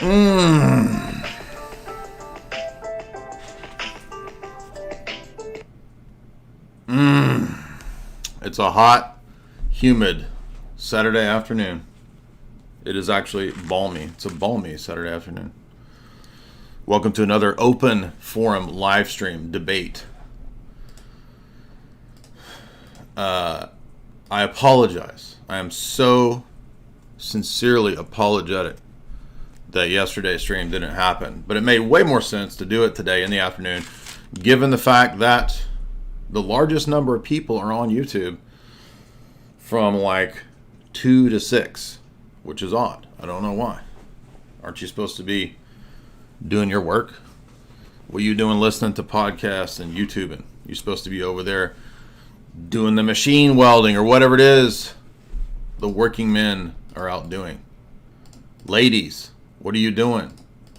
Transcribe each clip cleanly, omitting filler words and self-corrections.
It's a hot, humid Saturday afternoon. It is actually balmy. It's a balmy Saturday afternoon. Welcome to another open forum live stream debate. I apologize. I am so sincerely apologetic that yesterday's stream didn't happen. But it made way more sense to do it today in the afternoon, given the fact that the largest number of people are on YouTube from like 2 to 6, which is odd. I don't know why. Aren't you supposed to be doing your work? What are you doing listening to podcasts and YouTubing? You're supposed to be over there doing the machine welding or whatever it is the working men are out doing. Ladies, what are you doing?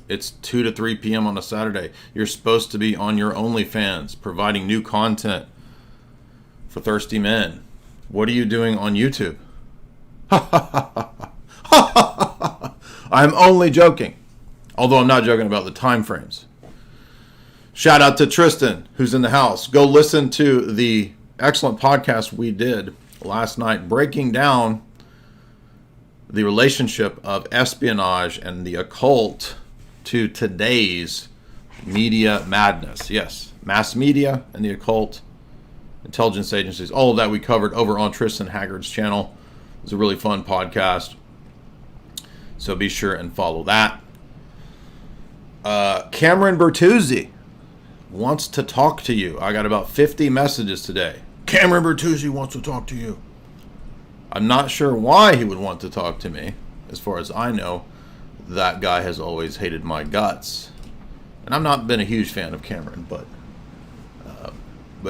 It's 2 to 3 p.m. on a Saturday. You're supposed to be on your OnlyFans, providing new content for thirsty men. What are you doing on YouTube? I'm only joking. Although I'm not joking about the time frames. Shout out to Tristan, who's in the house. Go listen to the excellent podcast we did last night, breaking down the relationship of espionage and the occult to today's media madness. Yes, mass media and the occult, intelligence agencies, all of that we covered over on Tristan Haggard's channel. It was a really fun podcast. So be sure and follow that. Cameron Bertuzzi wants to talk to you. I got about 50 messages today. Cameron Bertuzzi wants to talk to you. I'm not sure why he would want to talk to me. As far as I know, that guy has always hated my guts. And I've not been a huge fan of Cameron, but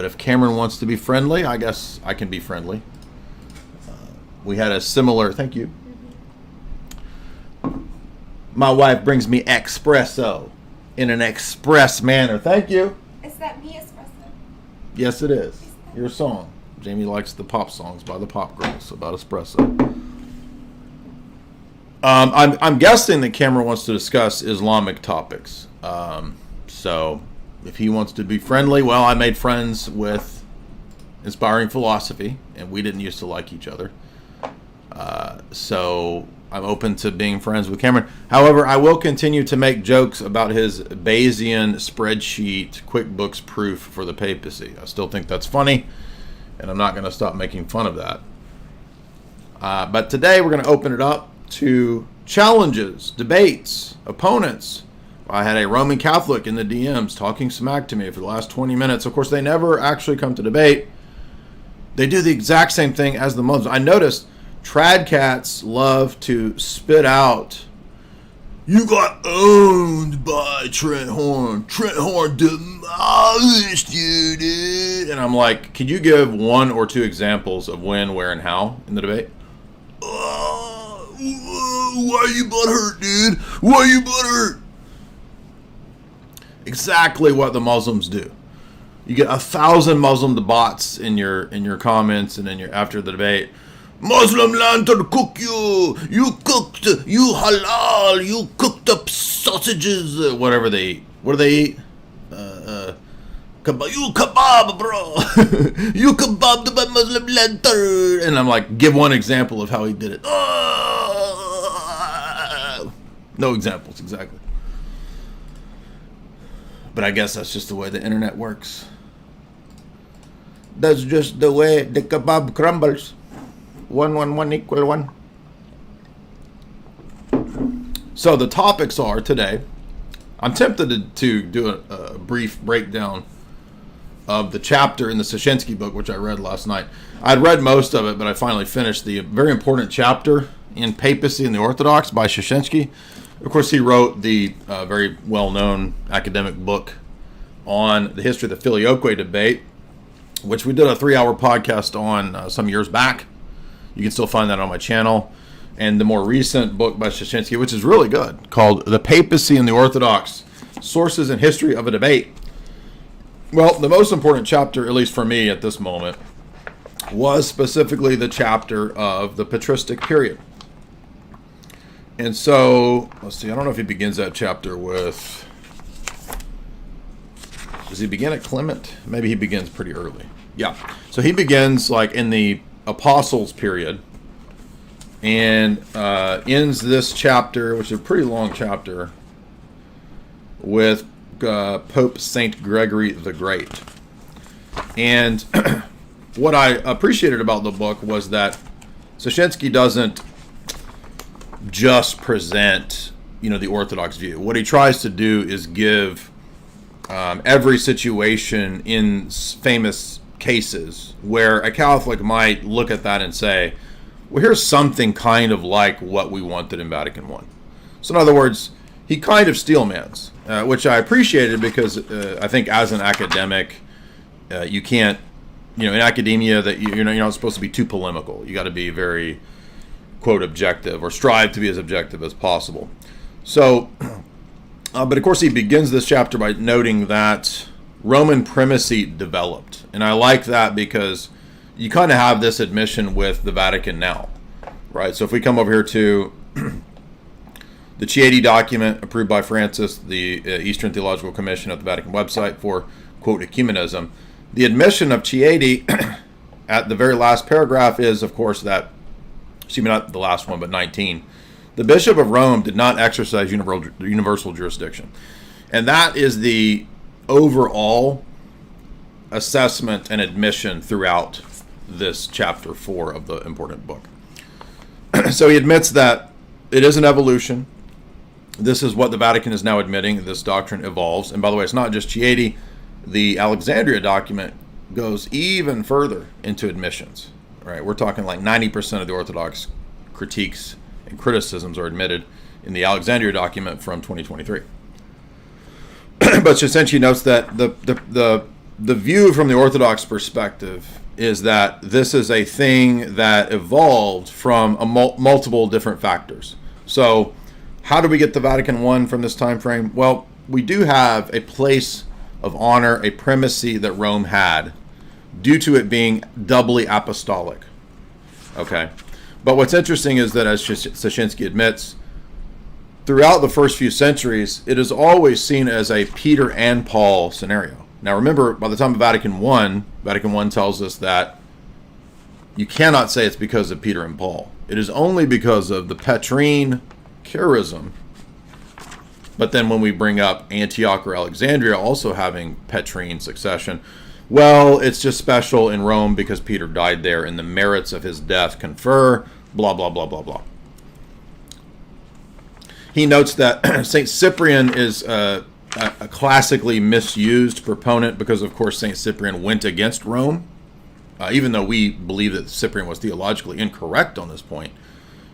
if Cameron wants to be friendly, I guess I can be friendly. We had a similar, thank you. My wife brings me espresso in an express manner. Thank you. Is that me espresso? Yes, it is. Your song. Jamie likes the pop songs by the Pop Girls about espresso. I'm guessing that Cameron wants to discuss Islamic topics. So if he wants to be friendly, well, I made friends with Inspiring Philosophy, and we didn't used to like each other. So I'm open to being friends with Cameron. However, I will continue to make jokes about his Bayesian spreadsheet QuickBooks proof for the papacy. I still think that's funny, and I'm not going to stop making fun of that. But today we're going to open it up to challenges, debates, opponents. I had a Roman Catholic in the DMs talking smack to me for the last 20 minutes. Of course, they never actually come to debate. They do the exact same thing as the Muslims. I noticed trad cats love to spit out, "You got owned by Trent Horn. Trent Horn demolished you, dude." And I'm like, could you give 1 or 2 examples of when, where, and how in the debate? Why you butthurt, dude? Why you butthurt? Exactly what the Muslims do. You get 1,000 Muslim bots in your comments and in your after the debate. Muslim lantern cook you. You cooked. You halal. You cooked up sausages. Whatever they eat. What do they eat? Kebab. You kebab, bro. You kebab the Muslim lantern. And I'm like, give one example of how he did it. No examples, exactly. But I guess that's just the way the internet works. That's just the way the kebab crumbles. 1 = 1. So the topics are today. I'm tempted to do a brief breakdown of the chapter in the Sensky book, which I read last night. I'd read most of it, but I finally finished the very important chapter in Papacy and the Orthodox by Sensky. Of course, he wrote the very well-known academic book on the history of the Filioque debate, which we did a 3-hour podcast on some years back. You can still find that on my channel. And the more recent book by Sensky, which is really good, called The Papacy and the Orthodox, Sources and History of a Debate. Well, the most important chapter, at least for me at this moment, was specifically the chapter of the patristic period. And so, let's see, I don't know if he begins that chapter with, does he begin at Clement? Maybe he begins pretty early. Yeah. So he begins like in the Apostles period and ends this chapter, which is a pretty long chapter, with Pope Saint Gregory the Great. And what I appreciated about the book was that Sensky doesn't just present, the Orthodox view. What he tries to do is give every situation in famous cases where a Catholic might look at that and say, well, here's something kind of like what we wanted in Vatican I. So in other words, he kind of steelmans, which I appreciated because I think as an academic, you can't, in academia that you're not supposed to be too polemical. You got to be very, quote, objective, or strive to be as objective as possible. So, but of course he begins this chapter by noting that Roman primacy developed. And I like that because you kind of have this admission with the Vatican now, right? So if we come over here to the Chieti document approved by Francis, the Eastern Theological Commission at the Vatican website for, quote, ecumenism, the admission of Chieti at the very last paragraph is, of course, that, excuse me, not the last one, but 19, the Bishop of Rome did not exercise universal jurisdiction. And that is the overall assessment and admission throughout this chapter 4 of the important book. So he admits that it is an evolution. This is what the Vatican is now admitting. This doctrine evolves. And by the way, it's not just Chieti. The Alexandria document goes even further into admissions. Right? We're talking like 90% of the Orthodox critiques and criticisms are admitted in the Alexandria document from 2023. But Sensky notes that the view from the Orthodox perspective is that this is a thing that evolved from multiple different factors. So how do we get the Vatican I from this time frame? Well, we do have a place of honor, a primacy that Rome had due to it being doubly apostolic. Okay. But what's interesting is that, as Sensky admits, throughout the first few centuries, it is always seen as a Peter and Paul scenario. Now remember, by the time of Vatican I tells us that you cannot say it's because of Peter and Paul. It is only because of the Petrine charism. But then when we bring up Antioch or Alexandria also having Petrine succession, well, it's just special in Rome because Peter died there and the merits of his death confer, blah, blah, blah, blah, blah. He notes that St. Cyprian is a classically misused proponent because, of course, St. Cyprian went against Rome. Even though we believe that Cyprian was theologically incorrect on this point,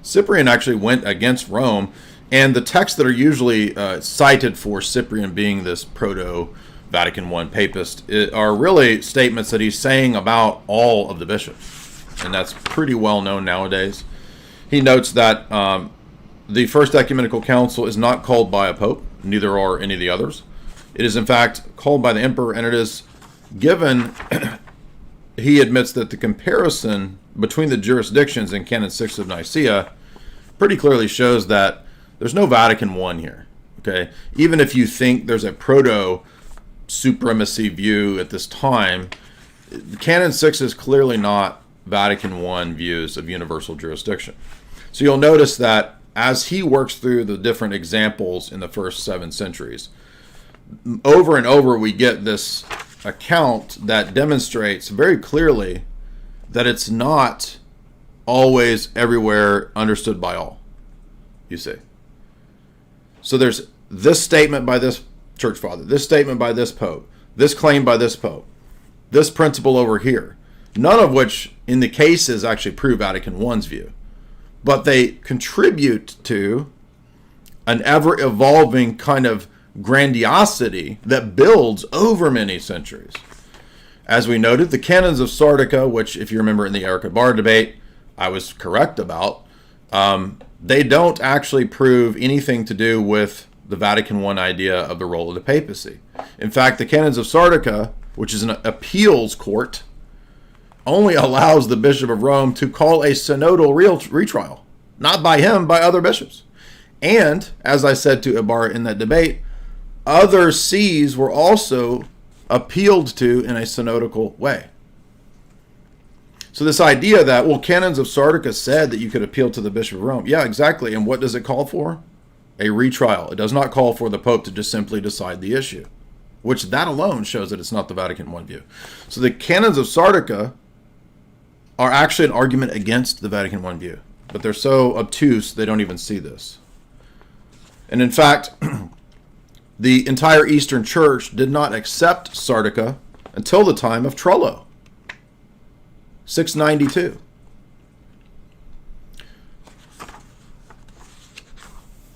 Cyprian actually went against Rome. And the texts that are usually cited for Cyprian being this proto-Vatican I papist are really statements that he's saying about all of the bishops. And that's pretty well known nowadays. He notes that the First Ecumenical Council is not called by a pope, neither are any of the others. It is, in fact, called by the emperor, and it is given, he admits that the comparison between the jurisdictions in Canon 6 of Nicaea pretty clearly shows that there's no Vatican I here, okay? Even if you think there's a proto-supremacy view at this time, Canon 6 is clearly not Vatican I views of universal jurisdiction. So you'll notice that as he works through the different examples in the first 7 centuries, over and over we get this account that demonstrates very clearly that it's not always everywhere understood by all, you see. So there's this statement by this church father, this statement by this pope, this claim by this pope, this principle over here, none of which in the cases actually prove Vatican I's view, but they contribute to an ever-evolving kind of grandiosity that builds over many centuries. As we noted, the canons of Sardica, which if you remember in the Erica Bar debate, I was correct about, they don't actually prove anything to do with the Vatican I idea of the role of the papacy. In fact, the Canons of Sardica, which is an appeals court, only allows the Bishop of Rome to call a synodal retrial, not by him, by other bishops. And, as I said to Ibarra in that debate, other sees were also appealed to in a synodical way. So this idea that, well, canons of Sardica said that you could appeal to the Bishop of Rome. Yeah, exactly. And what does it call for? A retrial. It does not call for the Pope to just simply decide the issue, which that alone shows that it's not the Vatican I view. So the canons of Sardica are actually an argument against the Vatican I view, but they're so obtuse they don't even see this. And in fact, the entire Eastern Church did not accept Sardica until the time of Trullo, 692.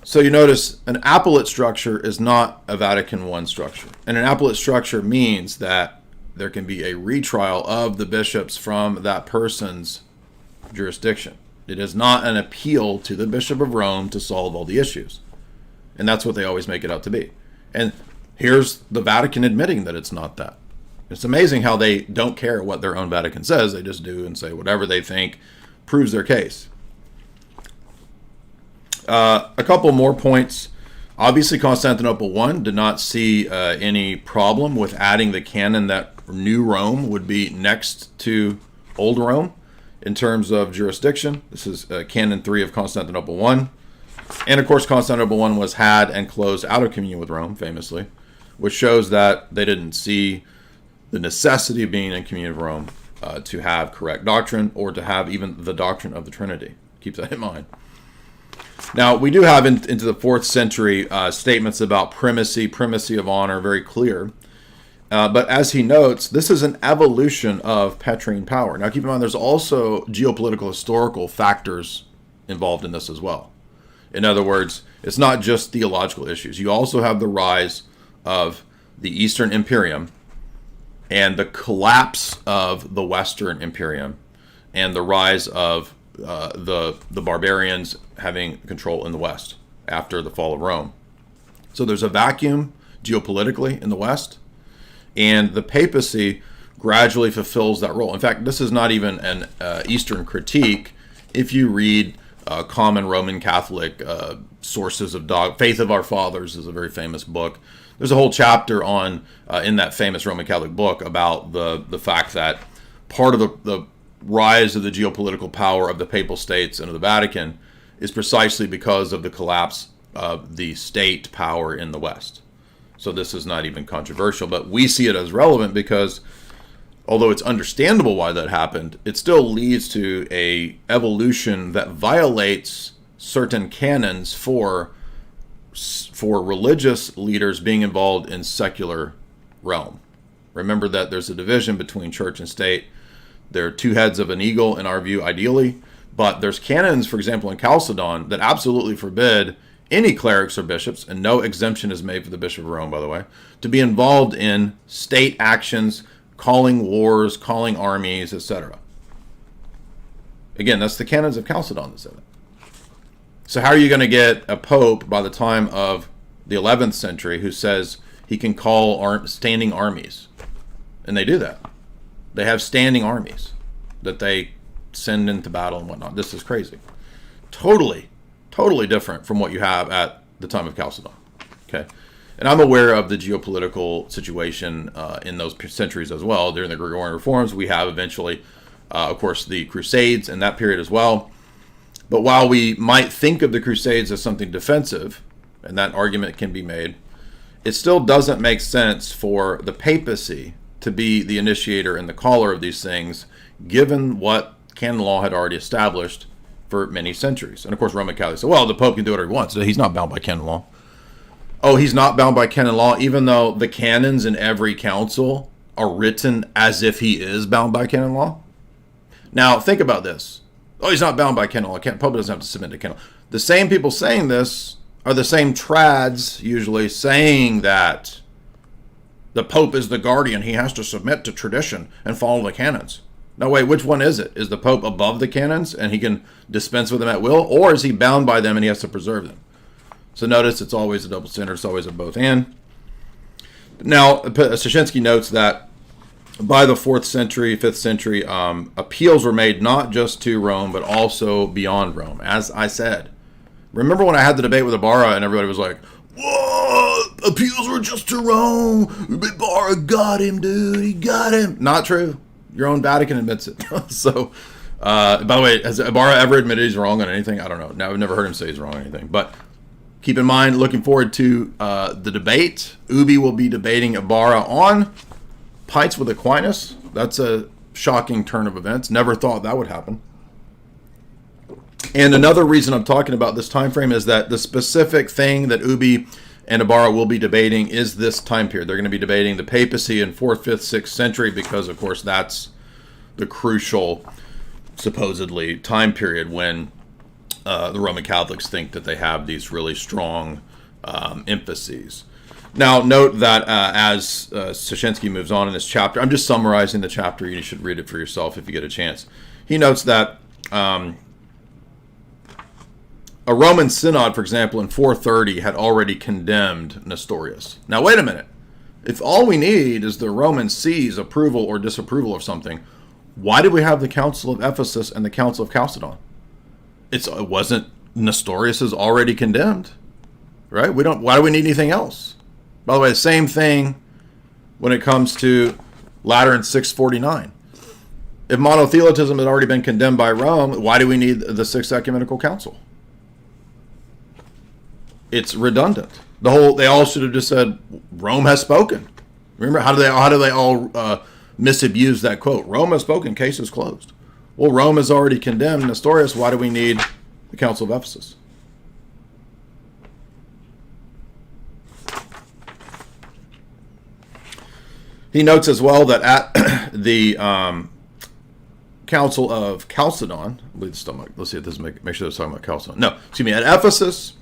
So you notice an appellate structure is not a Vatican I structure. And an appellate structure means that there can be a retrial of the bishops from that person's jurisdiction. It is not an appeal to the Bishop of Rome to solve all the issues. And that's what they always make it out to be. And here's the Vatican admitting that it's not that. It's amazing how they don't care what their own Vatican says. They just do and say whatever they think proves their case. A couple more points. Obviously, Constantinople I did not see any problem with adding the canon that New Rome would be next to Old Rome in terms of jurisdiction. This is Canon 3 of Constantinople I. And of course, Constantinople I was had and closed out of communion with Rome, famously, which shows that they didn't see the necessity of being in communion with Rome to have correct doctrine or to have even the doctrine of the Trinity. Keep that in mind. Now, we do have into the 4th century statements about primacy of honor, very clear. But as he notes, this is an evolution of Petrine power. Now, keep in mind, there's also geopolitical historical factors involved in this as well. In other words, it's not just theological issues. You also have the rise of the Eastern Imperium and the collapse of the Western Imperium and the rise of the barbarians having control in the West after the fall of Rome. So there's a vacuum geopolitically in the West, and the papacy gradually fulfills that role. In fact, this is not even an Eastern critique. If you read common Roman Catholic sources of Faith of Our Fathers is a very famous book. There's a whole chapter on in that famous Roman Catholic book about the fact that part of the rise of the geopolitical power of the Papal States and of the Vatican is precisely because of the collapse of the state power in the West. So this is not even controversial, but we see it as relevant because although it's understandable why that happened, it still leads to a evolution that violates certain canons for religious leaders being involved in secular realm. Remember that there's a division between church and state. There are two heads of an eagle, in our view, ideally, but there's canons, for example, in Chalcedon that absolutely forbid any clerics or bishops, and no exemption is made for the Bishop of Rome, by the way, to be involved in state actions, calling wars, calling armies, etc. Again, that's the canons of Chalcedon that said it. So how are you going to get a pope by the time of the 11th century who says he can call standing armies? And they do that. They have standing armies that they send into battle and whatnot. This is crazy. Totally different from what you have at the time of Chalcedon. Okay, and I'm aware of the geopolitical situation in those centuries as well. During the Gregorian reforms, we have eventually, of course, the Crusades in that period as well. But while we might think of the Crusades as something defensive, and that argument can be made, it still doesn't make sense for the papacy to be the initiator and the caller of these things, given what canon law had already established for many centuries. And of course, Roman Catholics say, well, the Pope can do whatever he wants. He's not bound by canon law. Oh, he's not bound by canon law, even though the canons in every council are written as if he is bound by canon law? Now, think about this. Oh, he's not bound by canon law. Pope doesn't have to submit to canon law. The same people saying this are the same trads usually saying that the Pope is the guardian. He has to submit to tradition and follow the canons. No, wait, which one is it? Is the Pope above the canons and he can dispense with them at will? Or is he bound by them and he has to preserve them? So notice it's always a double standard. It's always a both and. Now, Sensky notes that by the 4th century, 5th century, appeals were made not just to Rome, but also beyond Rome. As I said, Remember when I had the debate with Ibarra and everybody was like, "What? Appeals were just to Rome. Ibarra got him, dude. He got him." Not true. Your own Vatican admits it. So, by the way, has Ibarra ever admitted he's wrong on anything? I don't know. No, I've never heard him say he's wrong on anything. But keep in mind, looking forward to the debate. Ubi will be debating Ibarra on Pints with Aquinas. That's a shocking turn of events. Never thought that would happen. And another reason I'm talking about this time frame is that the specific thing that Ubi and Ibarra will be debating is this time period. They're going to be debating the papacy in 4th, 5th, 6th century because, of course, that's the crucial, supposedly, time period when the Roman Catholics think that they have these really strong emphases. Now, note that as Sensky moves on in this chapter, I'm just summarizing the chapter. You should read it for yourself if you get a chance. He notes that a Roman synod, for example, in 430 had already condemned Nestorius. Now, wait a minute. If all we need is the Roman see's approval or disapproval of something, why did we have the Council of Ephesus and the Council of Chalcedon? It wasn't Nestorius already condemned, right? Why do we need anything else? By the way, same thing when it comes to Lateran 649. If monothelitism had already been condemned by Rome, why do we need the Sixth Ecumenical Council? It's redundant. They all should have just said, Rome has spoken. Remember, how do they all misabuse that quote? Rome has spoken, case is closed. Well, Rome has already condemned Nestorius. Why do we need the Council of Ephesus? He notes as well that at the Council of Chalcedon, I believe let's see if this make sure they're talking about Chalcedon. No, excuse me, at Ephesus,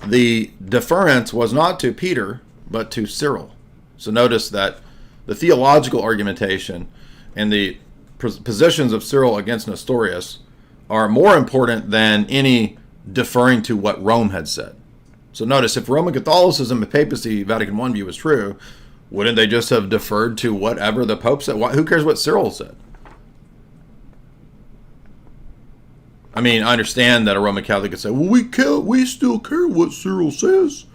the deference was not to Peter, but to Cyril. So notice that the theological argumentation and the positions of Cyril against Nestorius are more important than any deferring to what Rome had said. So notice, if Roman Catholicism and papacy, Vatican I view is true, wouldn't they just have deferred to whatever the Pope said? Who cares what Cyril said? I mean, I understand that a Roman Catholic could say, well, we still care what Cyril says.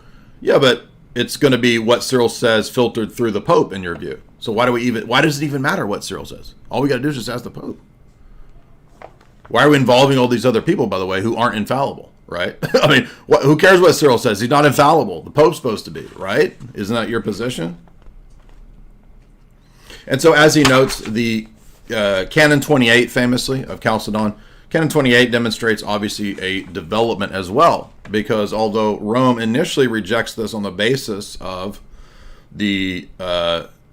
Yeah, but it's going to be what Cyril says filtered through the Pope in your view. So why does it even matter what Cyril says? All we got to do is just ask the Pope. Why are we involving all these other people, by the way, who aren't infallible, right? I mean, who cares what Cyril says? He's not infallible. The Pope's supposed to be, right? Isn't that your position? And so as he notes, the Canon 28, famously, of Chalcedon, Canon 28 demonstrates, obviously, a development as well, because although Rome initially rejects this on the basis of the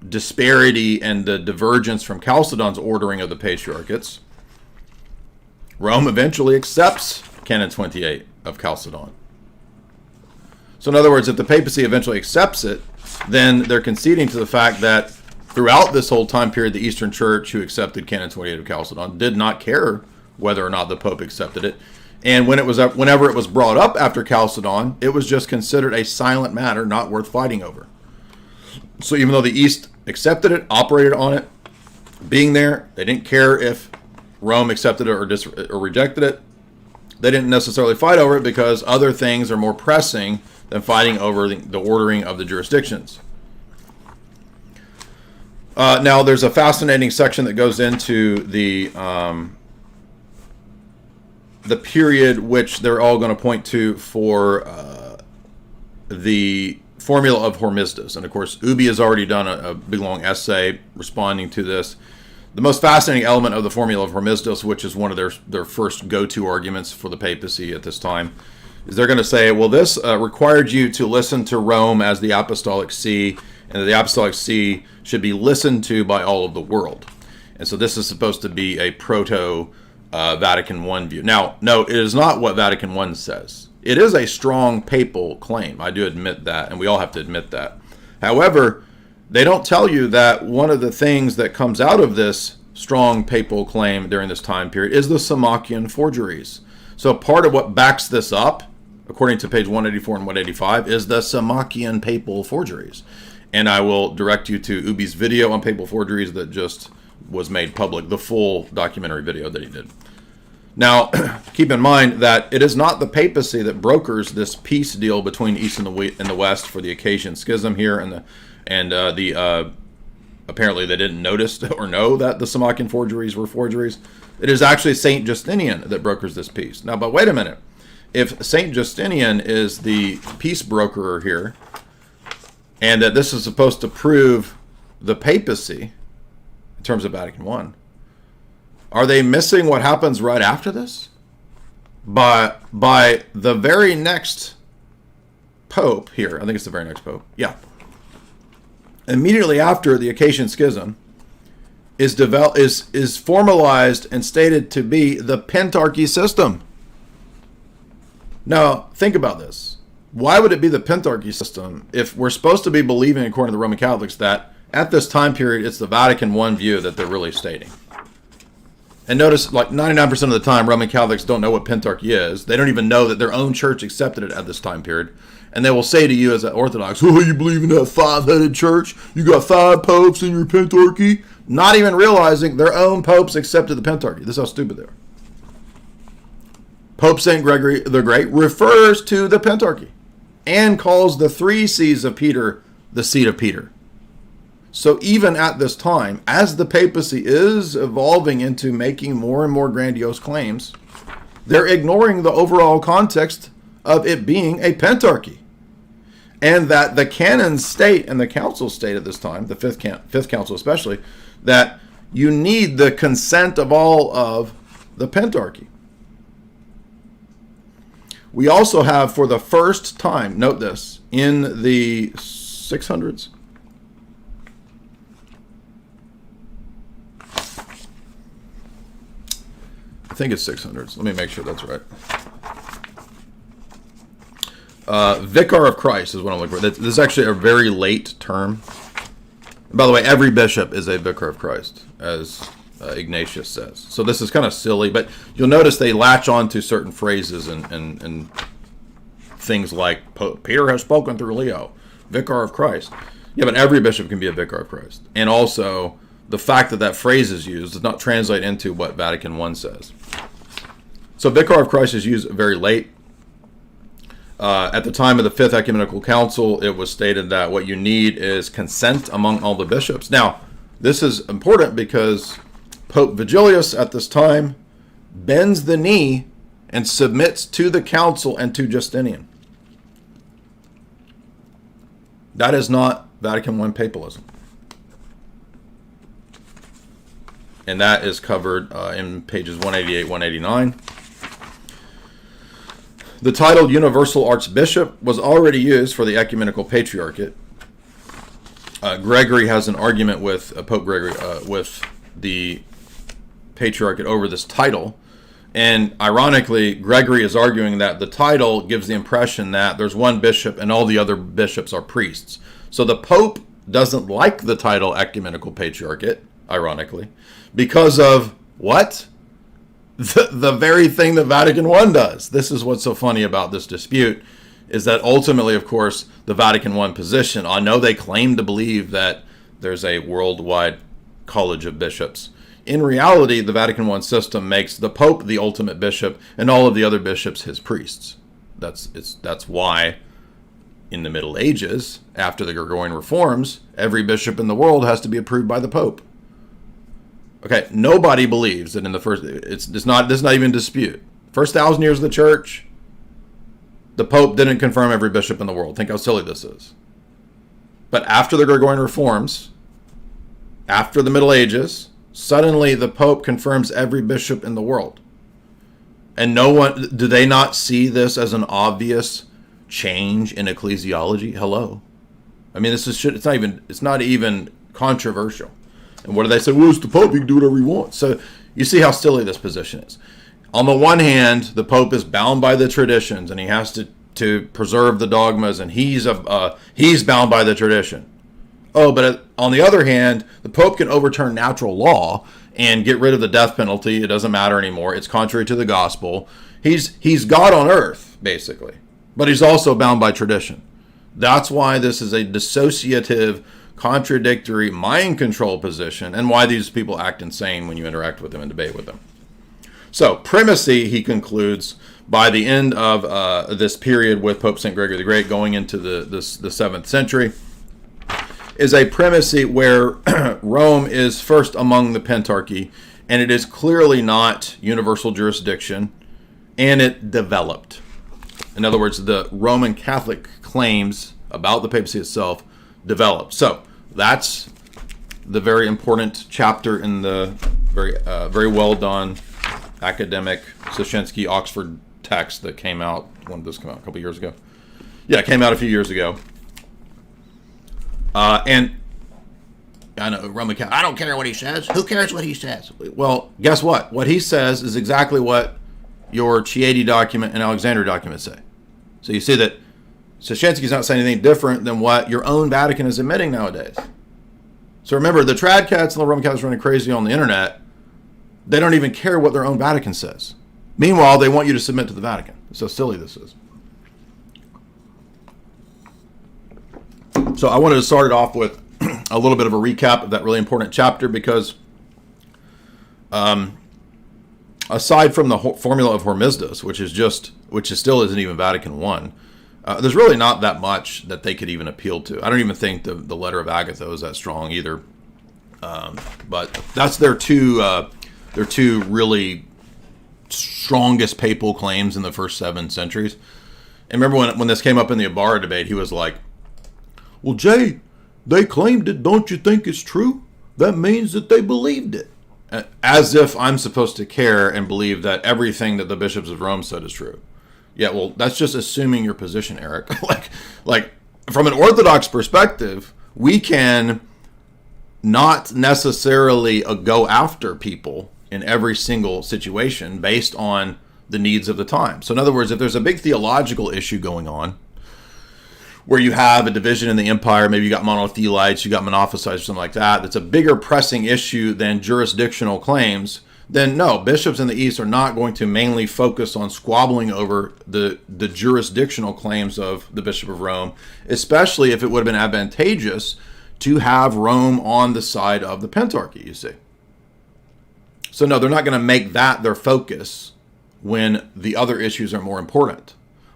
disparity and the divergence from Chalcedon's ordering of the patriarchates, Rome eventually accepts Canon 28 of Chalcedon. So in other words, if the papacy eventually accepts it, then they're conceding to the fact that throughout this whole time period, the Eastern Church, who accepted Canon 28 of Chalcedon, did not care whether or not the Pope accepted it. And whenever it was brought up after Chalcedon, it was just considered a silent matter, not worth fighting over. So even though the East accepted it, operated on it, being there, they didn't care if Rome accepted it or rejected it. They didn't necessarily fight over it because other things are more pressing than fighting over the ordering of the jurisdictions. Now, there's a fascinating section that goes into the period which they're all going to point to for the formula of Hormisdas. And of course, Ubi has already done a big long essay responding to this. The most fascinating element of the formula of Hormisdas, which is one of their first go-to arguments for the papacy at this time, is they're going to say, well, this required you to listen to Rome as the Apostolic See, and the Apostolic See should be listened to by all of the world. And so this is supposed to be a proto-Vatican I view. Now, no, it is not what Vatican I says. It is a strong papal claim. I do admit that, and we all have to admit that. However, they don't tell you that one of the things that comes out of this strong papal claim during this time period is the Sammachian forgeries. So part of what backs this up, according to page 184 and 185, is the Sammachian papal forgeries. And I will direct you to Ubi's video on papal forgeries that just was made public, the full documentary video that he did. Now, keep in mind that it is not the papacy that brokers this peace deal between East and the West for the occasion schism here, and apparently they didn't notice or know that the Sammachian forgeries were forgeries. It is actually Saint Justinian that brokers this peace. Now, but wait a minute. If Saint Justinian is the peace brokerer here, and that this is supposed to prove the papacy in terms of Vatican I, are they missing what happens right after this? By the very next pope here, I think it's the very next pope, yeah. Immediately after the Acacian Schism is formalized and stated to be the pentarchy system. Now, think about this. Why would it be the pentarchy system if we're supposed to be believing, according to the Roman Catholics, that at this time period it's the Vatican I view that they're really stating? And notice, like 99% of the time, Roman Catholics don't know what pentarchy is. They don't even know that their own church accepted it at this time period. And they will say to you as an Orthodox, oh, you believe in that five-headed church? You got 5 popes in your pentarchy? Not even realizing their own popes accepted the pentarchy. This is how stupid they are. Pope St. Gregory the Great refers to the pentarchy and calls the 3 sees of Peter the seat of Peter. So even at this time, as the papacy is evolving into making more and more grandiose claims, they're ignoring the overall context of it being a pentarchy. And that the canons state, and the councils state at this time, the fifth council especially, that you need the consent of all of the pentarchy. We also have, for the first time, note this, in the 600s, I think it's 600s. Let me make sure that's right. Vicar of Christ is what I'm looking for. This is actually a very late term. By the way, every bishop is a vicar of Christ, as Ignatius says. So this is kind of silly, but you'll notice they latch on to certain phrases and things like Peter has spoken through Leo, vicar of Christ. Yeah, but every bishop can be a vicar of Christ. And also, the fact that that phrase is used does not translate into what Vatican I says. So vicar of Christ is used very late. At the time of the Fifth Ecumenical Council, it was stated that what you need is consent among all the bishops. Now, this is important because Pope Vigilius at this time bends the knee and submits to the council and to Justinian. That is not Vatican I papalism. And that is covered in pages 188, 189. The title Universal Archbishop was already used for the Ecumenical Patriarchate. Gregory has an argument with Pope Gregory with the Patriarchate over this title. And ironically, Gregory is arguing that the title gives the impression that there's one bishop and all the other bishops are priests. So the Pope doesn't like the title Ecumenical Patriarchate, ironically, because of what? The very thing that Vatican I does. This is what's so funny about this dispute, is that ultimately, of course, the Vatican I position, I know they claim to believe that there's a worldwide college of bishops. In reality, the Vatican I system makes the Pope the ultimate bishop and all of the other bishops his priests. That's why in the Middle Ages, after the Gregorian reforms, every bishop in the world has to be approved by the Pope. Okay, nobody believes that in the first, this is not even dispute. First 1,000 years of the church, the Pope didn't confirm every bishop in the world. Think how silly this is. But after the Gregorian reforms, after the Middle Ages, suddenly the Pope confirms every bishop in the world. And do they not see this as an obvious change in ecclesiology? Hello. I mean, it's not even controversial. And what do they say? Well, it's the Pope, he can do whatever he wants. So you see how silly this position is. On the one hand, the Pope is bound by the traditions, and he has to preserve the dogmas, and he's bound by the tradition. Oh, but on the other hand, the Pope can overturn natural law and get rid of the death penalty. It doesn't matter anymore. It's contrary to the gospel. He's God on earth, basically. But he's also bound by tradition. That's why this is a dissociative, contradictory, mind control position, and why these people act insane when you interact with them and debate with them. So primacy, he concludes, by the end of this period with Pope St. Gregory the Great going into the 7th century, is a primacy where Rome is first among the pentarchy, and it is clearly not universal jurisdiction, and it developed. In other words, the Roman Catholic claims about the papacy itself developed. So that's the very important chapter in the very well done academic Sensky Oxford text that came out. When did this come out? A couple years ago? Yeah, it came out a few years ago. And I know Roman Catholic, I don't care what he says. Who cares what he says? Well, guess what? What he says is exactly what your Chieti document and Alexander document say. So you see that Sensky's not saying anything different than what your own Vatican is admitting nowadays. So remember, the trad cats and the Roman Catholics running crazy on the internet, they don't even care what their own Vatican says. Meanwhile, they want you to submit to the Vatican. So silly this is. So I wanted to start it off with a little bit of a recap of that really important chapter because aside from the formula of Hormisdas, which still isn't even Vatican I, there's really not that much that they could even appeal to. I don't even think the letter of Agatha is that strong either. But that's their two really strongest papal claims in the first 7 centuries. And remember when this came up in the Ibarra debate, he was like, well, Jay, they claimed it. Don't you think it's true? That means that they believed it. As if I'm supposed to care and believe that everything that the bishops of Rome said is true. Yeah, well, that's just assuming your position, Eric. like from an Orthodox perspective, we can not necessarily go after people in every single situation based on the needs of the time. So in other words, if there's a big theological issue going on, where you have a division in the empire, maybe you got monothelites, you got monophysites, or something like that, that's a bigger pressing issue than jurisdictional claims, then no, bishops in the East are not going to mainly focus on squabbling over the jurisdictional claims of the Bishop of Rome, especially if it would have been advantageous to have Rome on the side of the pentarchy, you see. So no, they're not going to make that their focus when the other issues are more important.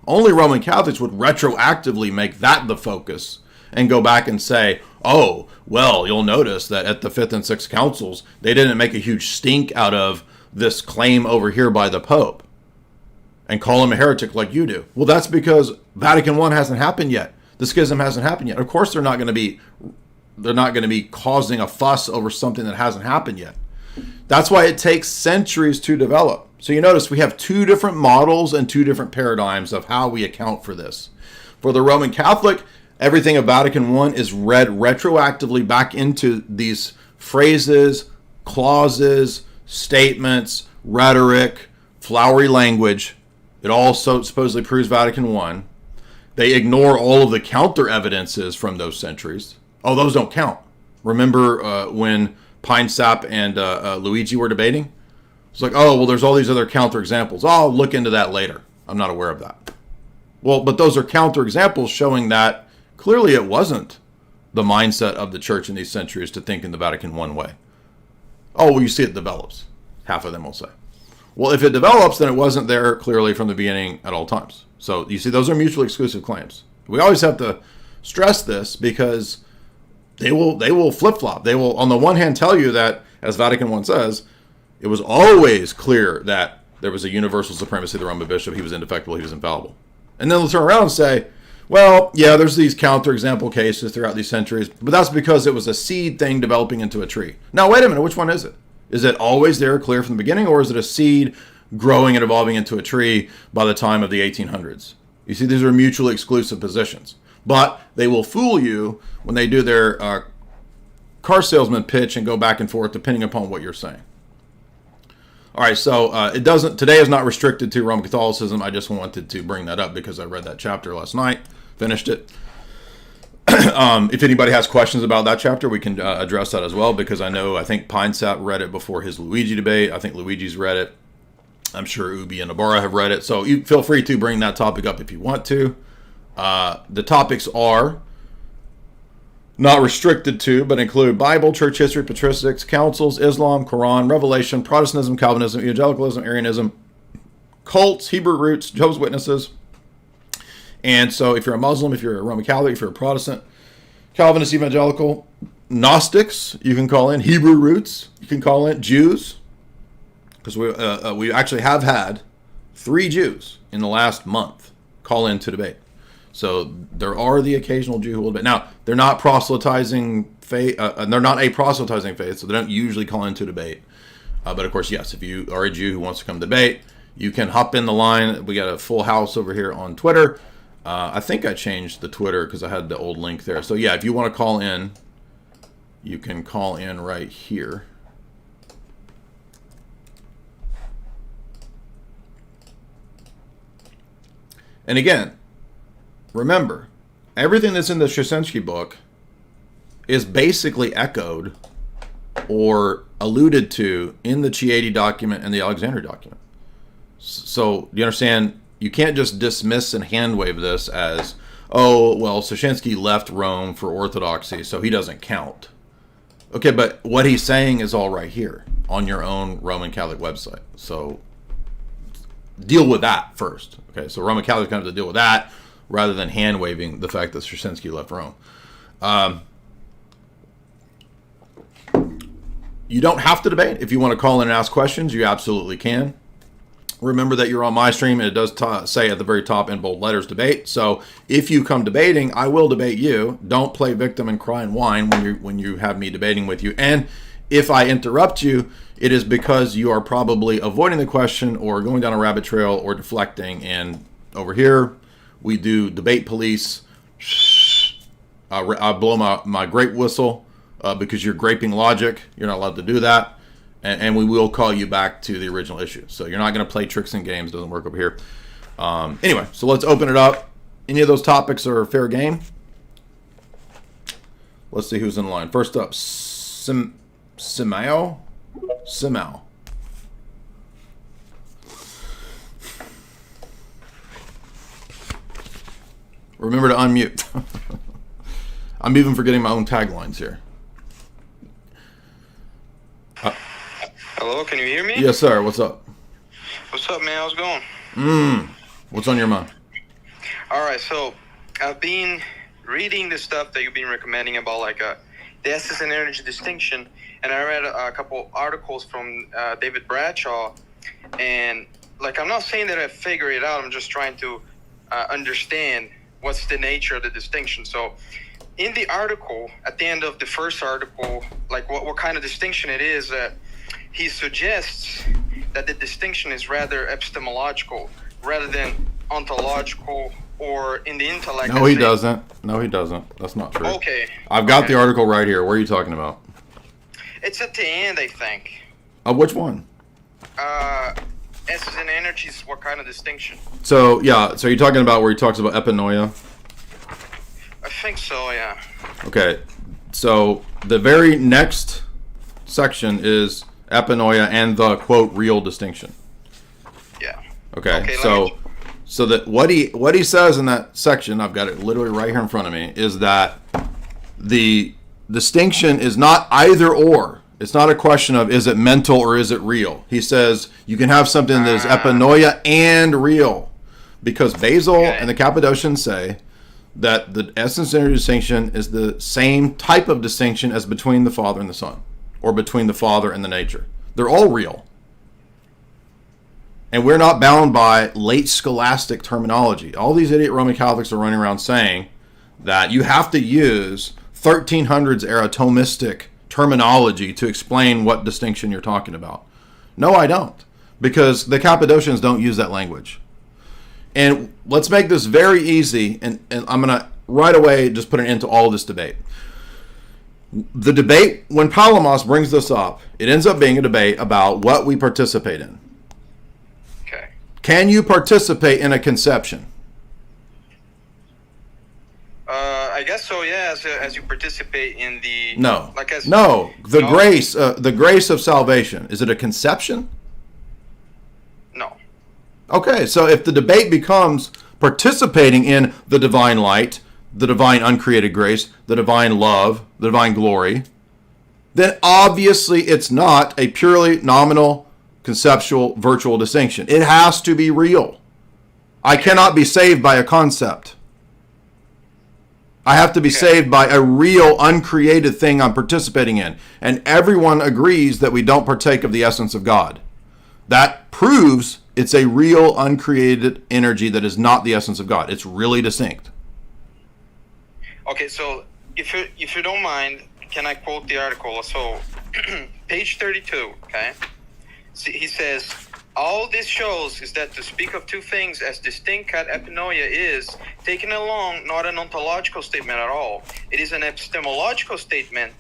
Only Roman Catholics would retroactively make that the focus and go back and say, oh, well, you'll notice that at the 5th and 6th councils, they didn't make a huge stink out of this claim over here by the Pope and call him a heretic like you do. Well, that's because Vatican I hasn't happened yet. The schism hasn't happened yet. Of course, they're not going to be causing a fuss over something that hasn't happened yet. That's why it takes centuries to develop. So you notice we have 2 different models and 2 different paradigms of how we account for this. For the Roman Catholic, everything of Vatican I is read retroactively back into these phrases, clauses, statements, rhetoric, flowery language. It all supposedly proves Vatican I. They ignore all of the counter evidences from those centuries. Oh, those don't count. Remember when Pine Sap and Luigi were debating? It's like, oh, well, there's all these other counter examples. I'll look into that later. I'm not aware of that. Well, but those are counter examples showing that clearly it wasn't the mindset of the church in these centuries to think in the Vatican I way. Oh, well, you see it develops. Half of them will say. Well, if it develops, then it wasn't there clearly from the beginning at all times. So you see, those are mutually exclusive claims. We always have to stress this because they will flip-flop. They will, on the one hand, tell you that, as Vatican I says, it was always clear that there was a universal supremacy of the Roman bishop. He was indefectible. He was infallible. And then they'll turn around and say, well, yeah, there's these counterexample cases throughout these centuries, but that's because it was a seed thing developing into a tree. Now, wait a minute. Which one is it? Is it always there clear from the beginning, or is it a seed growing and evolving into a tree by the time of the 1800s? You see, these are mutually exclusive positions. But they will fool you when they do their car salesman pitch and go back and forth depending upon what you're saying. All right, so today is not restricted to Roman Catholicism. I just wanted to bring that up because I read that chapter last night, finished it. If anybody has questions about that chapter, we can address that as well, because I think Pine Sap read it before his Luigi debate. I think Luigi's read it. I'm sure Ubi and Ibarra have read it. So you feel free to bring that topic up if you want to. The topics are not restricted to, but include Bible, church history, patristics, councils, Islam, Koran, Revelation, Protestantism, Calvinism, Evangelicalism, Arianism, cults, Hebrew roots, Jehovah's Witnesses. And so if you're a Muslim, if you're a Roman Catholic, if you're a Protestant, Calvinist, Evangelical, Gnostics, you can call in. Hebrew roots, you can call in. Jews, because we actually have had 3 Jews in the last month call in to debate. So there are the occasional Jew who will debate. Now, they're not proselytizing faith, they're not a proselytizing faith, so they don't usually call in to debate. But of course, yes, if you are a Jew who wants to come debate, you can hop in the line. We got a full house over here on Twitter. I think I changed the Twitter because I had the old link there. So yeah, if you want to call in, you can call in right here. And again, remember, everything that's in the Sensky book is basically echoed or alluded to in the Chieti document and the Alexandria document. So, you understand, you can't just dismiss and hand-wave this as, oh, well, Sensky left Rome for Orthodoxy, so he doesn't count. Okay, but what he's saying is all right here on your own Roman Catholic website. So deal with that first. Okay, so Roman Catholics have to deal with that rather than hand-waving the fact that Sensky left Rome. You don't have to debate. If you want to call in and ask questions, you absolutely can. Remember that you're on my stream, and it does say at the very top in bold letters, debate. So if you come debating, I will debate you. Don't play victim and cry and whine when you have me debating with you. And if I interrupt you, it is because you are probably avoiding the question or going down a rabbit trail or deflecting. And over here, we do debate police. I blow my grape whistle because you're graping logic. You're not allowed to do that. And we will call you back to the original issue. So you're not going to play tricks and games. Doesn't work over here. Anyway, so let's open it up. Any of those topics are fair game. Let's see who's in line. First up, Simao. Remember to unmute. I'm even forgetting my own taglines here. Hello, can you hear me? Yes, sir. What's up? What's up, man? How's it going? What's on your mind? All right, so I've been reading the stuff that you've been recommending about like the essence and energy distinction, and I read a couple articles from David Bradshaw, and like I'm not saying that I figured it out. I'm just trying to understand what's the nature of the distinction. So in the article, at the end of the first article, like what kind of distinction it is, he suggests that the distinction is rather epistemological rather than ontological or in the intellect. No, he doesn't. That's not true. Okay. I've got the article right here. What are you talking about? It's at the end, I think. Which one? Essence and energies, what kind of distinction? So, yeah. So you're talking about where he talks about epinoia? I think so, yeah. Okay. So the very next section is epinoia and the, quote, real distinction. Yeah. Okay, so that what he says in that section, I've got it literally right here in front of me, is that the distinction is not either or. It's not a question of is it mental or is it real. He says you can have something that is epinoia and real, because Basil and the Cappadocians say that the essence and energy distinction is the same type of distinction as between the Father and the Son, or between the Father and the nature. They're all real. And we're not bound by late scholastic terminology. All these idiot Roman Catholics are running around saying that you have to use 1300s era Thomistic terminology to explain what distinction you're talking about. No, I don't. Because the Cappadocians don't use that language. And let's make this very easy, and I'm going to right away just put an end to all of this debate. The debate, when Palamos brings this up, it ends up being a debate about what we participate in. Okay. Can you participate in a conception? I guess so, yeah, as you participate in the... No. Grace, the grace of salvation. Is it a conception? No. Okay, so if the debate becomes participating in the divine light, the divine uncreated grace, the divine love, the divine glory, then obviously it's not a purely nominal, conceptual, virtual distinction. It has to be real. I cannot be saved by a concept. I have to be saved by a real, uncreated thing I'm participating in. And everyone agrees that we don't partake of the essence of God. That proves it's a real, uncreated energy that is not the essence of God. It's really distinct. Okay, so if you don't mind, can I quote the article? So, page 32, okay? See, he says, all this shows is that to speak of two things as distinct kat epinoia is, taken along, not an ontological statement at all. It is an epistemological statement,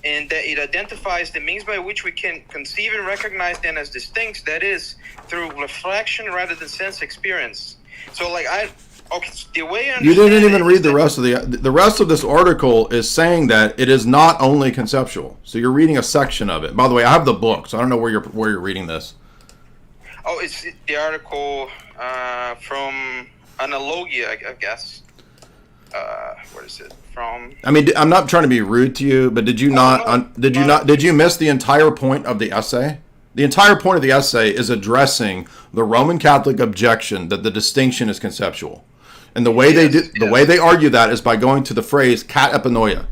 in that it identifies the means by which we can conceive and recognize them as distinct, that is, through reflection rather than sense experience. So, like, the way I you didn't even read the rest of the rest of this article is saying that it is not only conceptual. So you're reading a section of it. By the way, I have the book, so I don't know where you're reading this. Oh, it's the article from Analogia, I guess. What is it from? I mean, I'm not trying to be rude to you, but did you did you miss the entire point of the essay? The entire point of the essay is addressing the Roman Catholic objection that the distinction is conceptual. And the way they argue that is by going to the phrase kat epinoia,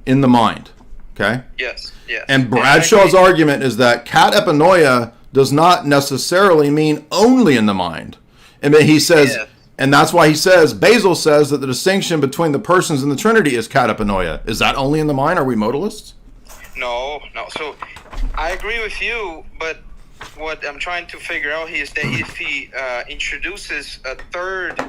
in the mind. Okay? Yes. And Bradshaw's argument is that kat epinoia does not necessarily mean only in the mind. And he says, and that's why he says, Basil says that the distinction between the persons in the Trinity is kat epinoia. Is that only in the mind? Are we modalists? No. So I agree with you, but what I'm trying to figure out here is that if he introduces a third,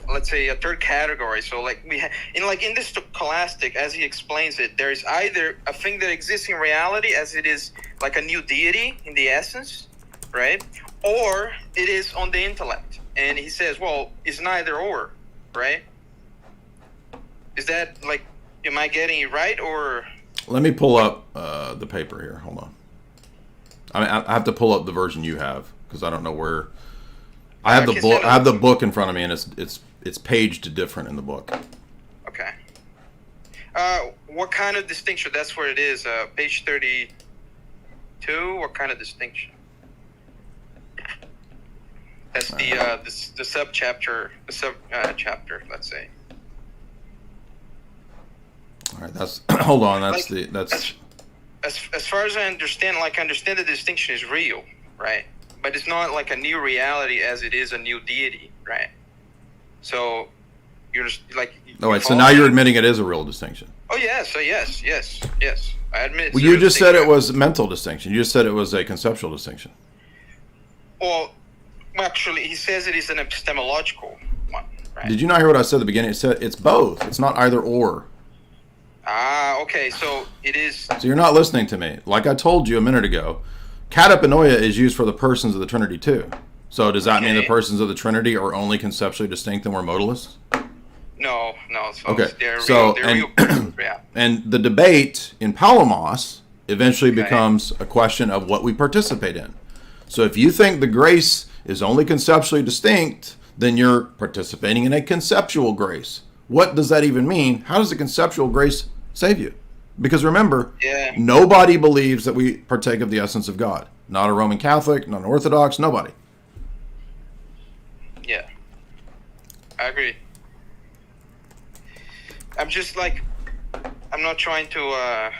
let's say a third category, so like in this scholastic, as he explains it, there is either a thing that exists in reality as it is like a new deity in the essence, right? Or it is on the intellect. And he says, well, it's neither or, right? Is that like, am I getting it right, or? Let me pull up the paper here. Hold on. I have to pull up the version you have because I don't know where. I have the book. I have the book in front of me, and it's paged different in the book. Okay. What kind of distinction? That's where it is. Page 32. What kind of distinction? That's the sub chapter. The sub chapter. Let's say. All right. That's hold on. That's As far as I understand, the distinction is real, right? But it's not like a new reality as it is a new deity, right? So you're just like. Oh wait. So now you're admitting it is a real distinction. Oh yes. So yes. I admit. Well, you just said it was mental distinction. You just said it was a conceptual distinction. Well, actually, he says it is an epistemological one, right? Did you not hear what I said at the beginning? It said it's both. It's not either or. Okay. So it is. So you're not listening to me. Like I told you a minute ago, kat epinoia is used for the persons of the Trinity too. So does that mean the persons of the Trinity are only conceptually distinct and we're modalists? No. So okay. They're real. Yeah. And the debate in Palomos eventually becomes a question of what we participate in. So if you think the grace is only conceptually distinct, then you're participating in a conceptual grace. What does that even mean? How does a conceptual grace save you? Because remember, nobody believes that we partake of the essence of God. Not a Roman Catholic, not an Orthodox, nobody. Yeah, I agree. I'm just not trying to,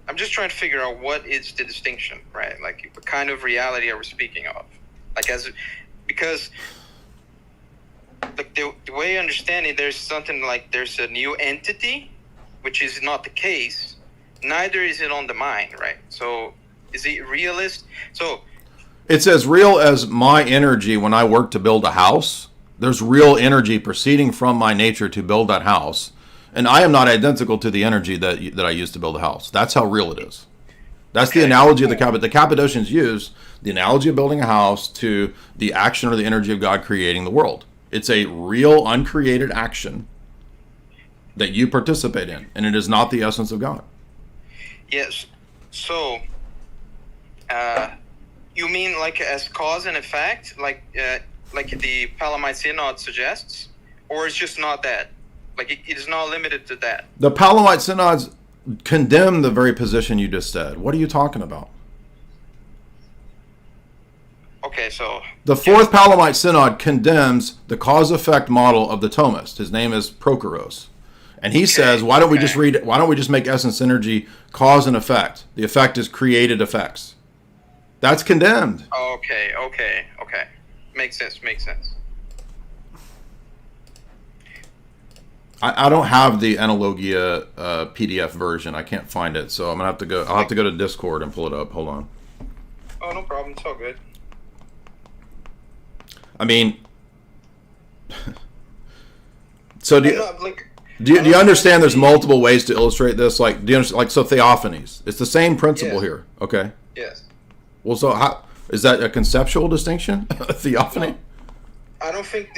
I'm just trying to figure out what is the distinction, right? Like, what kind of reality are we speaking of? Like, because the way I understand it, there's something like there's a new entity, which is not the case. Neither is it on the mind, right? So, is it realist? So, it's as real as my energy when I work to build a house. There's real energy proceeding from my nature to build that house. And I am not identical to the energy that I use to build a house. That's how real it is. That's the analogy of the Cappadocians use the analogy of building a house to the action or the energy of God creating the world. It's a real uncreated action that you participate in, and it is not the essence of God. Yes. So, you mean like as cause and effect, like the Palamite Synod suggests, or it's just not that? Like it is not limited to that. The Palamite synods condemn the very position you just said. What are you talking about? Okay, so The Fourth Palamite Synod condemns the cause-effect model of the Thomist. His name is Prochorus. And he says, why don't we just make essence energy cause and effect? The effect is created effects. That's condemned. Okay. Makes sense. I don't have the Analogia PDF version. I can't find it, so I'm gonna have to go. I'll have to go to Discord and pull it up. Hold on. Oh, no problem. It's all good. I mean, so do you understand? There's multiple ways to illustrate this. Like, do you understand? Like, so theophanies. It's the same principle here. Okay. Yes. Well, so how is that a conceptual distinction? Theophany. No, I don't think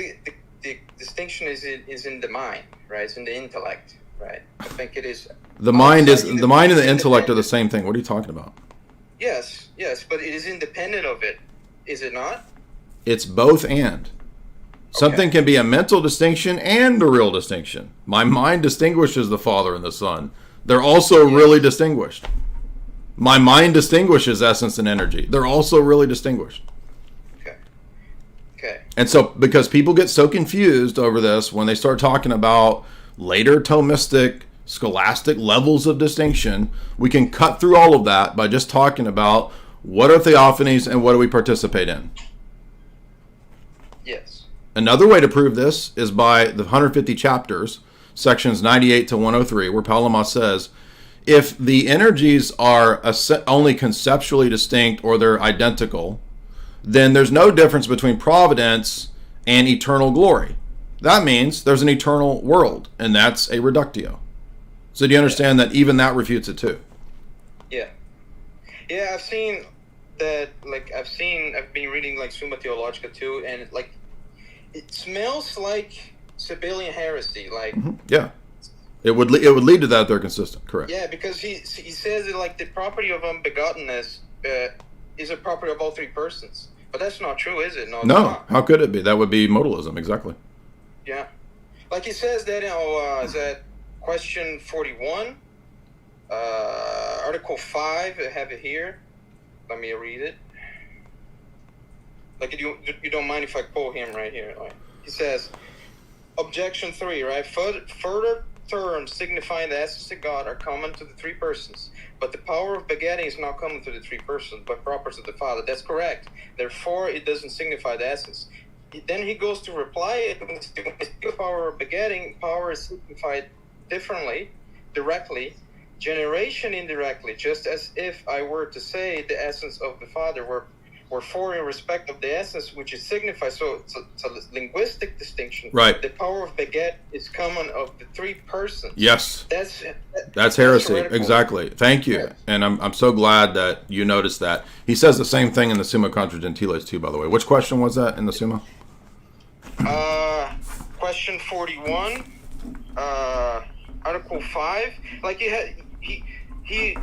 the distinction is in the mind, right? It's in the intellect, right? I think it is. The mind and the intellect are the same thing. What are you talking about? Yes, but it is independent of it, is it not? It's both and. Something can be a mental distinction and a real distinction. My mind distinguishes the Father and the Son. They're also really distinguished. My mind distinguishes essence and energy. They're also really distinguished. Okay. And so, because people get so confused over this when they start talking about later Thomistic, scholastic levels of distinction, we can cut through all of that by just talking about what are theophanies and what do we participate in. Yes. Another way to prove this is by the 150 chapters, sections 98 to 103, where Palamas says, if the energies are only conceptually distinct or they're identical, then there's no difference between providence and eternal glory. That means there's an eternal world, and that's a reductio. So do you understand that even that refutes it too? Yeah, I've seen that. Like, I've been reading like Summa Theologica too, and like, it smells like Sabellian heresy. Like, yeah, it would lead to that. They're consistent, correct? Yeah, because he says that like the property of unbegottenness is a property of all three persons, but that's not true, is it? No. How could it be? That would be modalism, exactly. Yeah, like he says that. Is that question 41, article 5? I have it here. Let me read it. Like, you don't mind if I quote him right here? Like, he says, objection 3, right? Further terms signifying the essence of God are common to the three persons, but the power of begetting is not common to the three persons, but proper to the Father. That's correct. Therefore, it doesn't signify the essence. Then he goes to reply, the power of begetting, power is signified differently, directly, generation indirectly, just as if I were to say the essence of the Father were for in respect of the essence which is signified. So it's a linguistic distinction. Right. The power of beget is common of the three persons. Yes. That's heresy. heretical. Exactly. Thank you. Yes. And I'm so glad that you noticed that. He says the same thing in the Summa Contra Gentiles too, by the way. Which question was that in the Summa? Question 41, Article 5. Like, he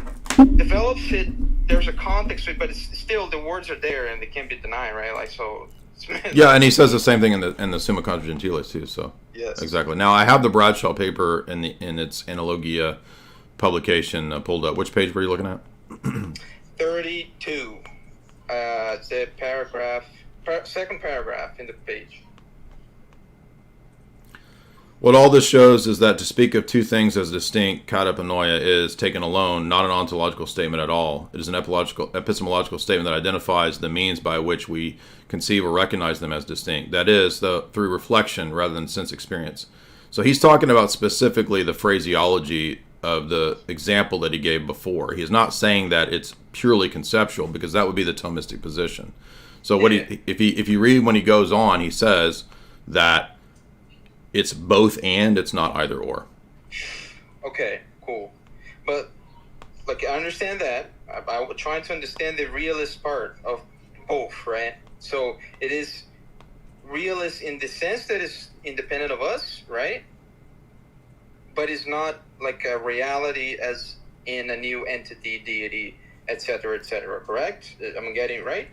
develops it. There's a context to it, but it's still, the words are there and they can't be denied, right? Like, so. Yeah, and he says the same thing in the Summa Contra Gentiles too. So. Yes. Exactly. Now I have the Bradshaw paper in its Analogia publication pulled up. Which page were you looking at? 32. It's the paragraph, second paragraph in the page. What all this shows is that to speak of two things as distinct, katapanoia, is taken alone, not an ontological statement at all. It is an epistemological statement that identifies the means by which we conceive or recognize them as distinct. That is, through reflection rather than sense experience. So he's talking about specifically the phraseology of the example that he gave before. He is not saying that it's purely conceptual, because that would be the Thomistic position. So what if you read when he goes on, he says that it's both and, it's not either or. Okay, cool. But, like, I understand that. I was trying to understand the realist part of both, right? So it is realist in the sense that it's independent of us, right? But it's not like a reality as in a new entity, deity, etc., correct? I'm getting it right?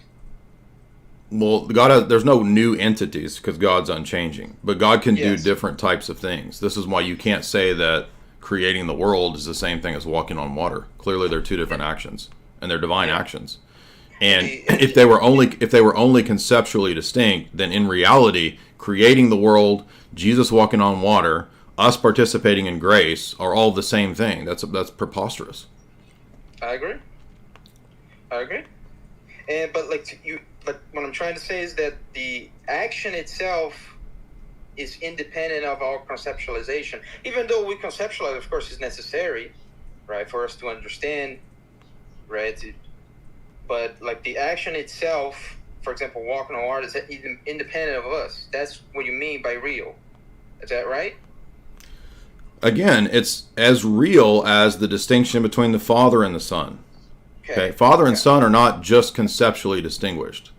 Well, there's no new entities because God's unchanging, but God can do different types of things. This is why you can't say that creating the world is the same thing as walking on water. Clearly, they're two different actions, and they're divine actions. And if they were only conceptually distinct, then in reality, creating the world, Jesus walking on water, us participating in grace are all the same thing. That's preposterous. I agree. But what I'm trying to say is that the action itself is independent of our conceptualization. Even though we conceptualize, of course, is necessary, right, for us to understand, right? But like the action itself, for example, walking on water, is independent of us. That's what you mean by real. Is that right? Again, it's as real as the distinction between the Father and the Son. Okay. Father and Son are not just conceptually distinguished.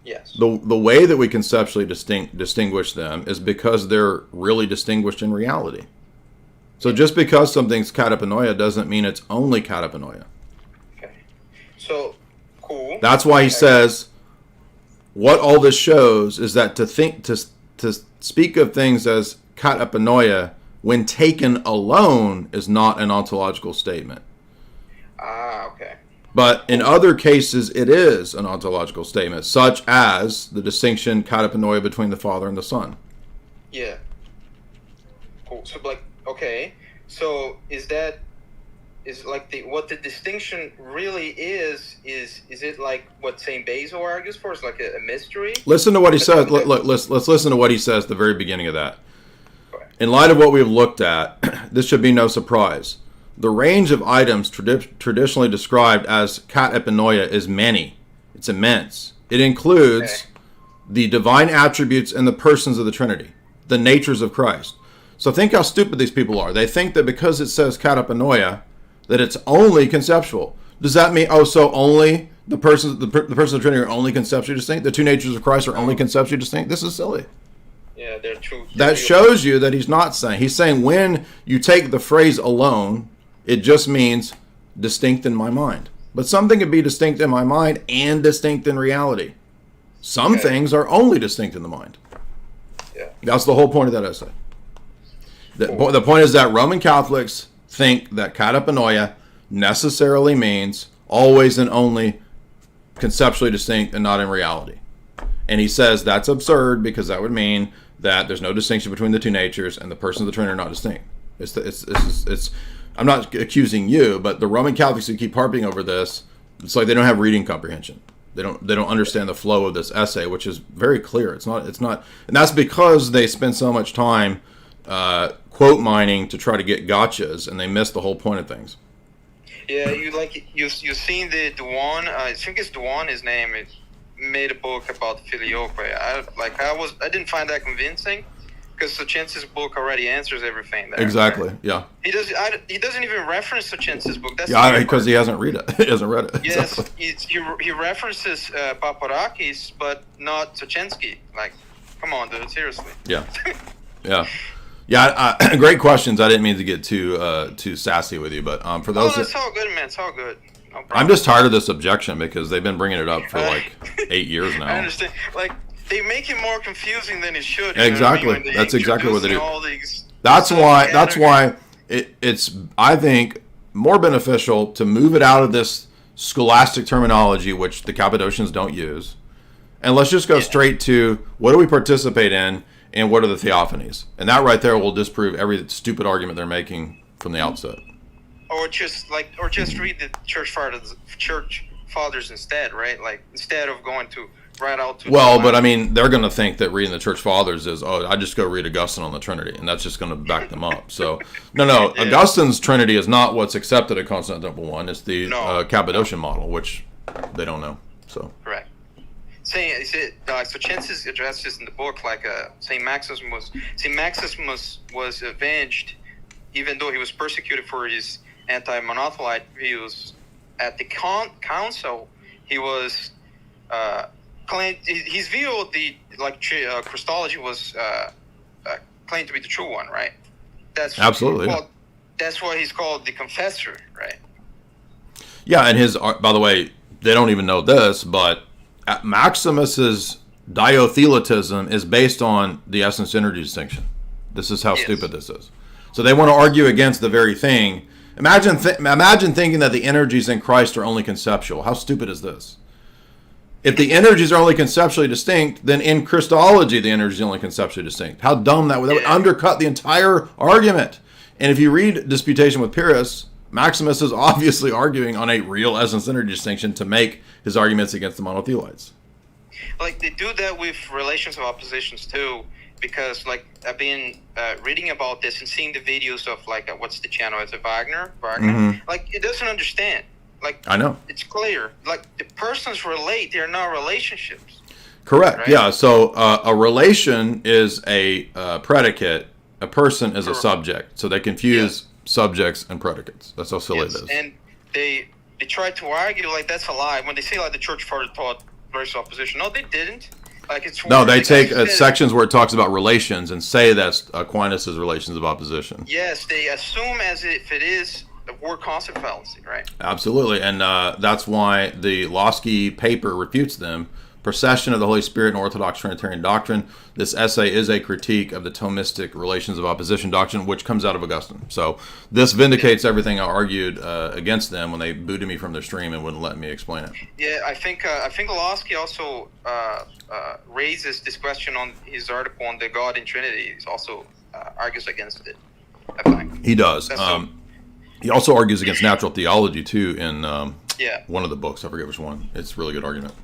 Yes. The way that we conceptually distinguish them is because they're really distinguished in reality. So just because something's katapanoia doesn't mean it's only katapanoia. Okay. So, cool. That's why he says, what all this shows is that to speak of things as katapanoia when taken alone is not an ontological statement. Okay. But in other cases, it is an ontological statement, such as the distinction katapanoia between the Father and the Son. Yeah. Cool. So, like, okay. So, what the distinction really is it like what Saint Basil argues for? It's like a mystery? Listen to what he says. Let's listen to what he says at the very beginning of that. In light of what we've looked at, this should be no surprise. The range of items traditionally described as katapanoia is many. It's immense. It includes the divine attributes and the persons of the Trinity, the natures of Christ. So think how stupid these people are. They think that because it says katapanoia, that it's only conceptual. Does that mean, so only the persons of the Trinity are only conceptually distinct? The two natures of Christ are only conceptually distinct? This is silly. Yeah, they're true. That shows you that he's not saying. He's saying when you take the phrase alone, it just means distinct in my mind. But something can be distinct in my mind and distinct in reality. Some things are only distinct in the mind. Yeah. That's the whole point of that essay. The point is that Roman Catholics think that katapanoia necessarily means always and only conceptually distinct and not in reality. And he says that's absurd because that would mean that there's no distinction between the two natures and the persons of the Trinity are not distinct. It's I'm not accusing you, but the Roman Catholics who keep harping over this, it's like they don't have reading comprehension. They don't understand the flow of this essay, which is very clear. It's not, and that's because they spend so much time quote mining to try to get gotchas, and they miss the whole point of things. Yeah, you've seen the Duan. I think it's Duan. His name. It made a book about filioque. I didn't find that convincing. Because Sochence's book already answers everything there. Exactly. Right? Yeah. He doesn't even reference Sochence's book. That's because he hasn't read it. He hasn't read it. Yes, he references Paparakis, but not Sochenski. Like, come on, dude, seriously. Yeah. Yeah. Great questions. I didn't mean to get too sassy with you, but for those. It's all good, man. It's all good. No I'm just tired of this objection because they've been bringing it up for like 8 years now. I understand. Like. They make it more confusing than it should. Exactly. That's exactly what they do. That's why it's, I think, more beneficial to move it out of this scholastic terminology, which the Cappadocians don't use, and let's just go straight to what do we participate in and what are the theophanies. And that right there will disprove every stupid argument they're making from the outset. Or just read the church fathers instead, right? Like instead of going to right out to but I mean, they're going to think that reading the church fathers is, I just go read Augustine on the Trinity, and that's just going to back them up. So, no, Augustine's Trinity is not what's accepted at Constantinople I. It's the Cappadocian model, which they don't know. So correct. Sochensis addresses in the book like Saint Maximus was avenged, even though he was persecuted for his anti-monothelite views at the council. He was claimed his view of the Christology was claimed to be the true one, right? That's absolutely. That's why he's called the confessor, right? Yeah, and his, by the way, they don't even know this, but Maximus's diotheletism is based on the essence energy distinction. This is how stupid this is. So they want to argue against the very thing. Imagine thinking that the energies in Christ are only conceptual. How stupid is this? If the energies are only conceptually distinct, then in Christology the energies are only conceptually distinct. How dumb that would undercut the entire argument. And if you read Disputation with Pyrrhus, Maximus is obviously arguing on a real essence energy distinction to make his arguments against the monothelites. Like, they do that with relations of oppositions too, because like I've been reading about this and seeing the videos of like what's the channel? Is it Wagner? Mm-hmm. Like, it doesn't understand. Like, I know. It's clear. Like, the persons relate, they're not relationships. Correct. Right? Yeah. So a relation is a predicate. A person is a subject. So they confuse subjects and predicates. That's how silly it is. And they try to argue like that's a lie when they say like the church father taught versus opposition. No, they didn't. Like, it's no, they take sections where it talks about relations and say that's Aquinas' relations of opposition. Yes, they assume as if it is a word concept fallacy, right? Absolutely, and that's why the Losky paper refutes them. Procession of the Holy Spirit and Orthodox Trinitarian Doctrine. This essay is a critique of the Thomistic relations of opposition doctrine, which comes out of Augustine. So this vindicates everything I argued against them when they booted me from their stream and wouldn't let me explain it. Yeah, I think Losky also raises this question on his article on the God in Trinity. He also argues against it, I think. He does. He also argues against natural theology too in one of the books. I forget which one. It's a really good argument.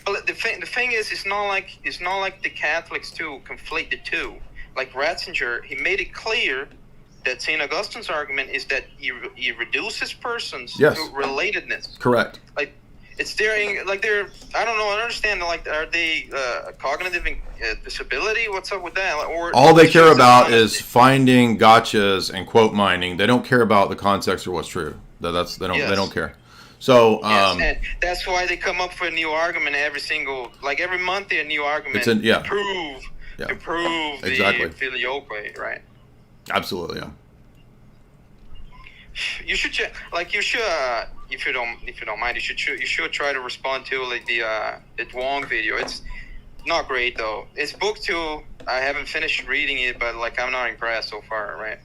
Well, the thing is, it's not like the Catholics too conflate the two. Like Ratzinger, he made it clear that St. Augustine's argument is that he reduces persons to relatedness. Correct. Like, it's they're I don't know, I don't understand. Like, are they cognitive disability? What's up with that? Or all they care about is finding gotchas and quote mining. They don't care about the context or what's true. They don't care. So and that's why they come up with a new argument every month. They a new argument to prove exactly. the filioque, right? Absolutely, yeah. You should if you don't mind, you should try to respond to like the Wong video. It's not great though. It's book 2. I haven't finished reading it, but like I'm not impressed so far, right?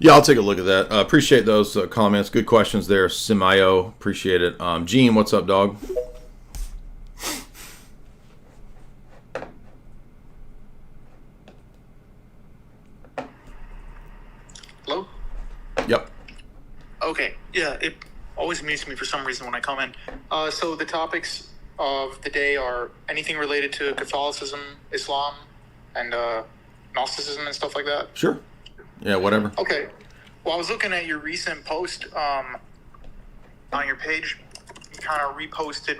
Yeah, I'll take a look at that. Appreciate those comments. Good questions there, Simayo. Appreciate it. Gene, what's up, dog? Hello? Yep. Okay. Yeah, it always mutes me for some reason when I come in. So the topics of the day are anything related to Catholicism, Islam, and Gnosticism and stuff like that? Sure. Yeah, whatever. Okay. Well, I was looking at your recent post on your page. You kind of reposted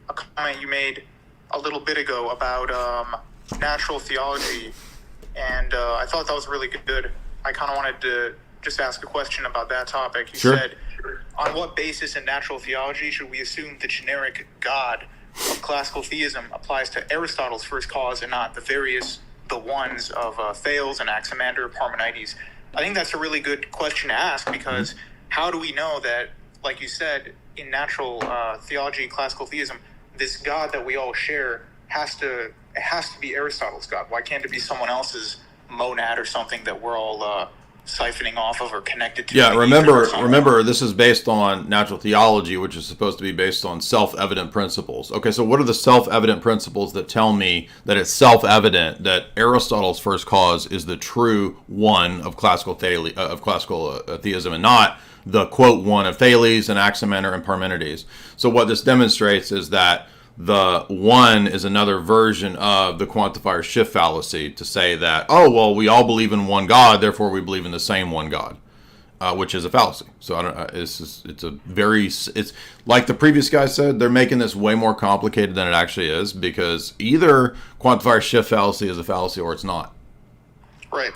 a comment you made a little bit ago about natural theology, and I thought that was really good. I kind of wanted to just ask a question about that topic. You said, on what basis in natural theology should we assume the generic God of classical theism applies to Aristotle's first cause and not the ones of Thales and Anaximander, Parmenides? I think that's a really good question to ask, because how do we know that, like you said, in natural theology and classical theism, this God that we all share has to be Aristotle's God? Why can't it be someone else's monad or something that we're all siphoning off of or connected to? Yeah, remember, this is based on natural theology, which is supposed to be based on self-evident principles. Okay, so what are the self-evident principles that tell me that it's self-evident that Aristotle's first cause is the true one of classical theism and not the quote one of Thales and Anaximander and Parmenides? So what this demonstrates is that the one is another version of the quantifier shift fallacy to say that, oh, well, we all believe in one God, therefore we believe in the same one God, which is a fallacy. So it's like the previous guy said, they're making this way more complicated than it actually is, because either quantifier shift fallacy is a fallacy or it's not. Right.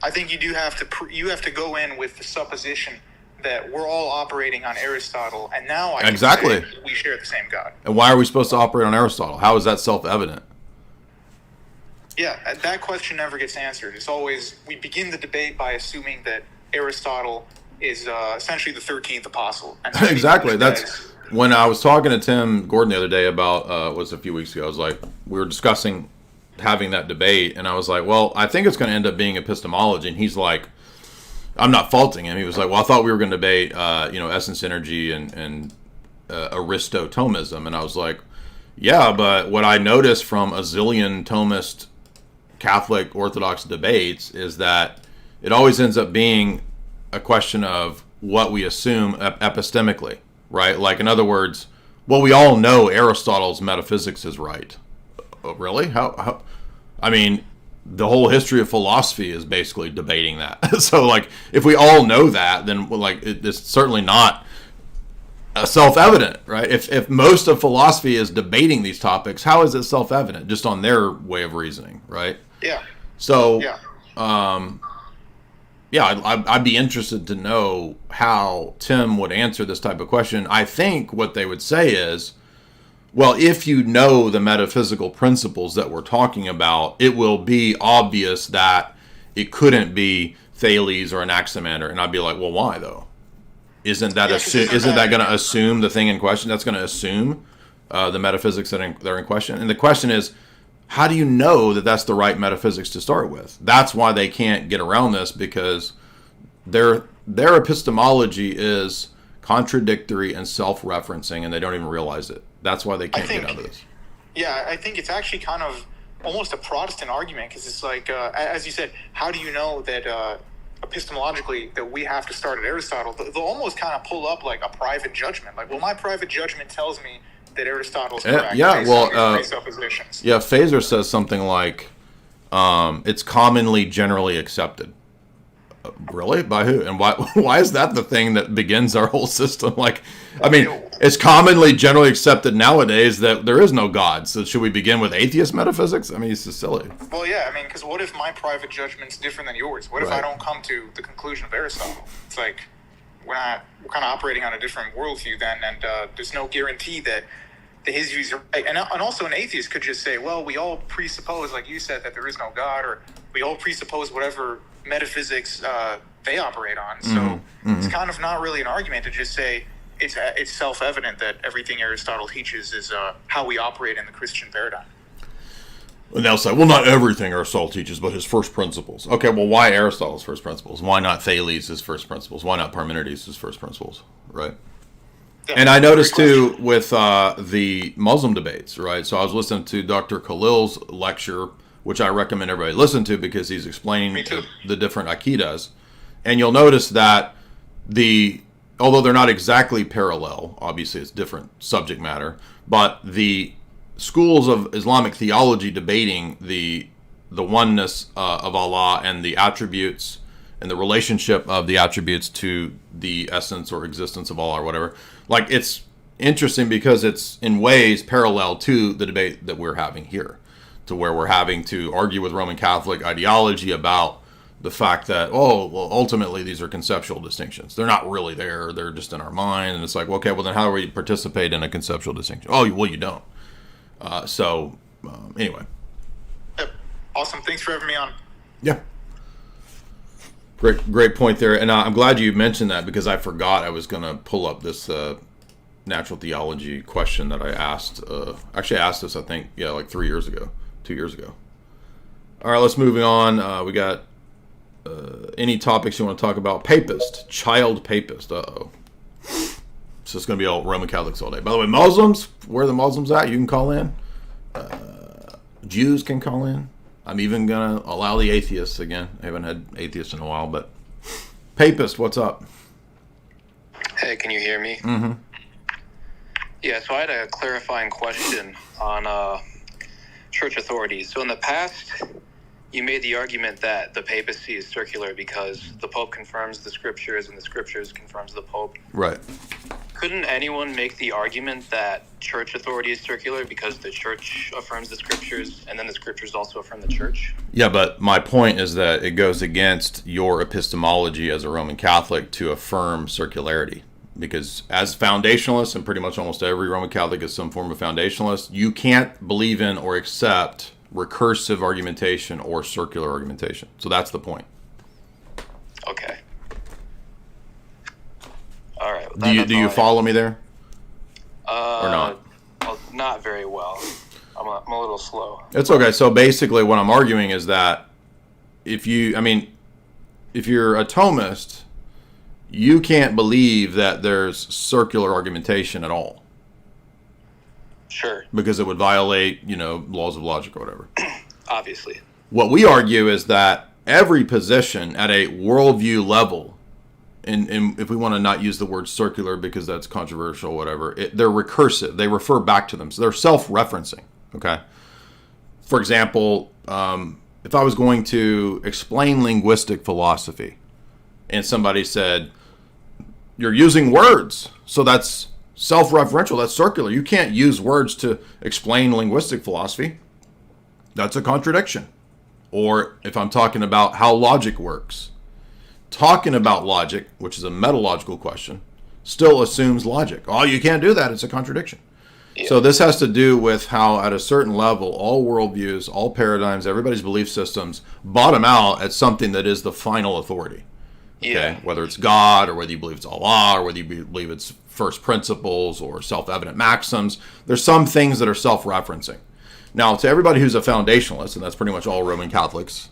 I think you do have to go in with the supposition that we're all operating on Aristotle, and now I can say we share the same God. And why are we supposed to operate on Aristotle? How is that self-evident? Yeah, that question never gets answered. It's always, we begin the debate by assuming that Aristotle is essentially the 13th apostle. And exactly. That's when I was talking to Tim Gordon the other day about, was a few weeks ago, I was like, we were discussing having that debate, and I was like, well, I think it's going to end up being epistemology, and he's like, I'm not faulting him. He was like, well, I thought we were going to debate, essence energy and Aristotomism, and I was like, yeah, but what I noticed from a zillion Thomist Catholic Orthodox debates is that it always ends up being a question of what we assume epistemically, right? Like, in other words, well, we all know Aristotle's metaphysics is right. Oh, really? How? I mean, the whole history of philosophy is basically debating that. So, like, if we all know that, then, like, it's certainly not self-evident, right? If most of philosophy is debating these topics, how is it self-evident? Just on their way of reasoning, right? Yeah. So, Yeah. I'd be interested to know how Tim would answer this type of question. I think what they would say is, well, if you know the metaphysical principles that we're talking about, it will be obvious that it couldn't be Thales or Anaximander. And I'd be like, well, why though? Isn't that going to assume the thing in question? That's going to assume the metaphysics that are in question. And the question is, how do you know that that's the right metaphysics to start with? That's why they can't get around this, because their epistemology is contradictory and self-referencing, and they don't even realize it. That's why they can't get out of this. Yeah, I think it's actually kind of almost a Protestant argument, because it's like, as you said, how do you know that epistemologically that we have to start at Aristotle? They'll almost kind of pull up like a private judgment. Like, well, my private judgment tells me that Aristotle's correct. Presuppositions. Yeah, Phaser says something like, it's commonly generally accepted. Really? By who? And why? Why is that the thing that begins our whole system? Like, I mean, it's commonly generally accepted nowadays that there is no God. So should we begin with atheist metaphysics? I mean, it's just silly. Well, yeah. I mean, because what if my private judgment's different than yours? What if I don't come to the conclusion of Aristotle? It's like we're kind of operating on a different worldview then, and there's no guarantee that his views are right. And also an atheist could just say, well, we all presuppose, like you said, that there is no God, or we all presuppose whatever metaphysics they operate on. So it's kind of not really an argument to just say it's self-evident that everything Aristotle teaches is how we operate in the Christian paradigm. And they'll say, well, not everything Aristotle teaches, but his first principles. Okay, well, why Aristotle's first principles? Why not Thales' first principles? Why not Parmenides' first principles? Right? Yeah, and I noticed, too, with the Muslim debates, right? So I was listening to Dr. Khalil's lecture, which I recommend everybody listen to because he's explaining the different Aqidas. And you'll notice that although they're not exactly parallel, obviously it's different subject matter, but the schools of Islamic theology debating the oneness of Allah and the attributes and the relationship of the attributes to the essence or existence of Allah or whatever. Like, it's interesting because it's in ways parallel to the debate that we're having here, to where we're having to argue with Roman Catholic ideology about the fact that, ultimately these are conceptual distinctions. They're not really there. They're just in our mind. And it's like, okay, well, then how do we participate in a conceptual distinction? Oh, well, you don't. Anyway. Yep. Awesome. Thanks for having me on. Yeah. Great point there. And I'm glad you mentioned that, because I forgot I was going to pull up this natural theology question that I asked. Actually, I asked this, I think, like 2 years ago. All right, let's move on. We got any topics you want to talk about? Child papist. Uh-oh. So it's going to be all Roman Catholics all day. By the way, Muslims, where are the Muslims at? You can call in. Jews can call in. I'm even going to allow the atheists again. I haven't had atheists in a while, but papist, what's up? Hey, can you hear me? Mm-hmm. Yeah, so I had a clarifying question on church authorities. So in the past, you made the argument that the papacy is circular because the Pope confirms the scriptures and the scriptures confirms the Pope. Right. Couldn't anyone make the argument that church authority is circular because the church affirms the scriptures and then the scriptures also affirm the church? Yeah, but my point is that it goes against your epistemology as a Roman Catholic to affirm circularity. Because as foundationalists, and pretty much almost every Roman Catholic is some form of foundationalist, you can't believe in or accept recursive argumentation or circular argumentation. So that's the point. Okay. All right. Do you follow me there? or not? Well, not very well. I'm a little slow. It's okay. So basically, what I'm arguing is that if you're a Thomist, you can't believe that there's circular argumentation at all. Sure. Because it would violate, laws of logic or whatever. Obviously. What we argue is that every position at a worldview level, and if we want to not use the word circular because that's controversial, whatever, they're recursive. They refer back to them. So they're self-referencing, okay? For example, if I was going to explain linguistic philosophy and somebody said, you're using words, so that's self-referential, that's circular. You can't use words to explain linguistic philosophy. That's a contradiction. Or if I'm talking about how logic works, talking about logic, which is a metalogical question, still assumes logic. Oh, you can't do that. It's a contradiction. Yeah. So this has to do with how at a certain level, all worldviews, all paradigms, everybody's belief systems bottom out at something that is the final authority. Okay? Yeah. Whether it's God or whether you believe it's Allah or whether you believe it's first principles or self-evident maxims, there's some things that are self-referencing. Now, to everybody who's a foundationalist, and that's pretty much all Roman Catholics,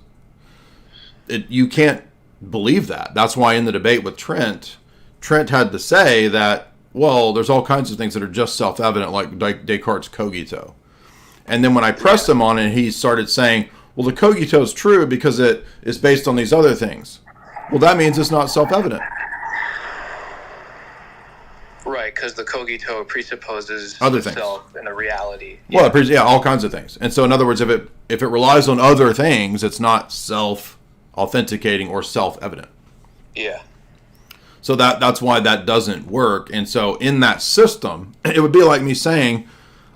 you can't believe that. That's why in the debate with Trent had to say that, well, there's all kinds of things that are just self-evident, like Descartes' cogito. And then when I pressed him on it, he started saying, well, the cogito is true because it is based on these other things. Well, that means it's not self-evident. Right, because the cogito presupposes other things self and a reality. Well, all kinds of things. And so, in other words, if it relies on other things, it's not self-authenticating or self-evident. Yeah. So that's why that doesn't work. And so, in that system, it would be like me saying,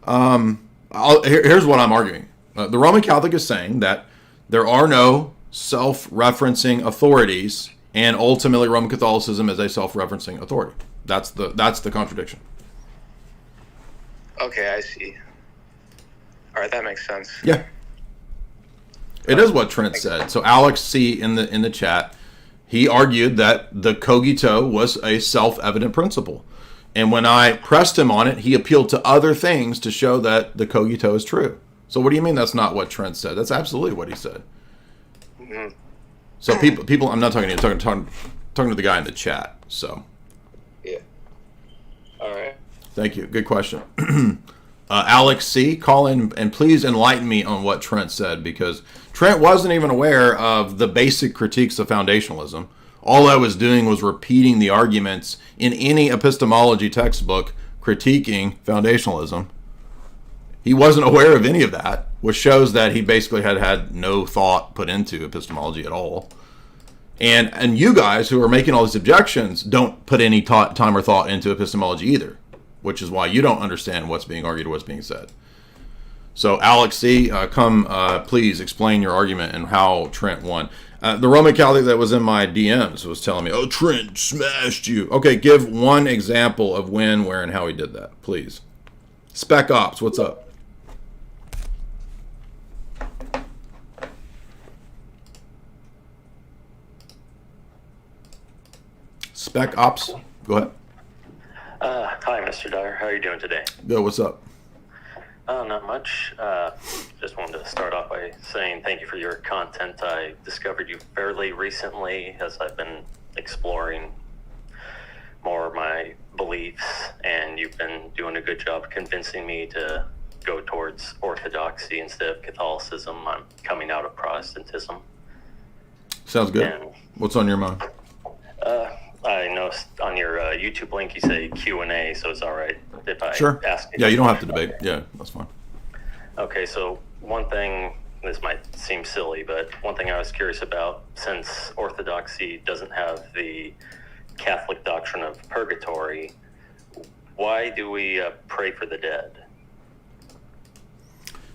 here's what I'm arguing. The Roman Catholic is saying that there are no self-referencing authorities, and ultimately Roman Catholicism is a self-referencing authority. That's the contradiction. Okay, I see. All right, that makes sense. Yeah. It is what Trent said. So Alex C. in the chat, he argued that the cogito was a self-evident principle. And when I pressed him on it, he appealed to other things to show that the cogito is true. So what do you mean that's not what Trent said? That's absolutely what he said. Mm-hmm. So people, I'm not talking to you, I'm talking to the guy in the chat. So. Yeah. All right. Thank you. Good question. Alex C., call in and please enlighten me on what Trent said, because Trent wasn't even aware of the basic critiques of foundationalism. All I was doing was repeating the arguments in any epistemology textbook critiquing foundationalism. He wasn't aware of any of that, which shows that he basically had no thought put into epistemology at all. And you guys who are making all these objections don't put any time or thought into epistemology either, which is why you don't understand what's being argued or what's being said. So Alex C., please explain your argument and how Trent won. The Roman Catholic that was in my DMs was telling me, oh, Trent smashed you. Okay, give one example of when, where, and how he did that, please. Spec Ops, what's up? Spec Ops, go ahead. Hi, Mr. Dyer. How are you doing today? Good, what's up? Not much. Just wanted to start off by saying thank you for your content. I discovered you fairly recently as I've been exploring more of my beliefs, and you've been doing a good job convincing me to go towards Orthodoxy instead of Catholicism. I'm coming out of Protestantism. Sounds good. And, what's on your mind? I noticed on your YouTube link you say Q&A, so it's all right if I ask you. Yeah, you don't have to debate. Yeah, that's fine. Okay, so one thing, this might seem silly, but one thing I was curious about, since Orthodoxy doesn't have the Catholic doctrine of purgatory, why do we pray for the dead?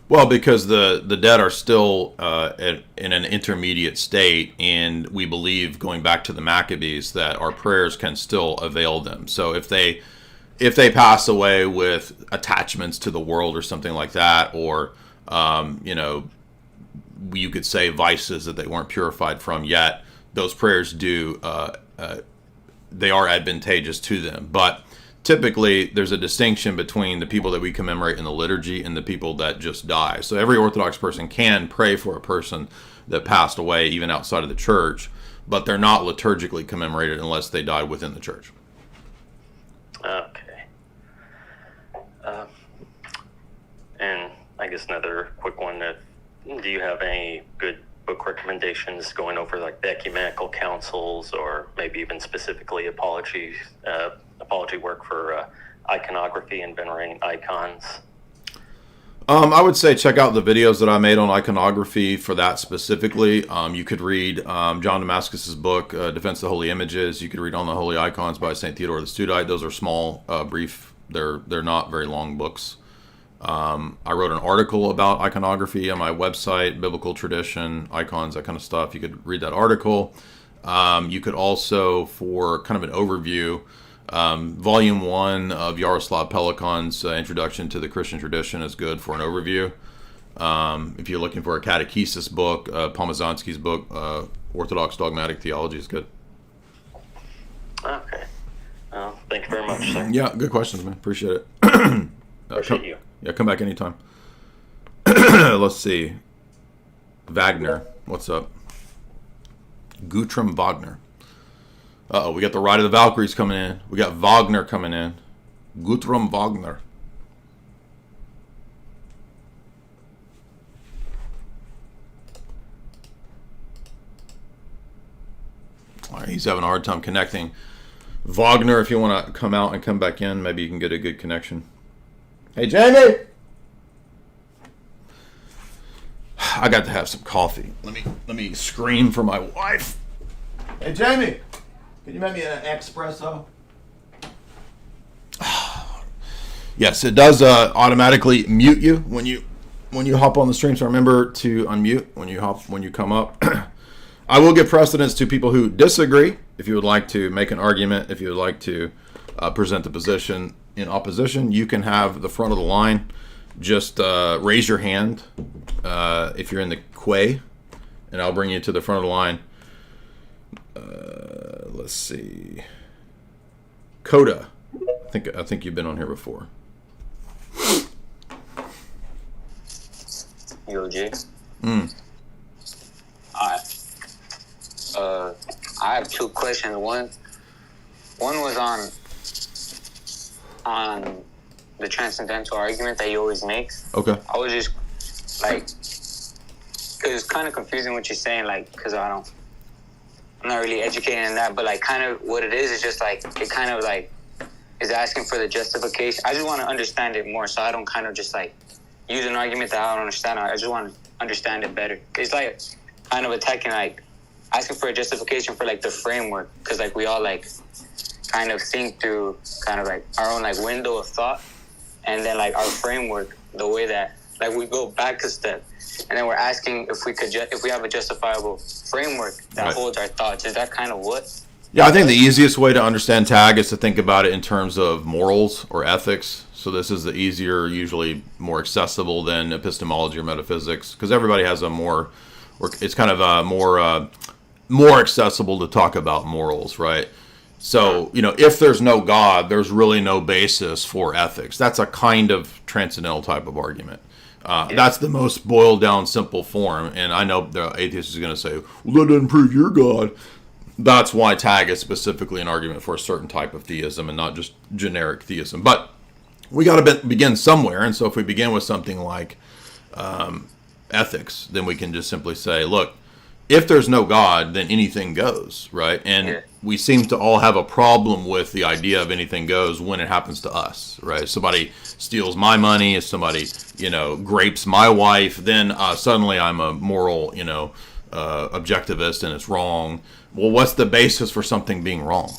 Well, because the dead are still in an intermediate state, and we believe, going back to the Maccabees, that our prayers can still avail them. So if they pass away with attachments to the world or something like that, or you could say vices that they weren't purified from yet, those prayers they are advantageous to them. But typically there's a distinction between the people that we commemorate in the liturgy and the people that just die. So every Orthodox person can pray for a person that passed away even outside of the church, but they're not liturgically commemorated unless they died within the church. Okay. And I guess another quick one, do you have any good book recommendations going over like the ecumenical councils, or maybe even specifically apology work for iconography and venerating icons? I would say check out the videos that I made on iconography for that specifically. You could read John Damascus's book, Defense of the Holy Images. You could read On the Holy Icons by St. Theodore the Studite. Those are small, brief. They're not very long books. I wrote an article about iconography on my website, biblical tradition, icons, that kind of stuff. You could read that article. You could also, for kind of an overview, Volume 1 of Yaroslav Pelikan's Introduction to the Christian Tradition is good for an overview. If you're looking for a catechesis book, Pomazansky's book, Orthodox Dogmatic Theology, is good. Okay. Thank you very much, sir. Yeah, good questions, man. Appreciate it. Appreciate you. Yeah, come back anytime. Let's see. Wagner, what's up? Guttram Wagner. Uh-oh, we got the Ride of the Valkyries coming in. We got Wagner coming in. Guttram Wagner. All right, he's having a hard time connecting. Wagner, if you want to come out and come back in, maybe you can get a good connection. Hey, Jamie! I got to have some coffee. Let me scream for my wife. Hey, Jamie! Can you make me an espresso? Yes, it does automatically mute you when you hop on the stream. So remember to unmute when you come up. I will give precedence to people who disagree. If you would like to make an argument, if you would like to present the position in opposition, you can have the front of the line. Just raise your hand if you're in the quay, and I'll bring you to the front of the line. Let's see. Coda. I think you've been on here before. Yo, Jay. I have two questions. One was on the transcendental argument that he always makes. Okay. I was just like, because it's kind of confusing what you're saying, like, because I'm not really educated in that, but like kind of what it is just like, it kind of like is asking for the justification. I just want to understand it more, so I don't kind of just like use an argument that I don't understand. I just want to understand it better. It's like kind of attacking, like asking for a justification for like the framework, because like we all like kind of think through kind of like our own like window of thought, and then like our framework, the way that like we go back a step, and then we're asking if we have a justifiable framework that right. holds our thoughts. Is that kind of what? Yeah, I think the easiest way to understand tag is to think about it in terms of morals or ethics. So this is the easier, usually more accessible than epistemology or metaphysics, because everybody has a more, or it's kind of a more accessible to talk about morals, right? So, if there's no God, there's really no basis for ethics. That's a kind of transcendental type of argument. That's the most boiled down, simple form. And I know the atheist is going to say, well, that doesn't prove you're God. That's why tag is specifically an argument for a certain type of theism and not just generic theism. But we got to begin somewhere. And so if we begin with something like ethics, then we can just simply say, look, if there's no God, then anything goes, right? And we seem to all have a problem with the idea of anything goes when it happens to us, right? If somebody steals my money, if somebody, grapes my wife, then suddenly I'm a moral, objectivist and it's wrong. Well, what's the basis for something being wrong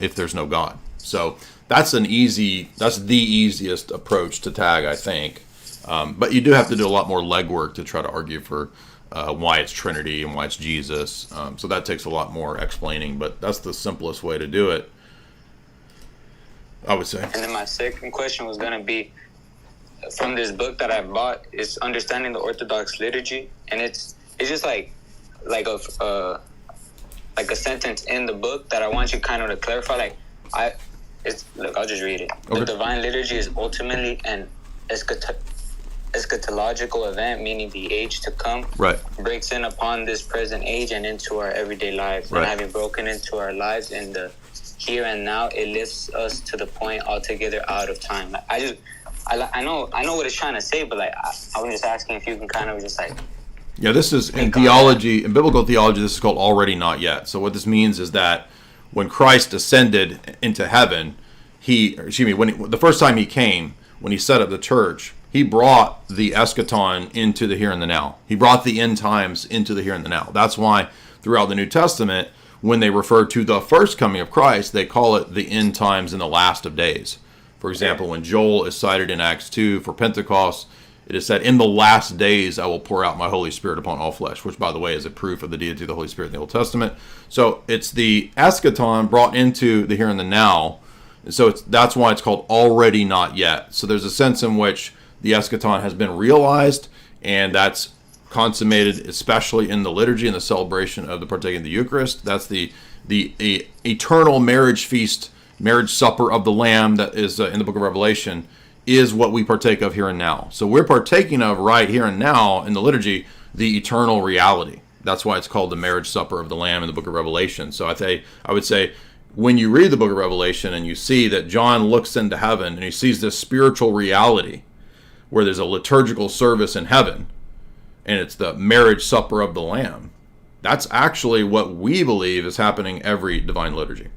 if there's no God? So that's the easiest approach to tag, I think. But you do have to do a lot more legwork to try to argue for why it's Trinity and why it's Jesus. So that takes a lot more explaining, but that's the simplest way to do it, I would say. And then my second question was going to be, from this book that I bought, it's Understanding the Orthodox Liturgy, and it's just like a sentence in the book that I want you kind of to clarify. Like Look, I'll just read it. Okay. The divine liturgy is ultimately an eschatological event, meaning the age to come. Right. Breaks in upon this present age and into our everyday lives. Right. And having broken into our lives in the here and now, it lifts us to the point altogether out of time. I know what it's trying to say, but like I was just asking if you can kind of just like. Yeah, this is in theology, in biblical theology, this is called already not yet. So what this means is that when Christ ascended into heaven, the first time he came, when he set up the church, he brought the eschaton into the here and the now. He brought the end times into the here and the now. That's why throughout the New Testament, when they refer to the first coming of Christ, they call it the end times and the last of days. For example, when Joel is cited in Acts 2 for Pentecost, it is said, in the last days I will pour out my Holy Spirit upon all flesh, which, by the way, is a proof of the deity of the Holy Spirit in the Old Testament. So it's the eschaton brought into the here and the now. And so that's why it's called already not yet. So there's a sense in which the eschaton has been realized, and that's consummated, especially in the liturgy and the celebration of the partaking of the Eucharist. That's the eternal marriage feast, marriage supper of the Lamb that is in the book of Revelation, is what we partake of here and now. So we're partaking of right here and now in the liturgy the eternal reality. That's why it's called the marriage supper of the Lamb in the book of Revelation. So I would say when you read the book of Revelation and you see that John looks into heaven and he sees this spiritual reality where there's a liturgical service in heaven and it's the marriage supper of the Lamb, that's actually what we believe is happening every divine liturgy.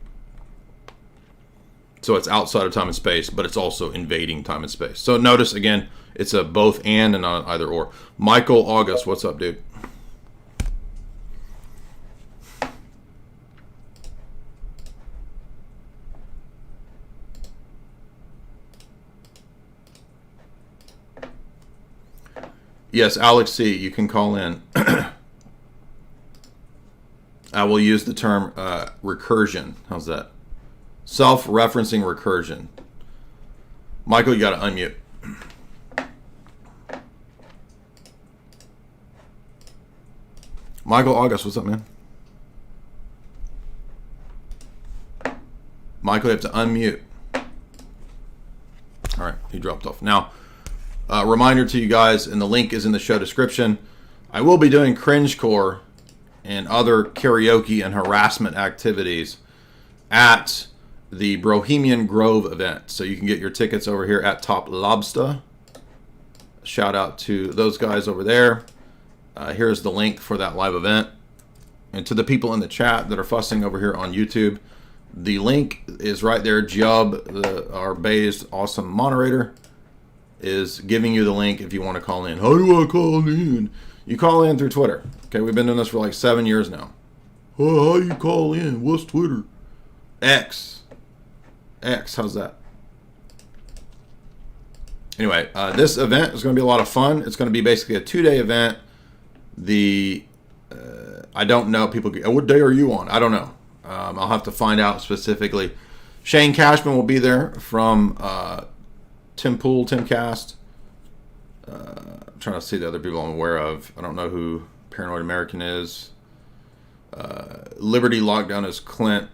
So it's outside of time and space, but it's also invading time and space. So notice, again, it's a both and not either or. Michael August, what's up, dude? Yes, Alex C., you can call in. I will use the term recursion. How's that? Self-referencing recursion. Michael, you got to unmute. Michael August, what's up, man? Michael, you have to unmute. All right, he dropped off. Now, reminder to you guys, and the link is in the show description, I will be doing cringecore and other karaoke and harassment activities at the Bohemian Grove event. So you can get your tickets over here at Top Lobster. Shout out to those guys over there. Here's the link for that live event. And to the people in the chat that are fussing over here on YouTube, the link is right there. Jub, our based awesome moderator, is giving you the link if you want to call in. How do I call in? You call in through Twitter. Okay, we've been doing this for like 7 years now. Oh, how you call in? What's Twitter? X, how's that? Anyway, this event is going to be a lot of fun. It's going to be basically a 2-day event. I don't know. What day are you on? I don't know. I'll have to find out specifically. Shane Cashman will be there from Tim Pool, Timcast. I'm trying to see the other people I'm aware of. I don't know who Paranoid American is. Liberty Lockdown is Clint.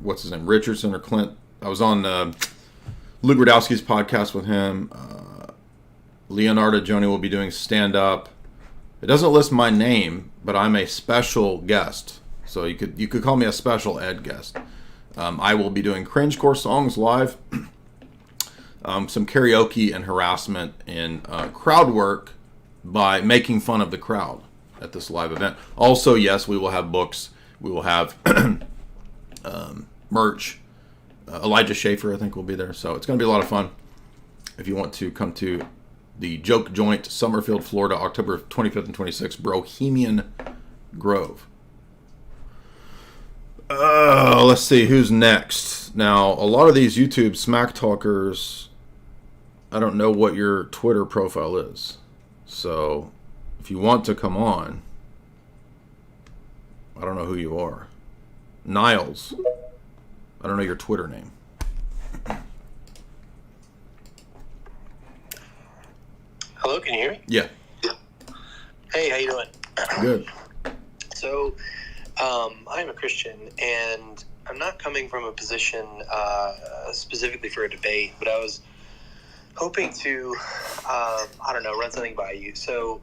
What's his name? Richardson or Clint. I was on Luke Radowski's podcast with him. Leonardo Joni will be doing stand-up. It doesn't list my name, but I'm a special guest. So you could call me a special ed guest. I will be doing cringecore songs live. Some karaoke and harassment and crowd work by making fun of the crowd at this live event. Also, yes, we will have books. We will have merch. Elijah Schaefer, I think, will be there. So it's going to be a lot of fun. If you want to come to the Joke Joint, Summerfield, Florida, October 25th and 26th, Bohemian Grove. Let's see, who's next? Now, a lot of these YouTube smack talkers, I don't know what your Twitter profile is. So, if you want to come on, I don't know who you are. Niles, I don't know your Twitter name. Hello, can you hear me? Yeah. Hey, how you doing? Good. So, I'm a Christian, and I'm not coming from a position specifically for a debate, but I was hoping to, run something by you. So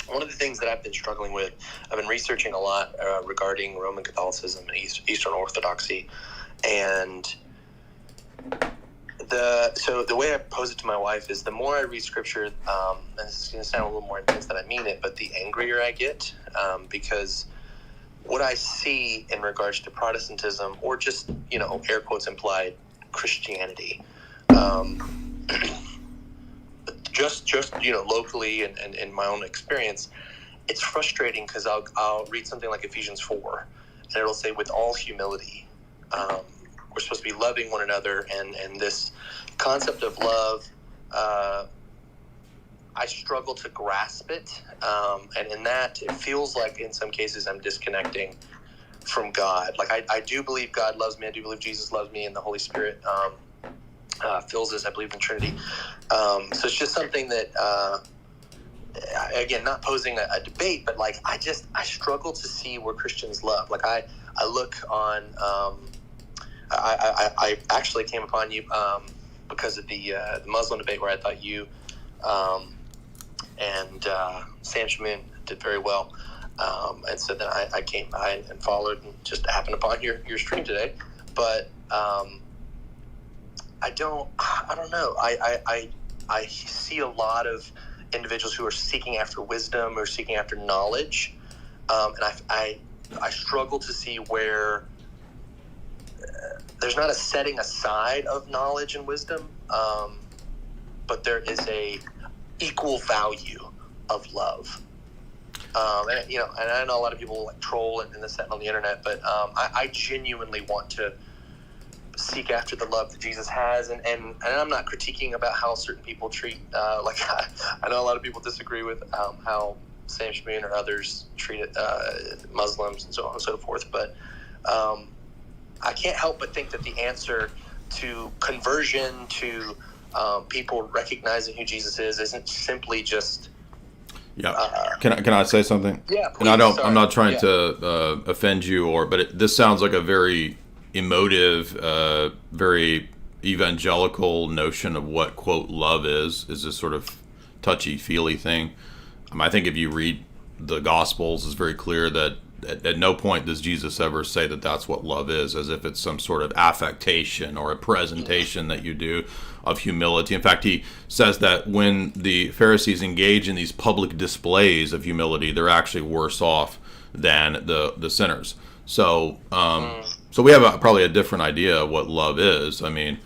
one of the things that I've been struggling with, I've been researching a lot regarding Roman Catholicism and Eastern Orthodoxy, and the way I pose it to my wife is the more I read Scripture, and this is going to sound a little more intense than I mean it, but the angrier I get, because what I see in regards to Protestantism, or just, air quotes implied, Christianity, just locally and in my own experience, it's frustrating because I'll read something like Ephesians 4, and it'll say, with all humility, we're supposed to be loving one another, and this concept of love, I struggle to grasp it, and in that, it feels like in some cases I'm disconnecting from God. Like, I do believe God loves me, I do believe Jesus loves me, and the Holy Spirit fills us. I believe in Trinity. So it's just something that, again, not posing a debate, but like I struggle to see where Christians love. Like I look on, I actually came upon you because of the Muslim debate where I thought you and Sam Shamoon did very well, and so then I came by and followed and just happened upon your stream today, but. I don't know. I see a lot of individuals who are seeking after wisdom or seeking after knowledge, and I struggle to see where there's not a setting aside of knowledge and wisdom, but there is a equal value of love. And I know a lot of people like troll and this that on the internet, but I genuinely want to seek after the love that Jesus has, and I'm not critiquing about how certain people treat, I know a lot of people disagree with how Sam Shamoon or others treat Muslims and so on and so forth, but I can't help but think that the answer to conversion, to people recognizing who Jesus is, isn't simply just Can I say something? Yeah, please. And Sorry. I'm not trying to offend you, but this sounds like a very emotive, very evangelical notion of what, quote, love is this sort of touchy-feely thing. I think if you read the Gospels, it's very clear that at no point does Jesus ever say that that's what love is, as if it's some sort of affectation or a presentation that you do of humility. In fact, he says that when the Pharisees engage in these public displays of humility, they're actually worse off than the sinners. So we have probably a different idea of what love is. I mean,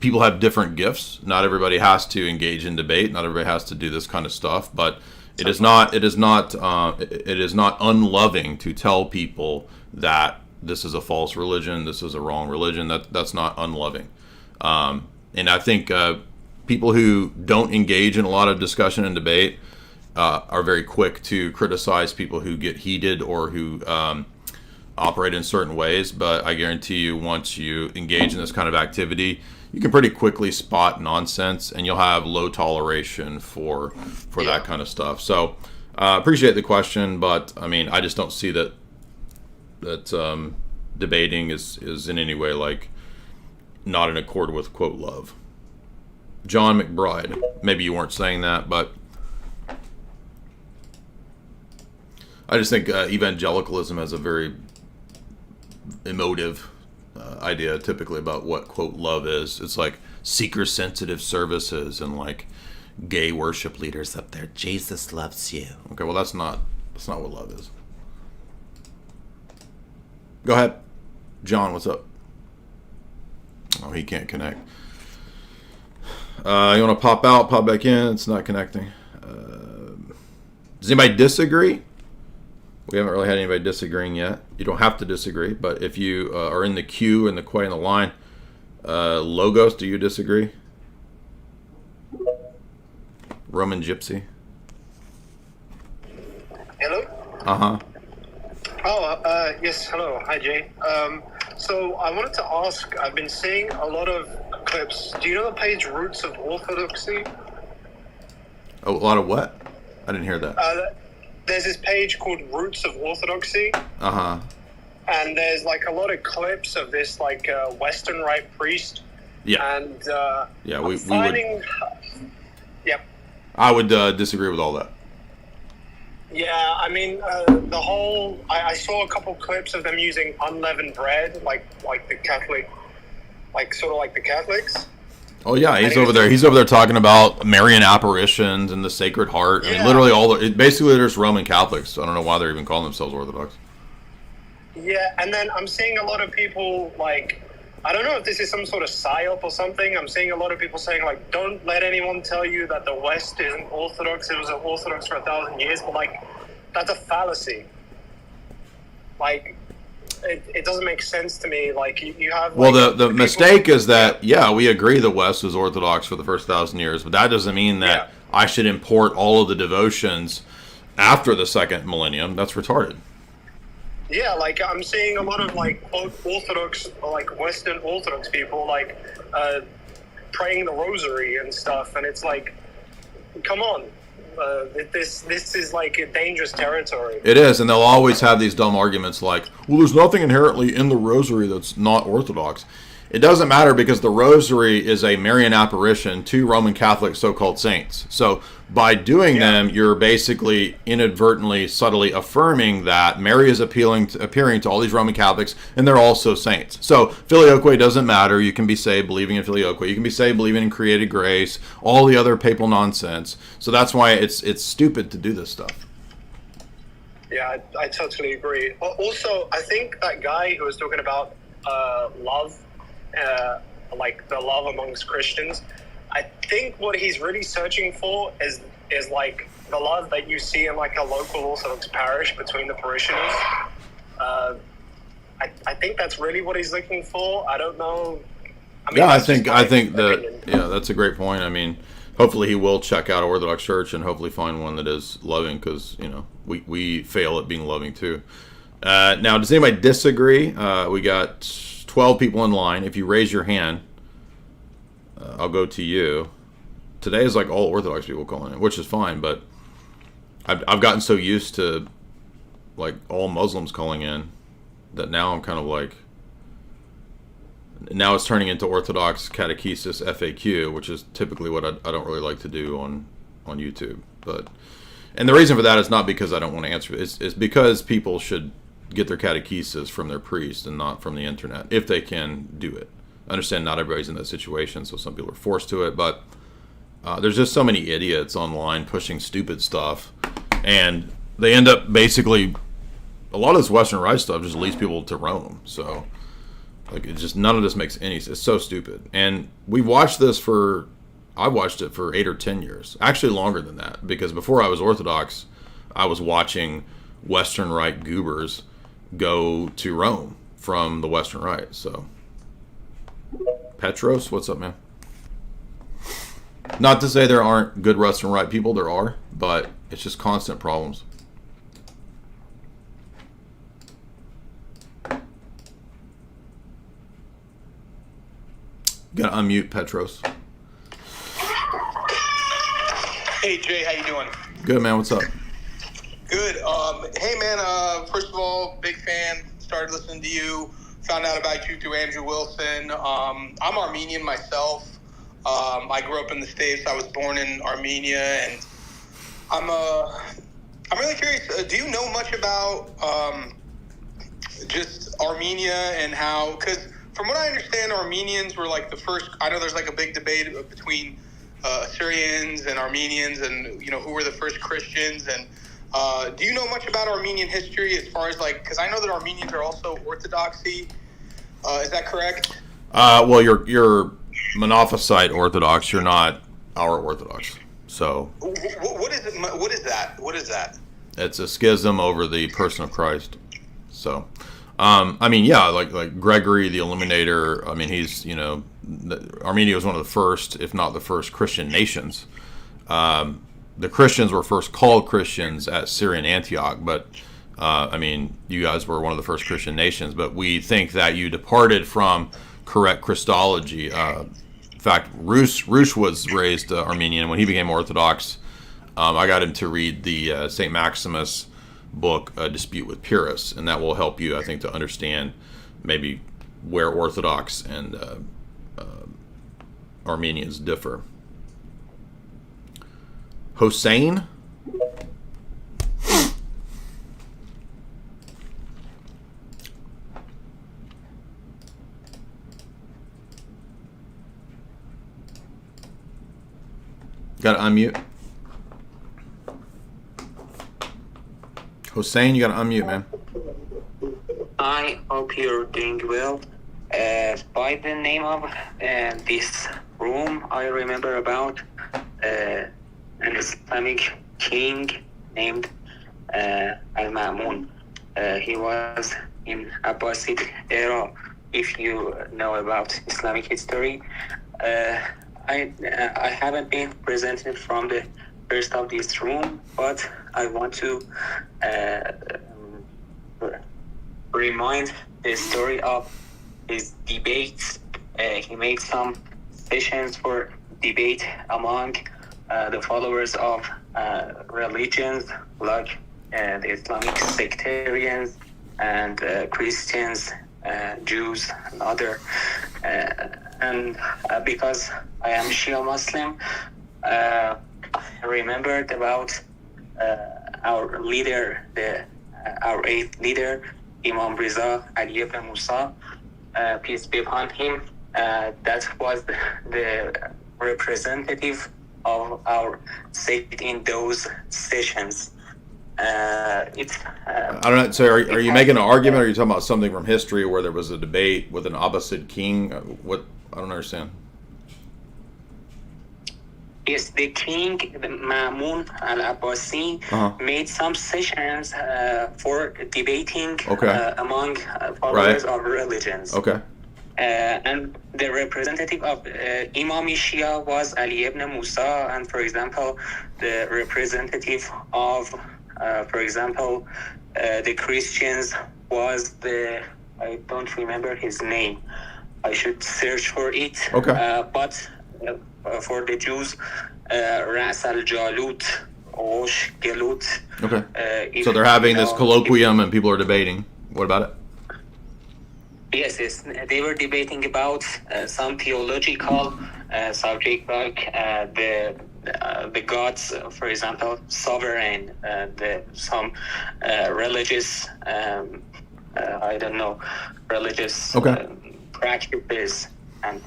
people have different gifts. Not everybody has to engage in debate. Not everybody has to do this kind of stuff. But it is not unloving to tell people that this is a false religion, this is a wrong religion. That's not unloving. And I think people who don't engage in a lot of discussion and debate are very quick to criticize people who get heated or who operate in certain ways. But I guarantee you, once you engage in this kind of activity, you can pretty quickly spot nonsense, and you'll have low toleration for that kind of stuff. So appreciate the question, but I mean, I just don't see that debating is in any way like not in accord with, quote, love. John McBride, maybe you weren't saying that, but I just think evangelicalism has a very emotive idea typically about what, quote, love is. It's like seeker-sensitive services and like gay worship leaders up there. Jesus loves you. Okay, well that's not what love is. Go ahead, John. What's up? Oh, he can't connect. You want to pop out, pop back in? It's not connecting. Does anybody disagree? We haven't really had anybody disagreeing yet. You don't have to disagree, but if you are in the queue, in the queue, in the line, Logos, do you disagree? Roman Gypsy. Hello? Uh-huh. Yes, hello. Hi, Jay. So I wanted to ask, I've been seeing a lot of clips. Do you know the page Roots of Orthodoxy? Oh, a lot of what? I didn't hear that. There's this page called Roots of Orthodoxy. Uh-huh. and there's like a lot of clips of this like Western Rite priest. Yeah. And yeah, we finding. Yep. I would disagree with all that. Yeah, I mean, the whole. I saw a couple clips of them using unleavened bread, like the Catholic, like sort of like the Catholics. Oh yeah, he's over there. He's over there talking about Marian apparitions and the Sacred Heart. I mean, literally basically, there's Roman Catholics. I don't know why they're even calling themselves Orthodox. Yeah, and then I'm seeing a lot of people like. I don't know if this is some sort of psyop or something. I'm seeing a lot of people saying, like, don't let anyone tell you that the West isn't Orthodox. It was Orthodox for 1,000 years. But, like, that's a fallacy. Like, it doesn't make sense to me. Like, you have... Well, like, the mistake is that, yeah, we agree the West was Orthodox for the first 1,000 years. But that doesn't mean that I should import all of the devotions after the second millennium. That's retarded. Yeah, like I'm seeing a lot of like Orthodox, like Western Orthodox people, like praying the Rosary and stuff, and it's like, come on, this is like a dangerous territory. It is, and they'll always have these dumb arguments like, well, there's nothing inherently in the Rosary that's not Orthodox. It doesn't matter because the Rosary is a Marian apparition to Roman Catholic so-called saints. So by doing them, you're basically inadvertently, subtly affirming that Mary is appearing to all these Roman Catholics, and they're also saints. So filioque doesn't matter. You can be saved believing in filioque. You can be saved believing in created grace, all the other papal nonsense. So that's why it's stupid to do this stuff. Yeah, I totally agree. Also, I think that guy who was talking about love, like the love amongst Christians, I think what he's really searching for is like the love that you see in like a local Orthodox parish between the parishioners. I think that's really what he's looking for. I don't know. I mean, I think that that's a great point. I mean, hopefully he will check out Orthodox Church and hopefully find one that is loving, because we fail at being loving too. Now, does anybody disagree? We got 12 people in line. If you raise your hand, I'll go to you. Today is like all Orthodox people calling in, which is fine, but I've gotten so used to like all Muslims calling in that now I'm kind of like, now it's turning into Orthodox Catechesis FAQ, which is typically what I don't really like to do on YouTube. And the reason for that is not because I don't want to answer it. It's because people should get their catechesis from their priest and not from the internet, if they can do it. I understand not everybody's in that situation, so some people are forced to it, but there's just so many idiots online pushing stupid stuff, and they end up basically, a lot of this Western Rite stuff just leads people to Rome. So like, it just, none of this makes any sense. It's so stupid. And I watched it for 8 or 10 years, actually longer than that, because before I was Orthodox, I was watching Western Rite goobers go to Rome from the Western Rite. So Petros, what's up, man? Not to say there aren't good Western Rite people, there are, but it's just constant problems. Gotta unmute Petros. Hey Jay, how you doing? Good, man. What's up? Good. Hey man, first of all, big fan. Started listening to you. Found out about you through Andrew Wilson. I'm Armenian myself. I grew up in the States. I was born in Armenia, and I'm really curious. Do you know much about just Armenia and how? Because from what I understand, Armenians were like the first. I know there's like a big debate between Assyrians and Armenians, and who were the first Christians. And do you know much about Armenian history as far as like? Because I know that Armenians are also Orthodoxy. Is that correct? Well, you're Monophysite Orthodox. You're not our Orthodox. So what is it? What is that? What is that? It's a schism over the person of Christ. So, I mean, yeah, like Gregory the Illuminator. I mean, he's Armenia was one of the first, if not the first, Christian nations. The Christians were first called Christians at Syrian Antioch, but I mean, you guys were one of the first Christian nations. But we think that you departed from correct Christology. In fact, Rus was raised Armenian. When he became Orthodox, I got him to read the St. Maximus book, A Dispute with Purists, and that will help you, I think, to understand maybe where Orthodox and Armenians differ. Hossein? Gotta unmute. Hossein, you gotta unmute, man. I hope you're doing well. By the name of this room, I remember about an Islamic king named Al-Ma'mun. He was in Abbasid era. If you know about Islamic history, I haven't been presented from the first of this room, but I want to remind the story of his debates. He made some sessions for debate among the followers of religions like the Islamic sectarians and Christians, Jews, and other. And because I am Shia Muslim, I remembered about our leader, our eighth leader, Imam Riza Ali ibn Musa, peace be upon him. That was the representative of our sect in those sessions. I don't know. So, are you making an argument, or are you talking about something from history where there was a debate with an Abbasid king? What? I don't understand. Yes, the king, the Ma'mun al-Abbasi, made some sessions for debating among followers of religions. Okay. And the representative of Imam Shia was Ali ibn Musa, and for example, the representative of, for example, the Christians was I don't remember his name. I should search for it. Okay. But for the Jews, Ras al-Jalut, Osh Gelut. Okay. So they're having this colloquium and people are debating. What about it? Yes. They were debating about some theological subject like the gods, for example, sovereign, some religious, I don't know, religious practices, and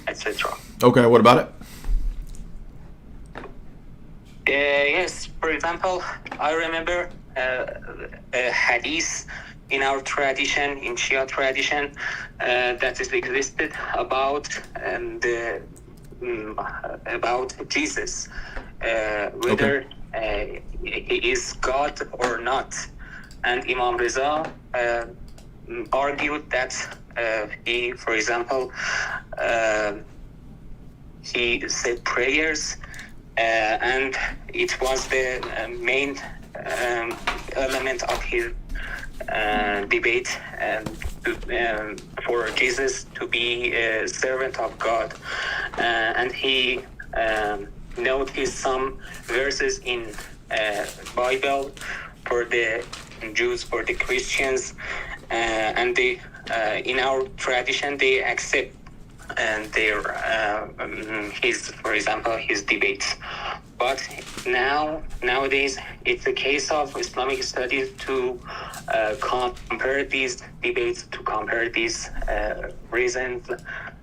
etc. Okay, what about it? Yes, for example, I remember a hadith in our tradition, in Shia tradition, that is existed about about Jesus, whether he is God or not. And Imam Riza argued that he, for example, he said prayers, and it was the main element of his debate for Jesus to be a servant of God. And he noticed some verses in Bible for the Jews, for the Christians, and they in our tradition they accept his, for example, his debates. But nowadays it's a case of Islamic studies to compare these debates, to compare these reasons,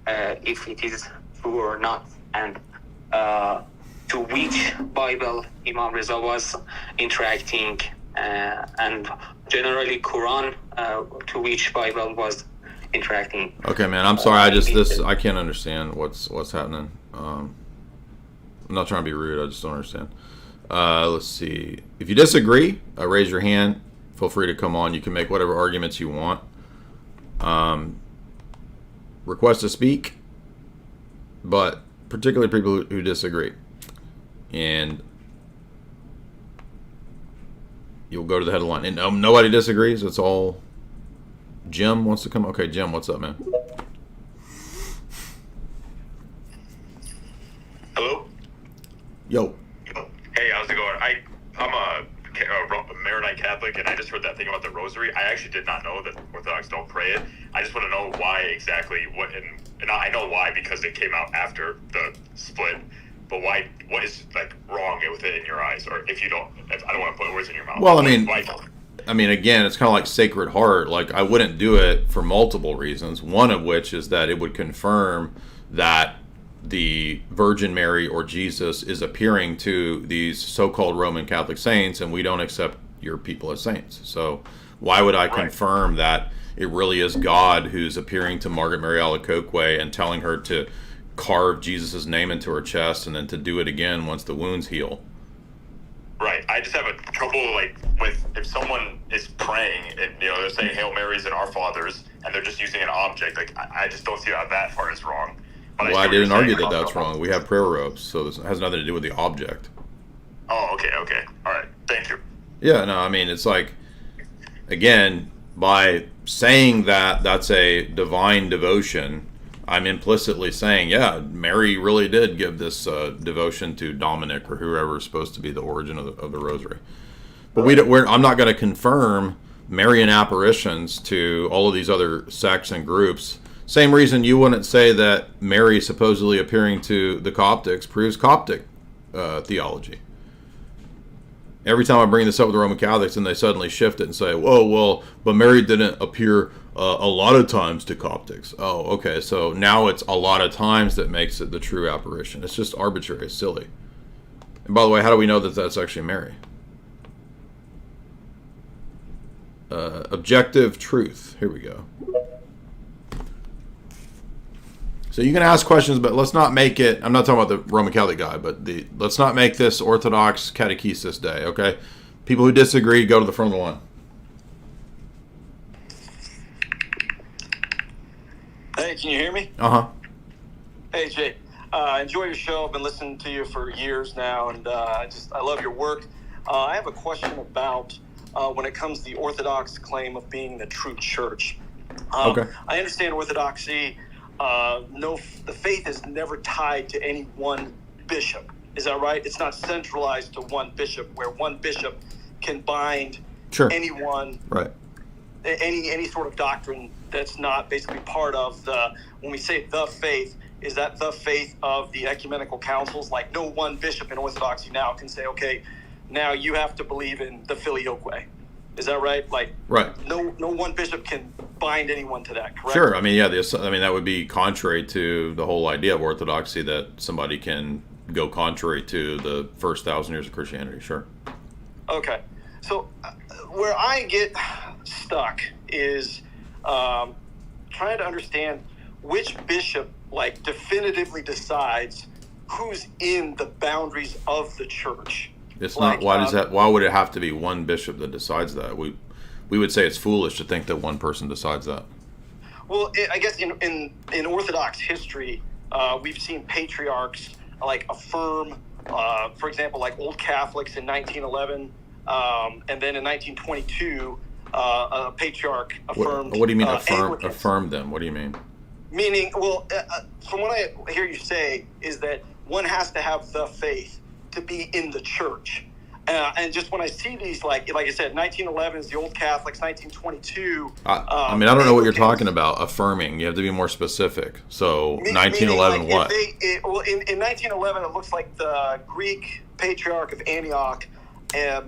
if it is true or not, and to which Bible Imam Riza was interacting, and generally Quran, to which Bible was interacting. Okay, man, I'm sorry. I can't understand what's happening. I'm not trying to be rude. I just don't understand. Let's see. If you disagree, raise your hand. Feel free to come on. You can make whatever arguments you want. Request to speak, but particularly people who disagree. And you'll go to the headline. And nobody disagrees. It's all... Jim wants to come. Okay, Jim, what's up, man? Hello? Yo. Hey, how's it going? I'm a Maronite Catholic Catholic and I just heard that thing about the rosary, I actually did not know that Orthodox don't pray it. I just want to know why exactly, and I know why because it came out after the split, but why, what is like wrong with it in your eyes? Or if I don't want to put words in your mouth. Well, I mean, again, it's kind of like Sacred Heart. Like, I wouldn't do it for multiple reasons. One of which is that it would confirm that the Virgin Mary or Jesus is appearing to these so-called Roman Catholic saints, and we don't accept your people as saints. So why would I confirm that it really is God who's appearing to Margaret Mary Alacoque and telling her to carve Jesus' name into her chest and then to do it again once the wounds heal? Right. I just have a trouble with if someone is praying and they're saying Hail Marys and Our Fathers and they're just using an object. Like I just don't see how that part is wrong. But well, I didn't argue that that's wrong. We have prayer ropes, so this has nothing to do with the object. Oh, okay. All right. Thank you. Yeah, no, I mean, it's like, again, by saying that that's a divine devotion, I'm implicitly saying, yeah, Mary really did give this devotion to Dominic or whoever is supposed to be the origin of the rosary. But I'm not going to confirm Marian apparitions to all of these other sects and groups. Same reason you wouldn't say that Mary supposedly appearing to the Coptics proves Coptic theology. Every time I bring this up with the Roman Catholics, and they suddenly shift it and say, "Whoa, well, but Mary didn't appear a lot of times to Coptics." Oh, okay, so now it's a lot of times that makes it the true apparition. It's just arbitrary, it's silly. And by the way, how do we know that that's actually Mary? Objective truth. Here we go. So you can ask questions, but let's not make it, I'm not talking about the Roman Catholic guy, but let's not make this Orthodox catechesis day, okay? People who disagree, go to the front of the line. Hey, can you hear me? Uh-huh. Hey, Jay. Enjoy your show. I've been listening to you for years now, and I love your work. I have a question about when it comes to the Orthodox claim of being the true church. Okay. I understand Orthodoxy. The faith is never tied to any one bishop. Is that right? It's not centralized to one bishop, where one bishop can bind anyone, right? Any sort of doctrine that's not basically part of the. When we say the faith, is that the faith of the ecumenical councils? Like, no one bishop in Orthodoxy now can say, okay, now you have to believe in the Filioque. Is that right? Like, right. No one bishop can bind anyone to that, correct? Sure. I mean, yeah. That would be contrary to the whole idea of Orthodoxy, that somebody can go contrary to the first 1,000 years of Christianity. Sure. Okay. So where I get stuck is trying to understand which bishop definitively decides who's in the boundaries of the church. It's not. Why would it have to be one bishop that decides that? We would say it's foolish to think that one person decides that. Well, I guess in Orthodox history, we've seen patriarchs affirm, for example, Old Catholics in 1911, and then in 1922, a patriarch affirmed. What do you mean affirm them? What do you mean? Meaning, well, from what I hear you say, is that one has to have the faith to be in the church. And just when I see these, like I said, 1911 is the Old Catholics, 1922. I mean, I don't know what you're talking about, affirming. You have to be more specific. So 1911 what? In 1911, it looks like the Greek Patriarch of Antioch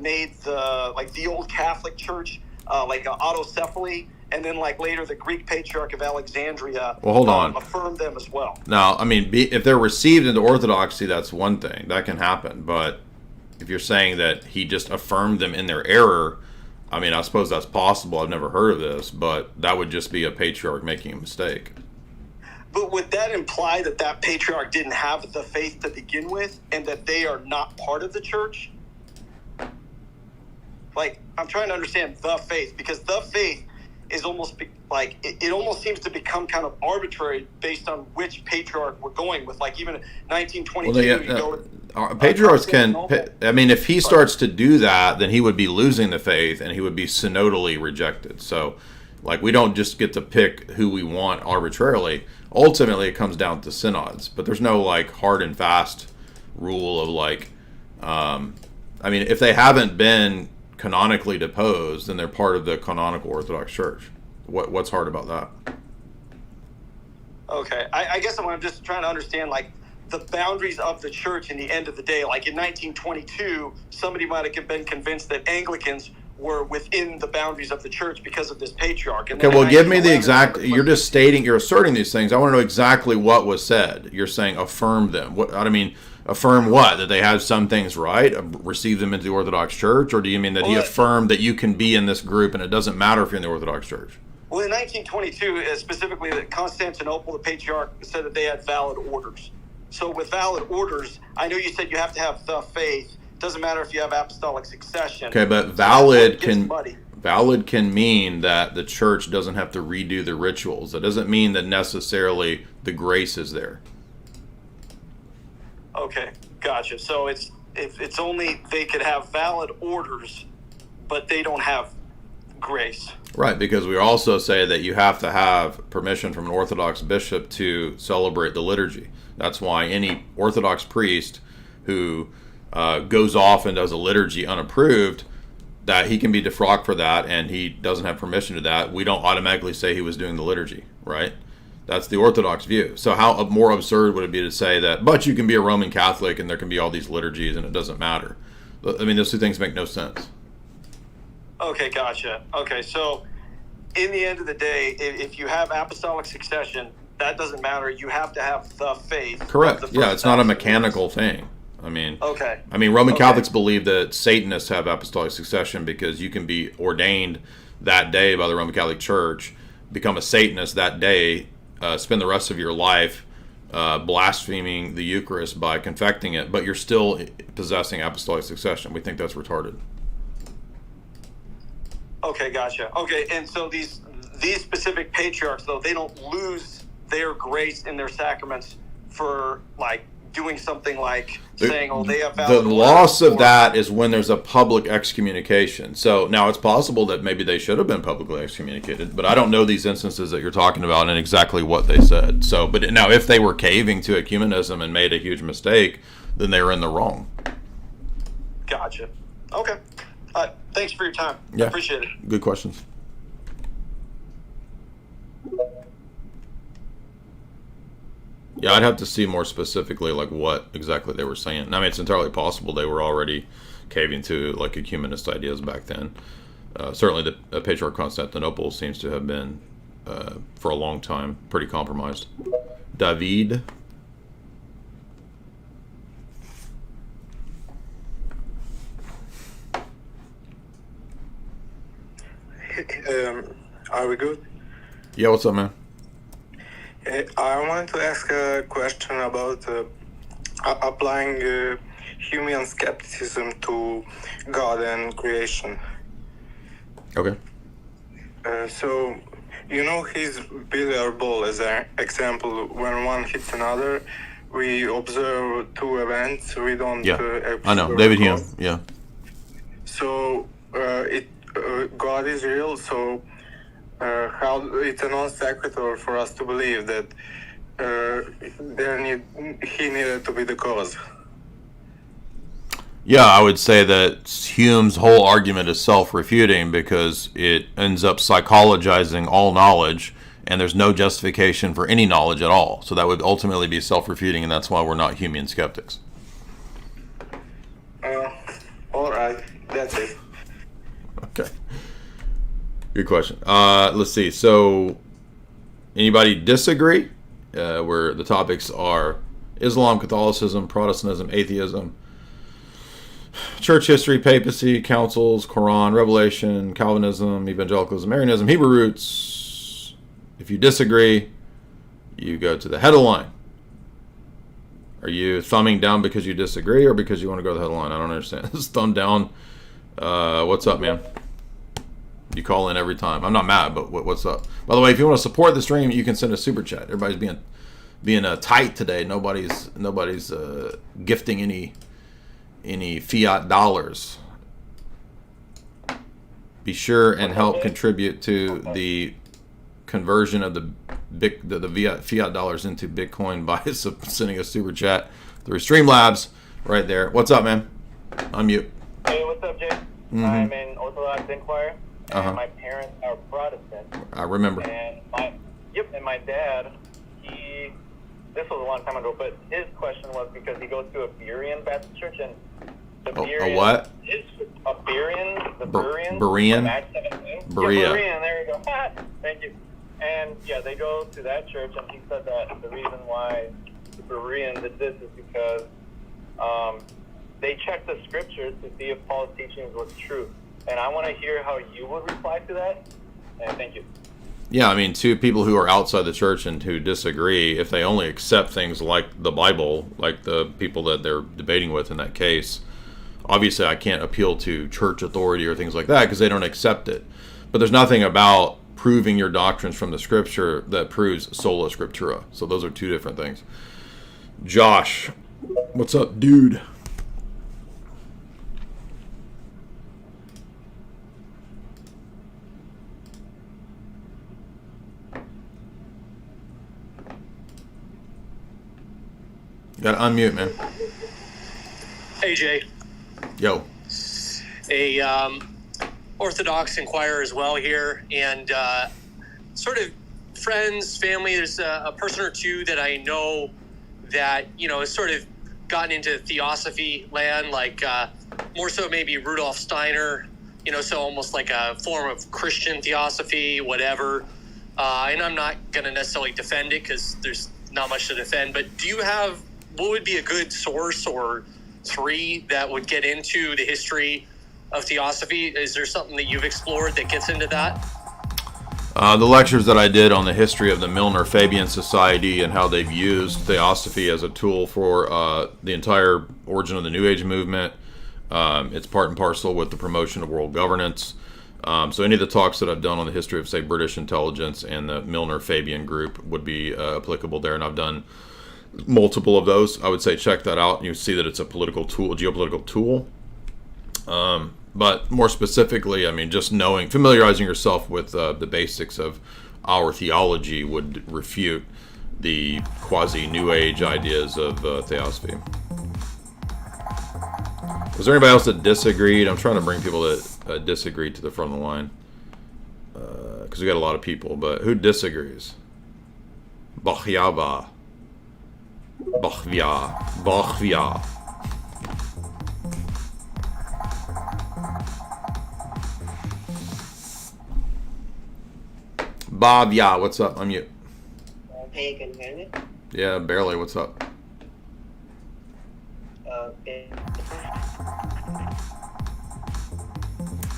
made the Old Catholic Church, autocephaly. And then, later, the Greek Patriarch of Alexandria affirmed them as well. Now, I mean, if they're received into Orthodoxy, that's one thing. That can happen. But if you're saying that he just affirmed them in their error, I mean, I suppose that's possible. I've never heard of this. But that would just be a patriarch making a mistake. But would that imply that patriarch didn't have the faith to begin with and that they are not part of the church? I'm trying to understand the faith, because the faith is almost it almost seems to become kind of arbitrary based on which patriarch we're going with. Even 1922, patriarchs can. I mean, if he starts to do that, then he would be losing the faith, and he would be synodally rejected. So, we don't just get to pick who we want arbitrarily. Ultimately, it comes down to synods, but there's no hard and fast rule of I mean, if they haven't been canonically deposed, then they're part of the canonical Orthodox Church. What's hard about that? Okay, I guess I'm just trying to understand, like, the boundaries of the church in the end of the day. Like in 1922, somebody might have been convinced that Anglicans were within the boundaries of the church because of this patriarch. And okay, well, give me the exact. You're just stating, you're asserting these things. I want to know exactly what was said. You're saying affirm them. What I mean, affirm what? That they had some things right, receive them into the Orthodox Church, or do you mean that he affirmed that you can be in this group and it doesn't matter if you're in the Orthodox Church? Well, in 1922, specifically, that Constantinople, the patriarch, said that they had valid orders. So with valid orders, I know you said you have to have the faith. Doesn't matter if you have apostolic succession. Okay, but valid can mean that the church doesn't have to redo the rituals. That doesn't mean that necessarily the grace is there. Okay, gotcha. So it's only they could have valid orders, but they don't have grace. Right, because we also say that you have to have permission from an Orthodox bishop to celebrate the liturgy. That's why any Orthodox priest who goes off and does a liturgy unapproved, that he can be defrocked for that, and he doesn't have permission to that. We don't automatically say he was doing the liturgy, right? That's the Orthodox view. So how more absurd would it be to say that, but you can be a Roman Catholic and there can be all these liturgies and it doesn't matter? I mean, those two things make no sense. Okay, gotcha. Okay, so in the end of the day, if you have apostolic succession, that doesn't matter. You have to have the faith. Correct. Yeah, it's not a mechanical thing. I mean, Roman Catholics believe that Satanists have apostolic succession because you can be ordained that day by the Roman Catholic Church, become a Satanist that day, spend the rest of your life blaspheming the Eucharist by confecting it, but you're still possessing apostolic succession. We think that's retarded. Okay, gotcha. Okay, and so these specific patriarchs, though, they don't lose their grace in their sacraments for, like, doing something like saying, oh, they have valid. The loss of that is when there's a public excommunication. So now it's possible that maybe they should have been publicly excommunicated, but I don't know these instances that you're talking about and exactly what they said. So, but now if they were caving to ecumenism and made a huge mistake, then they were in the wrong. Gotcha. Okay. Thanks for your time. Yeah. I appreciate it. Good questions. Yeah, I'd have to see more specifically like what exactly they were saying. I mean, it's entirely possible they were already caving to like ecumenist ideas back then. Certainly the Patriarch Constantinople seems to have been, for a long time, pretty compromised. David. Are we good? Yeah, what's up, man? I wanted to ask a question about applying human skepticism to God and creation. Okay. So, you know his billiard ball as an example. When one hits another, we observe two events. We don't. Yeah, I know. David Hume. Yeah. So, God is real. So, how it's a non sequitur for us to believe that he needed to be the cause. Yeah, I would say that Hume's whole argument is self-refuting because it ends up psychologizing all knowledge, and there's no justification for any knowledge at all. So that would ultimately be self-refuting, and that's why we're not Humean skeptics. All right, that's it. Okay. Good question. Let's see. So, anybody disagree? Where the topics are Islam, Catholicism, Protestantism, Atheism, church history, papacy, councils, Koran, Revelation, Calvinism, Evangelicalism, Arianism, Hebrew roots. If you disagree, you go to the head of the line. Are you thumbing down because you disagree or because you want to go to the head of the line? I don't understand. This is thumb down. What's up, man? You call in every time. I'm not mad, but what's up? By the way, if you want to support the stream, you can send a super chat. Everybody's being tight today. Nobody's gifting any fiat dollars. Be sure and help contribute to the conversion of the fiat dollars into Bitcoin by sending a super chat through Streamlabs right there. What's up, man? Unmute. Hey, what's up, Jay? I'm an Orthodox inquirer, and Uh-huh. my parents are Protestant. I remember. And my dad, this was a long time ago, but his question was because he goes to a Berean Baptist church, and the Berean, a what? A Berean, the Bereans. Berean? Acts 17. Berea. Yeah, Berean, there you go. Thank you. And yeah, they go to that church, and he said that the reason why the Bereans exist is because they check the scriptures to see if Paul's teachings was true. And I want to hear how you would reply to that. And thank you. Yeah, I mean, to people who are outside the church and who disagree, if they only accept things like the Bible, like the people that they're debating with in that case, obviously I can't appeal to church authority or things like that because they don't accept it. But there's nothing about proving your doctrines from the scripture that proves sola scriptura. So those are two different things. Josh, what's up, dude? Gotta unmute, man. Hey, Jay. Yo. A Orthodox inquirer as well here, and sort of friends, family. There's a person or two that I know that, has sort of gotten into theosophy land, like more so maybe Rudolf Steiner, so almost like a form of Christian theosophy, whatever. And I'm not going to necessarily defend it because there's not much to defend, but do you have, what would be a good source or three that would get into the history of theosophy? Is there something that you've explored that gets into that? The lectures that I did on the history of the Milner-Fabian Society and how they've used theosophy as a tool for the entire origin of the New Age movement. It's part and parcel with the promotion of world governance. So any of the talks that I've done on the history of, say, British intelligence and the Milner-Fabian group would be applicable there, and I've done multiple of those. I would say check that out. You see that it's a political tool, a geopolitical tool. But more specifically, I mean, just familiarizing yourself with the basics of our theology would refute the quasi-New Age ideas of theosophy. Was there anybody else that disagreed? I'm trying to bring people that disagreed to the front of the line. Because we got a lot of people, but who disagrees? Bachyava. Bachvia. Bob, yeah, what's up? I'm mute. Hey, can you hear me? Yeah, barely. What's up?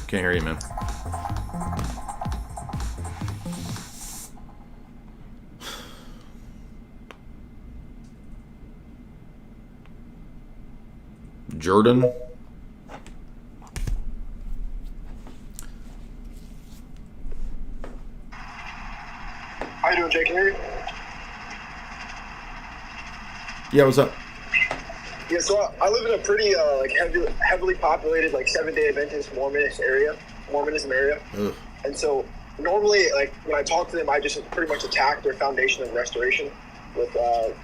Can't hear you, man. Jordan? How you doing, Jake? Can you hear me? Yeah, what's up? Yeah, so I live in a pretty heavily populated Seventh-day Adventist Mormonism area. Ugh. And so normally when I talk to them, I just pretty much attack their foundation of restoration with the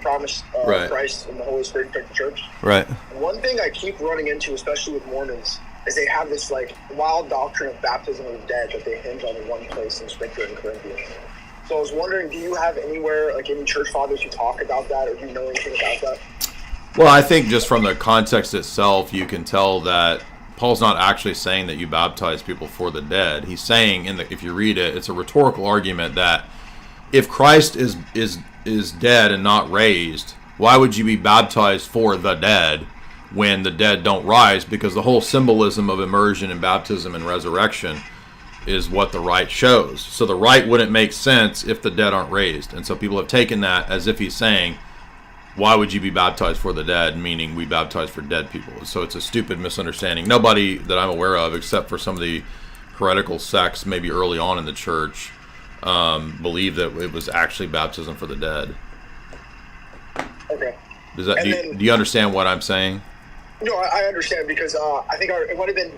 promise of Right. Christ and the Holy Spirit to the church. Right. One thing I keep running into, especially with Mormons, is they have this wild doctrine of baptism of the dead that they hinge on in one place in Scripture in Corinthians. So I was wondering, do you have anywhere, any church fathers who talk about that, or do you know anything about that? Well, I think just from the context itself, you can tell that Paul's not actually saying that you baptize people for the dead. He's saying, if you read it, it's a rhetorical argument that if Christ is dead and not raised, why would you be baptized for the dead when the dead don't rise? Because the whole symbolism of immersion and baptism and resurrection is what the rite shows. So the rite wouldn't make sense if the dead aren't raised. And so people have taken that as if he's saying, why would you be baptized for the dead, meaning we baptize for dead people. So it's a stupid misunderstanding. Nobody that I'm aware of, except for some of the heretical sects maybe early on in the church, believe that it was actually baptism for the dead. Okay. Does that, do you understand what I'm saying? No, I understand, because I think it might have been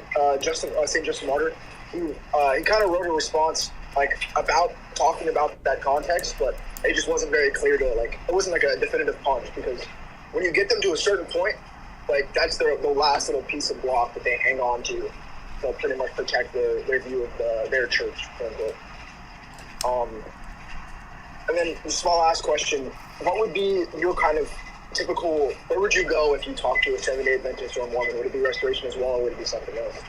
St. Justin Martyr, who he kind of wrote a response about talking about that context, but it just wasn't very clear to it wasn't a definitive punch, because when you get them to a certain point, that's the last little piece of block that they hang on to to pretty much protect their view of their church, quote unquote. And then a small last question: what would be your kind of typical? Where would you go if you talked to a Seventh-day Adventist or a Mormon? Would it be restoration as well, or would it be something else?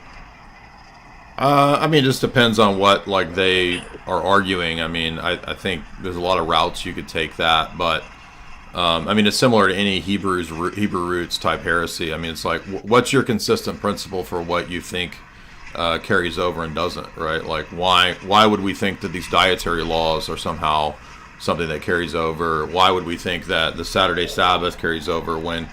I mean, it just depends on what like they are arguing. I mean, I think there's a lot of routes you could take that, but I mean, it's similar to any Hebrew roots type heresy. I mean, it's like, what's your consistent principle for what you think carries over and doesn't, right? Like, why would we think that these dietary laws are somehow something that carries over? Why would we think that the Saturday Sabbath carries over when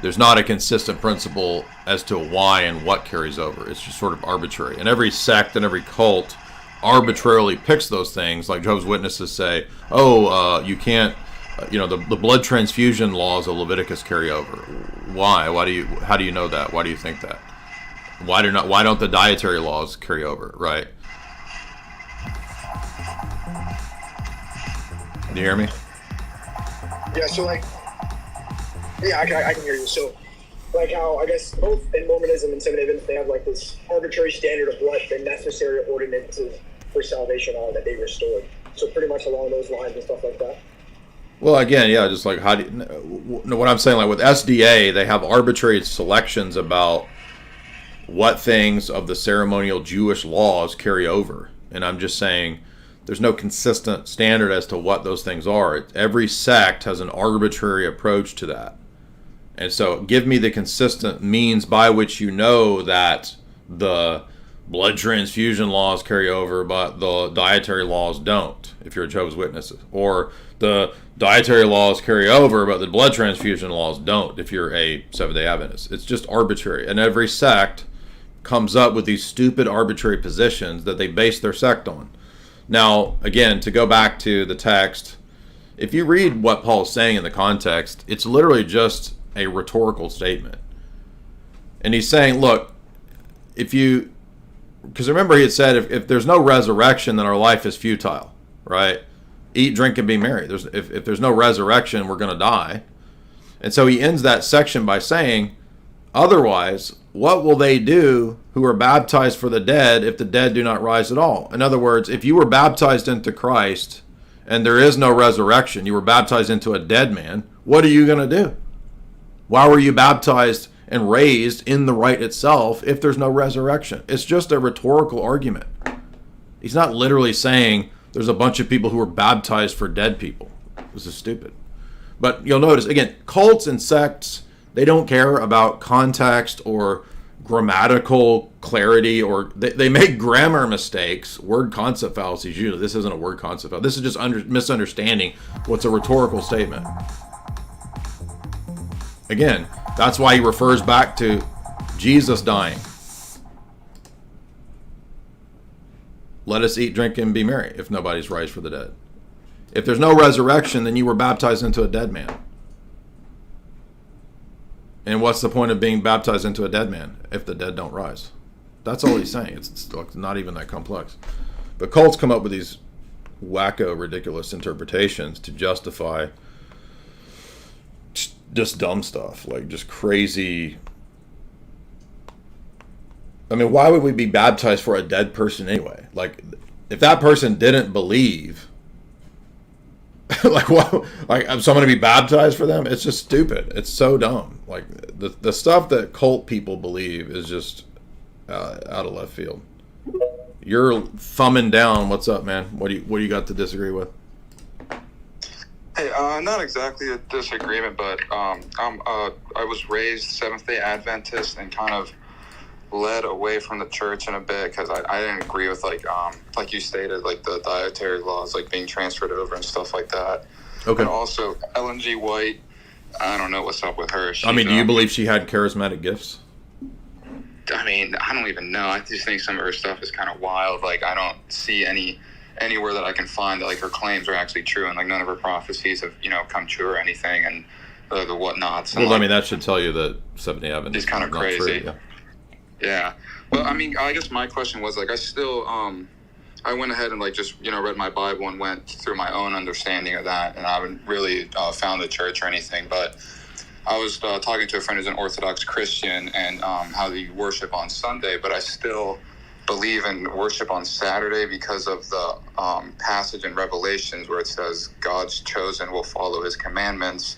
there's not a consistent principle as to why and what carries over? It's just sort of arbitrary. And every sect and every cult arbitrarily picks those things. Like Jehovah's Witnesses say, you can't, the blood transfusion laws of Leviticus carry over. Why? How do you know that? Why do you think that? Why don't the dietary laws carry over, right? Do you hear me? Yeah, so I can hear you. So, like how, I guess, both in Mormonism and Seventh-day Adventists, they have like this arbitrary standard of what the necessary ordinances for salvation are that they restored. So pretty much along those lines and stuff like that. Well, again, yeah, just like what I'm saying, like with SDA, they have arbitrary selections about what things of the ceremonial Jewish laws carry over. And I'm just saying there's no consistent standard as to what those things are. Every sect has an arbitrary approach to that. And so give me the consistent means by which you know that the blood transfusion laws carry over, but the dietary laws don't, if you're a Jehovah's Witness. Or the dietary laws carry over, but the blood transfusion laws don't, if you're a Seventh-day Adventist. It's just arbitrary. And every sect comes up with these stupid arbitrary positions that they base their sect on. Now, again, to go back to the text, if you read what Paul is saying in the context, it's literally just a rhetorical statement. And he's saying, look, because remember he had said, if there's no resurrection, then our life is futile, right? Eat, drink, and be merry. If there's no resurrection, we're going to die. And so he ends that section by saying, otherwise, what will they do who are baptized for the dead if the dead do not rise at all? In other words, if you were baptized into Christ and there is no resurrection, you were baptized into a dead man, what are you going to do? Why were you baptized and raised in the rite itself if there's no resurrection? It's just a rhetorical argument. He's not literally saying there's a bunch of people who are baptized for dead people. This is stupid. But you'll notice, again, cults and sects, they don't care about context or grammatical clarity, or they make grammar mistakes, word concept fallacies. Usually, this isn't a word concept fallacy. This is just misunderstanding what's a rhetorical statement. Again, that's why he refers back to Jesus dying. Let us eat, drink, and be merry if nobody's raised for the dead. If there's no resurrection, then you were baptized into a dead man. And what's the point of being baptized into a dead man if the dead don't rise? That's all he's saying. It's not even that complex. But cults come up with these wacko, ridiculous interpretations to justify just dumb stuff, like just crazy. I mean, why would we be baptized for a dead person anyway? Like, if that person didn't believe, like, what? Like, I'm someone to be baptized for them? It's just stupid. It's so dumb. Like, the stuff that cult people believe is just out of left field. You're thumbing down. What's up, man? What do you got to disagree with? Hey, not exactly a disagreement, but I was raised Seventh-day Adventist and kind of led away from the church in a bit because I didn't agree with like you stated, like the dietary laws like being transferred over and stuff like that. Okay. And also Ellen G. White, I don't know what's up with her. I mean, do you believe she had charismatic gifts? I mean, I don't even know. I just think some of her stuff is kind of wild. Like, I don't see anywhere that I can find that like her claims are actually true, and like none of her prophecies have come true or anything, and the whatnots. And, well, I mean, that should tell you that Seventh-day Adventist is kind of crazy. True, yeah. Well, I mean, I guess my question was like, I still I went ahead and like just read my Bible and went through my own understanding of that, and I haven't really found the church or anything. But I was talking to a friend who's an Orthodox Christian and how they worship on Sunday, but I still believe in worship on Saturday because of the passage in Revelations where it says God's chosen will follow his commandments.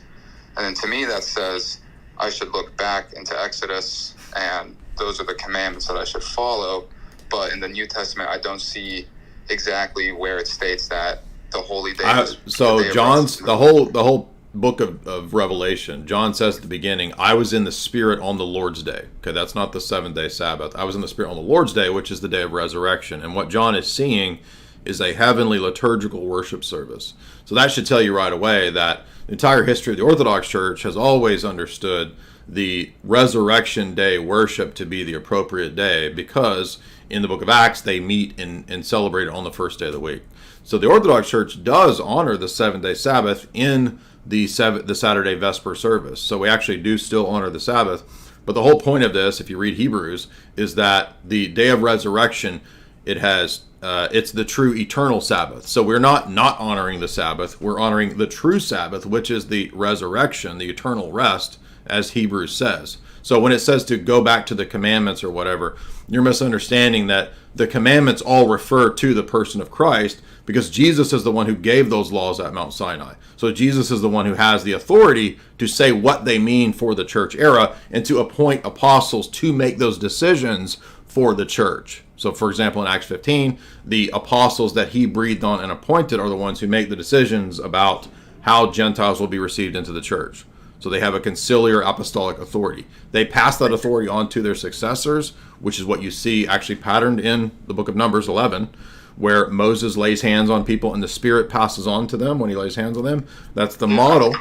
And then to me that says I should look back into Exodus and those are the commandments that I should follow. But in the New Testament, I don't see exactly where it states that the holy day is so the day of John's rest. the whole book of Revelation, John says at the beginning, I was in the Spirit on the Lord's day. Okay, that's not the 7-day Sabbath. I was in the Spirit on the Lord's day, which is the day of resurrection. And what John is seeing is a heavenly liturgical worship service. So that should tell you right away that the entire history of the Orthodox Church has always understood the resurrection day worship to be the appropriate day, because in the book of Acts they meet and celebrate it on the first day of the week. So the Orthodox Church does honor the 7-day Sabbath in the Saturday Vesper service. So we actually do still honor the Sabbath. But the whole point of this, if you read Hebrews, is that the day of resurrection, it's the true eternal Sabbath. So we're not honoring the Sabbath. We're honoring the true Sabbath, which is the resurrection, the eternal rest, as Hebrews says. So when it says to go back to the commandments or whatever, you're misunderstanding that the commandments all refer to the person of Christ, because Jesus is the one who gave those laws at Mount Sinai. So Jesus is the one who has the authority to say what they mean for the church era and to appoint apostles to make those decisions for the church. So for example, in Acts 15, the apostles that he breathed on and appointed are the ones who make the decisions about how Gentiles will be received into the church. So they have a conciliar apostolic authority. They pass that authority on to their successors, which is what you see actually patterned in the book of Numbers 11, where Moses lays hands on people and the Spirit passes on to them when he lays hands on them. That's the model.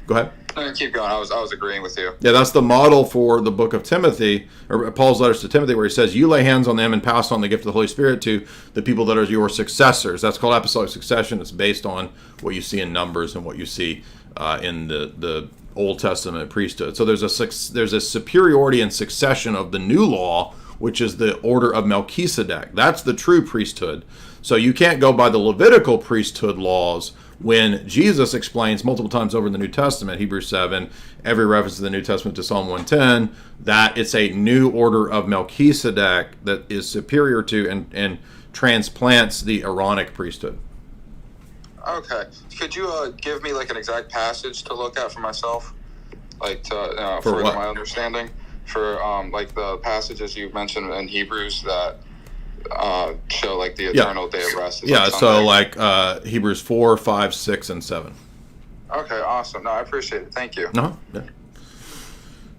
Go ahead. No, keep going. I was agreeing with you. Yeah, that's the model for the book of Timothy, or Paul's letters to Timothy, where he says, you lay hands on them and pass on the gift of the Holy Spirit to the people that are your successors. That's called apostolic succession. It's based on what you see in Numbers and what you see in the Old Testament priesthood. So there's a superiority and succession of the new law, which is the order of Melchizedek. That's the true priesthood. So you can't go by the Levitical priesthood laws when Jesus explains multiple times over in the New Testament, Hebrews 7, every reference to the New Testament to Psalm 110, that it's a new order of Melchizedek that is superior to and transplants the Aaronic priesthood. Okay. Could you give me like an exact passage to look at for myself? Like to further my understanding? For like the passages you mentioned in Hebrews that show like the eternal day of rest. Yeah, so like Hebrews 4, 5, 6, and 7. Okay, awesome. No, I appreciate it. Thank you. Yeah.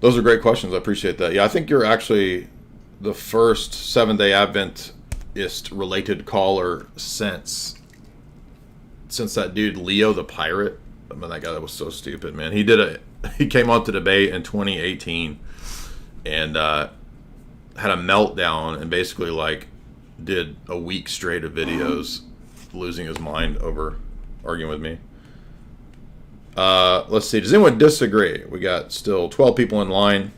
Those are great questions. I appreciate that. Yeah, I think you're actually the first 7-day Adventist related caller since that dude Leo the Pirate. I mean, that guy that was so stupid, man. He came on to debate in 2018 and had a meltdown and basically like did a week straight of videos losing his mind over arguing with me. Let's see. Does anyone disagree? We got still 12 people in line.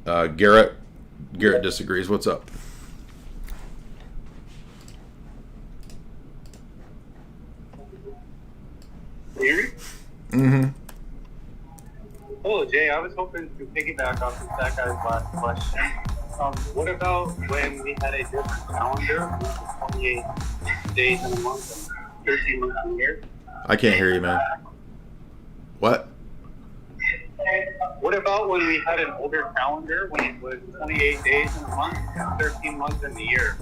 Garrett disagrees. What's up? Here? Mm-hmm. Oh, Jay, I was hoping to piggyback off of that guy's last question. What about when we had a different calendar, 28 days in a month and 13 months in a year? I can't hear you, man. What? What about when we had an older calendar, when it was 28 days in a month and 13 months in the year?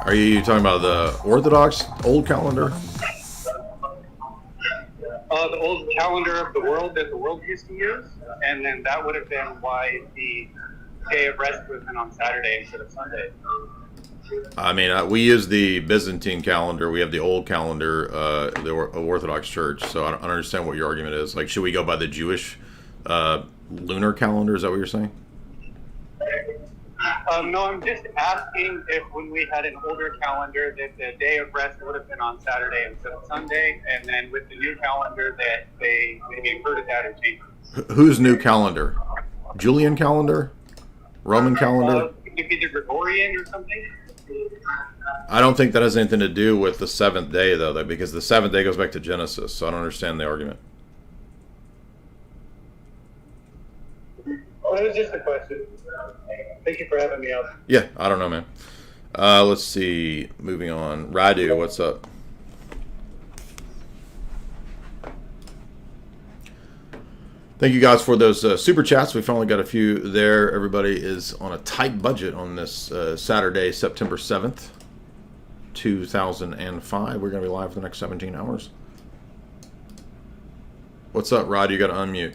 Are you talking about the Orthodox old calendar? The old calendar of the world that the world used to use, and then that would have been why the day of rest would have been on Saturday instead of Sunday. I mean, we use the Byzantine calendar. We have the old calendar, the Orthodox Church. So I don't understand what your argument is. Like, should we go by the Jewish lunar calendar? Is that what you're saying? No, I'm just asking if when we had an older calendar that the day of rest would have been on Saturday instead of Sunday, and then with the new calendar that they inverted that or changed it. Whose new calendar? Julian calendar? Roman calendar? Maybe the Gregorian or something? I don't think that has anything to do with the seventh day, though, because the seventh day goes back to Genesis, so I don't understand the argument. Oh, it was just a question. Thank you for having me up. Yeah, I don't know, man. Let's see. Moving on. Radu, what's up? Thank you guys for those super chats. We finally got a few there. Everybody is on a tight budget on this Saturday, September 7th, 2005. We're going to be live for the next 17 hours. What's up, Rod? You got to unmute.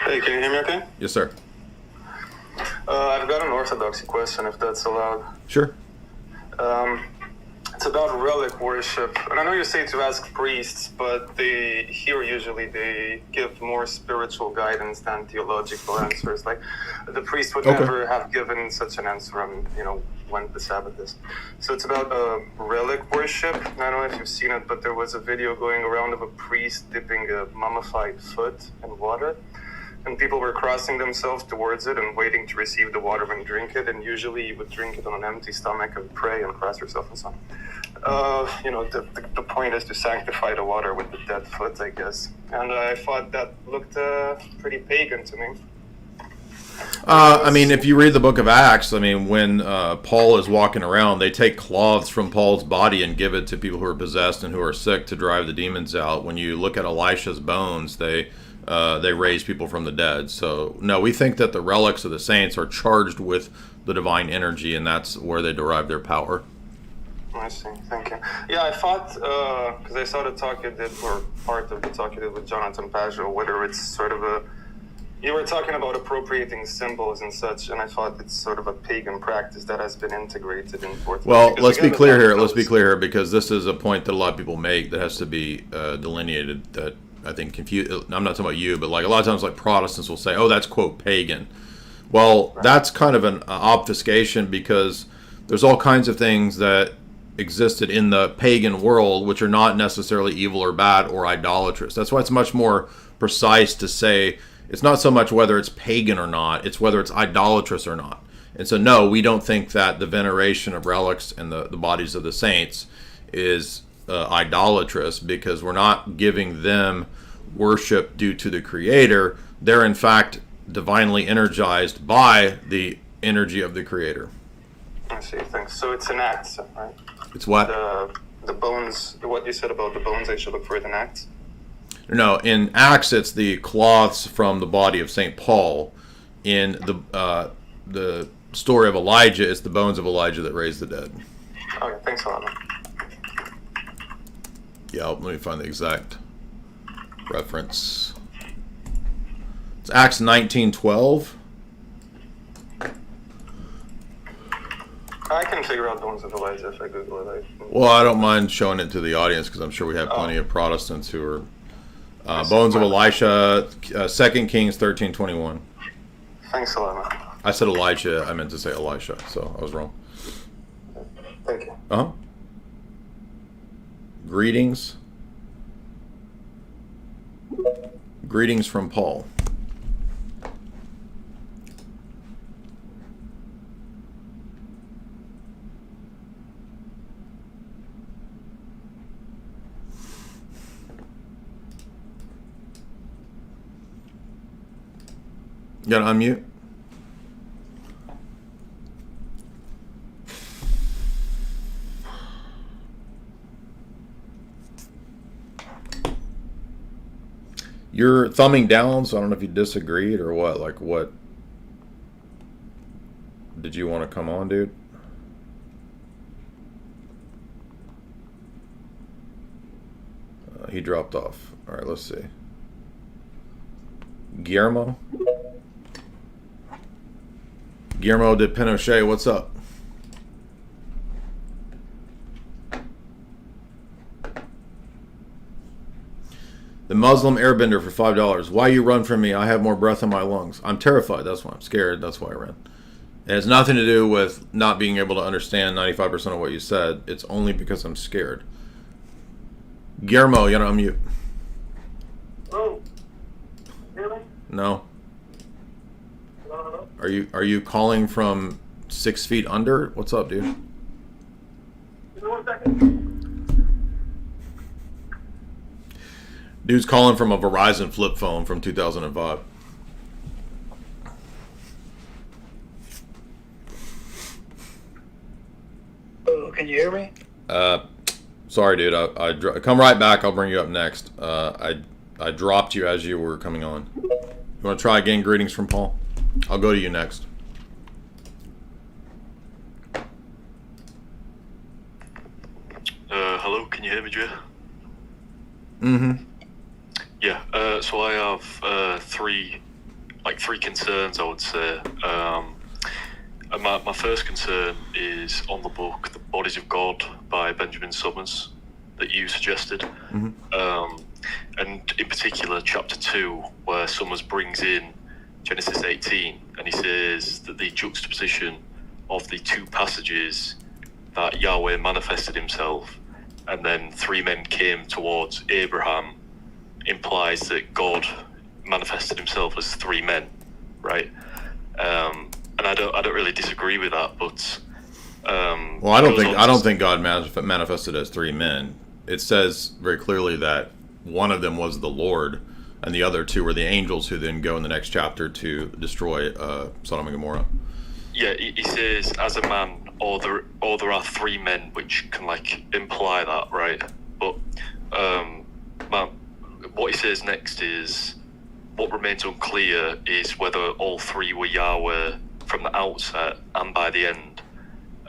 Hey, can you hear me okay? Yes, sir. I've got an orthodoxy question, if that's allowed. Sure. It's about relic worship. And I know you say to ask priests, but here usually they give more spiritual guidance than theological answers. Like, the priest would never have given such an answer on, when the Sabbath is. So it's about relic worship. I don't know if you've seen it, but there was a video going around of a priest dipping a mummified foot in water. And people were crossing themselves towards it and waiting to receive the water and drink it. And usually you would drink it on an empty stomach and pray and cross yourself and so on. The point is to sanctify the water with the dead foot, I guess. And I thought that looked pretty pagan to me. I mean, if you read the book of Acts, I mean, when Paul is walking around, they take cloths from Paul's body and give it to people who are possessed and who are sick to drive the demons out. When you look at Elisha's bones, they raise people from the dead. So, no, we think that the relics of the saints are charged with the divine energy, and that's where they derive their power. I see. Thank you. Yeah, I thought, because I saw the talk you did, or part of the talk you did with Jonathan Pageau, whether it's sort of you were talking about appropriating symbols and such, and I thought it's sort of a pagan practice that has been integrated into Orthodox. Well, let's be clear here, because this is a point that a lot of people make that has to be delineated, that I think I'm not talking about you, but like a lot of times, like Protestants will say, "Oh, that's quote pagan." Well, that's kind of an obfuscation, because there's all kinds of things that existed in the pagan world which are not necessarily evil or bad or idolatrous. That's why it's much more precise to say it's not so much whether it's pagan or not, it's whether it's idolatrous or not. And so, no, we don't think that the veneration of relics and the bodies of the saints is idolatrous, because we're not giving them worship due to the Creator. They're in fact divinely energized by the energy of the Creator. I see. Thanks. So it's an act, right? It's what? The bones. What you said about the bones, I should look for it in Acts. No, in Acts it's the cloths from the body of St. Paul. In the story of Elijah, it's the bones of Elijah that raised the dead. Okay, thanks a lot. Yeah, let me find the exact reference. It's Acts 19:12. I can figure out bones of Elijah if I Google it. Well, I don't mind showing it to the audience, because I'm sure we have plenty of Protestants who are bones of Elisha, 2 Kings 13:21. Thanks a lot, man. I said Elijah, I meant to say Elisha, so I was wrong. Thank you. Uh-huh. Greetings. Greetings from Paul. You gotta unmute. You're thumbing down, so I don't know if you disagreed or what. Like, what did you want to come on, dude? He dropped off. All right, let's see. Guillermo de Pinochet, what's up? The Muslim airbender for $5. Why you run from me? I have more breath in my lungs. I'm terrified. That's why I'm scared. That's why I ran. It has nothing to do with not being able to understand 95% of what you said. It's only because I'm scared. Guillermo, you gotta unmute. Oh, really? No. Hello? Are you calling from 6 feet under? What's up, dude? Give me 1 second. Dude's calling from a Verizon flip phone from 2005. you hear me? Sorry, dude. I come right back. I'll bring you up next. I dropped you as you were coming on. You want to try again? Greetings from Paul. I'll go to you next. Hello, can you hear me, Jay? Mm-hmm. Yeah. So I have three concerns, I would say. And my first concern is on the book, The Bodies of God by Benjamin Summers, that you suggested. Mm-hmm. And in particular, chapter 2, where Summers brings in Genesis 18, and he says that the juxtaposition of the two passages that Yahweh manifested himself and then 3 men came towards Abraham implies that God manifested himself as 3 men, right? And I don't really disagree with that, but well, I don't think God manifested as 3 men. It says very clearly that one of them was the Lord, and the other 2 were the angels who then go in the next chapter to destroy Sodom and Gomorrah. Yeah, he says as a man, or there are 3 men, which can imply that, right? But what he says next is what remains unclear is whether all 3 were Yahweh from the outset and by the end.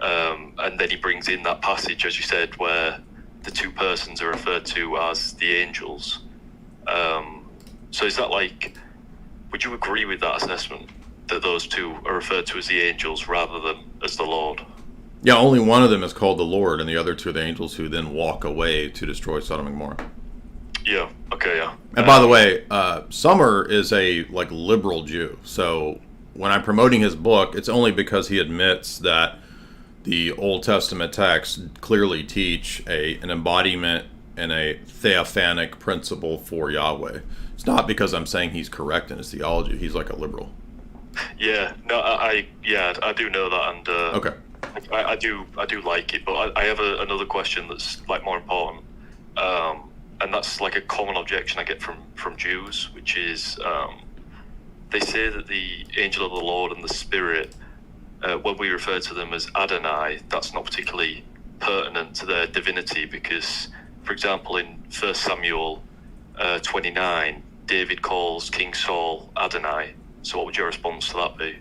And then he brings in that passage, as you said, where the 2 persons are referred to as the angels. So is that would you agree with that assessment, that those 2 are referred to as the angels rather than as the Lord? Yeah, only one of them is called the Lord, and the other 2 are the angels who then walk away to destroy Sodom and Gomorrah. Yeah, okay, yeah. And by the way, Summer is a liberal Jew, so when I'm promoting his book, it's only because he admits that the Old Testament texts clearly teach an embodiment and a theophanic principle for Yahweh. It's not because I'm saying he's correct in his theology. He's a liberal. Yeah, no, I do know that, and okay, I do like it, but I have another question that's more important, and that's a common objection I get from Jews, which is they say that the angel of the Lord and the Spirit, when we refer to them as Adonai, that's not particularly pertinent to their divinity, because, for example, in 1 Samuel 29, David calls King Saul Adonai. So what would your response to that be?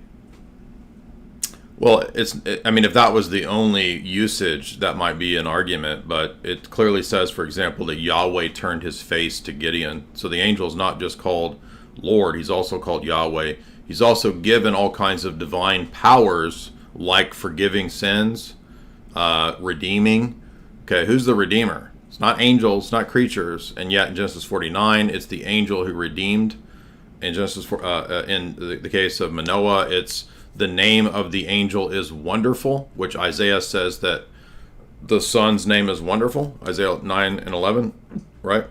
Well, if that was the only usage, that might be an argument, but it clearly says, for example, that Yahweh turned his face to Gideon. So the angel is not just called Lord, he's also called Yahweh. He's also given all kinds of divine powers, like forgiving sins, redeeming. Okay, who's the Redeemer? It's not angels, it's not creatures, and yet in Genesis 49, it's the angel who redeemed. In Genesis, in the case of Manoah, it's the name of the angel is Wonderful, which Isaiah says that the son's name is Wonderful. Isaiah 9 and 11, right?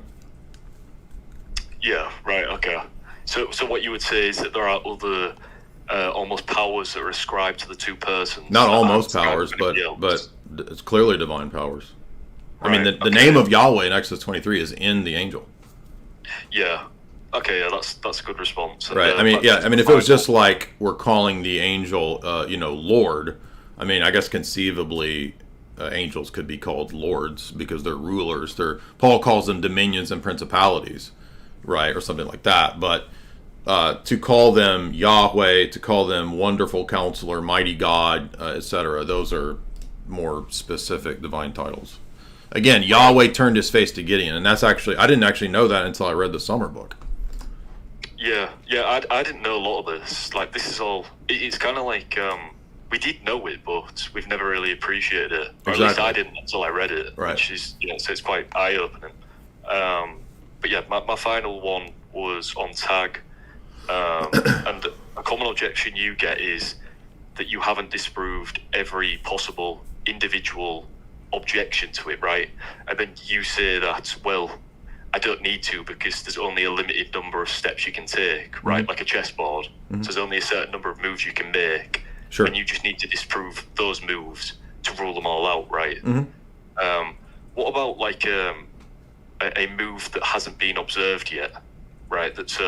Yeah, right, okay. So what you would say is that there are other almost powers that are ascribed to the 2 persons. Not almost powers, but it's clearly divine powers. Right, I mean, the name of Yahweh in Exodus 23 is in the angel. Yeah. Okay, yeah, that's a good response. Right. If it was just we're calling the angel, Lord, I guess conceivably angels could be called lords because they're rulers. Paul calls them dominions and principalities, right, or something like that. But to call them Yahweh, to call them Wonderful Counselor, Mighty God, etc., those are more specific divine titles. Again, Yahweh turned his face to Gideon, and that's I didn't actually know that until I read the Summer book. Yeah, I didn't know a lot of this. This is all, it's kind of we did know it, but we've never really appreciated it. Or at least I didn't until I read it, right. Which is, so it's quite eye-opening. But yeah, my final one was on tag. And a common objection you get is that you haven't disproved every possible individual objection to it, right? And then you say that, well, I don't need to because there's only a limited number of steps you can take, right? Like a chessboard. Mm-hmm. So there's only a certain number of moves you can make. Sure. And you just need to disprove those moves to rule them all out, right? Mm-hmm. What about a move that hasn't been observed yet, right? That's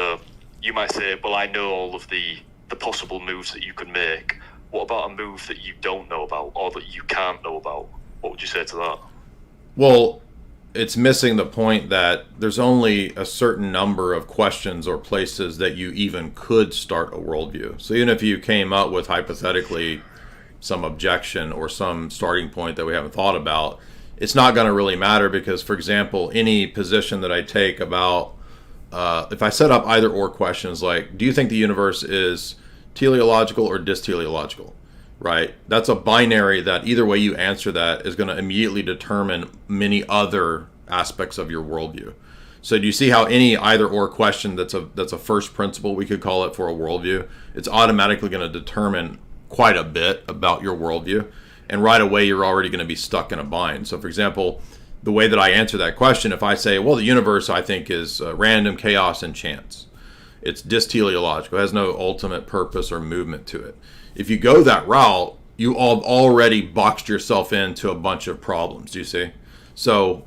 you might say, well, I know all of the possible moves that you can make. What about a move that you don't know about or that you can't know about? What would you say to that? Well, it's missing the point that there's only a certain number of questions or places that you even could start a worldview. So even if you came up with hypothetically some objection or some starting point that we haven't thought about, it's not going to really matter because, for example, any position that I take about, if I set up either or questions like, do you think the universe is teleological or disteleological? Right? That's a binary that either way you answer that is going to immediately determine many other aspects of your worldview. So do you see how any either or question that's a first principle, we could call it, for a worldview, it's automatically going to determine quite a bit about your worldview. And right away, you're already going to be stuck in a bind. So for example, the way that I answer that question, if I say, well, the universe, I think, is random, chaos, and chance. It's disteleological. It has no ultimate purpose or movement to it. If you go that route, you all already boxed yourself into a bunch of problems. Do you see? So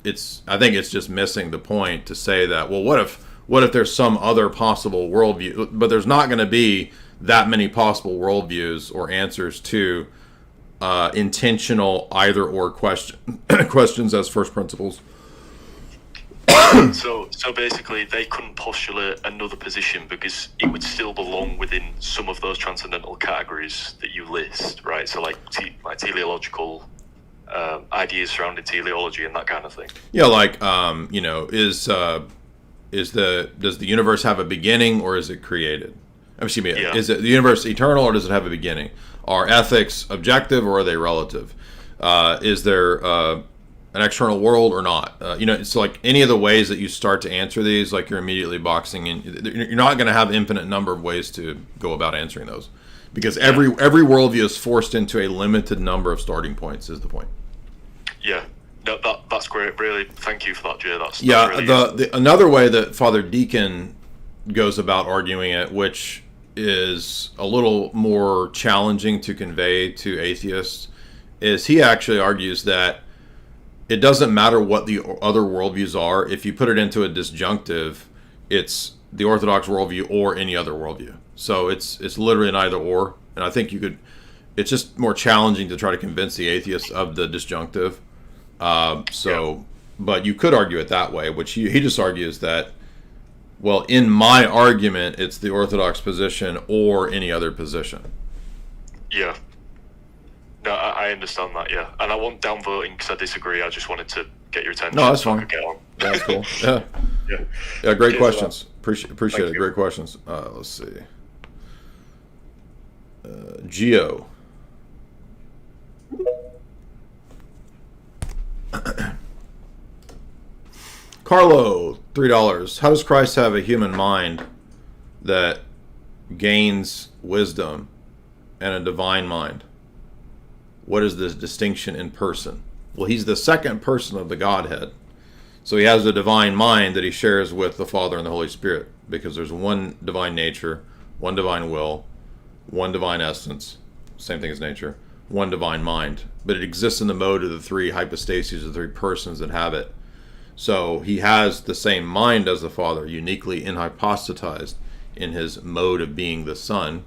I think it's just missing the point to say that, well, what if there's some other possible worldview? But there's not going to be that many possible worldviews or answers to intentional either or questions as first principles. So basically, they couldn't postulate another position because it would still belong within some of those transcendental categories that you list, right? So like teleological ideas surrounding teleology and that kind of thing. Yeah, like does the universe have a beginning or is it created? Excuse me, Yeah. Is it the universe eternal or does it have a beginning? Are ethics objective or are they relative? Is there an external world or not? It's like any of the ways that you start to answer these, like you're immediately boxing in. You're not going to have infinite number of ways to go about answering those, because every worldview is forced into a limited number of starting points. Is the point? Yeah, no, that's great. Really, thank you for that, Jay. That's Yeah. really Another way that Father Deacon goes about arguing it, which is a little more challenging to convey to atheists, is he actually argues that it doesn't matter what the other worldviews are. If you put it into a disjunctive, it's the Orthodox worldview or any other worldview. So it's literally an either or. And I think it's just more challenging to try to convince the atheists of the disjunctive. But you could argue it that way, which he just argues that, well, in my argument, it's the Orthodox position or any other position. Yeah. No, I understand that, yeah. And I won't downvoting because I disagree. I just wanted to get your attention. No, that's so I fine. could get on. That's cool. Yeah. Yeah, great questions. Appreciate it. Great questions. Let's see. Geo. Carlo, $3. How does Christ have a human mind that gains wisdom and a divine mind? What is this distinction in person? Well, he's the second person of the Godhead. So he has a divine mind that he shares with the Father and the Holy Spirit, because there's one divine nature, one divine will, one divine essence, same thing as nature, one divine mind. But it exists in the mode of the three hypostases, the three persons that have it. So he has the same mind as the Father, uniquely inhypostatized in his mode of being the Son.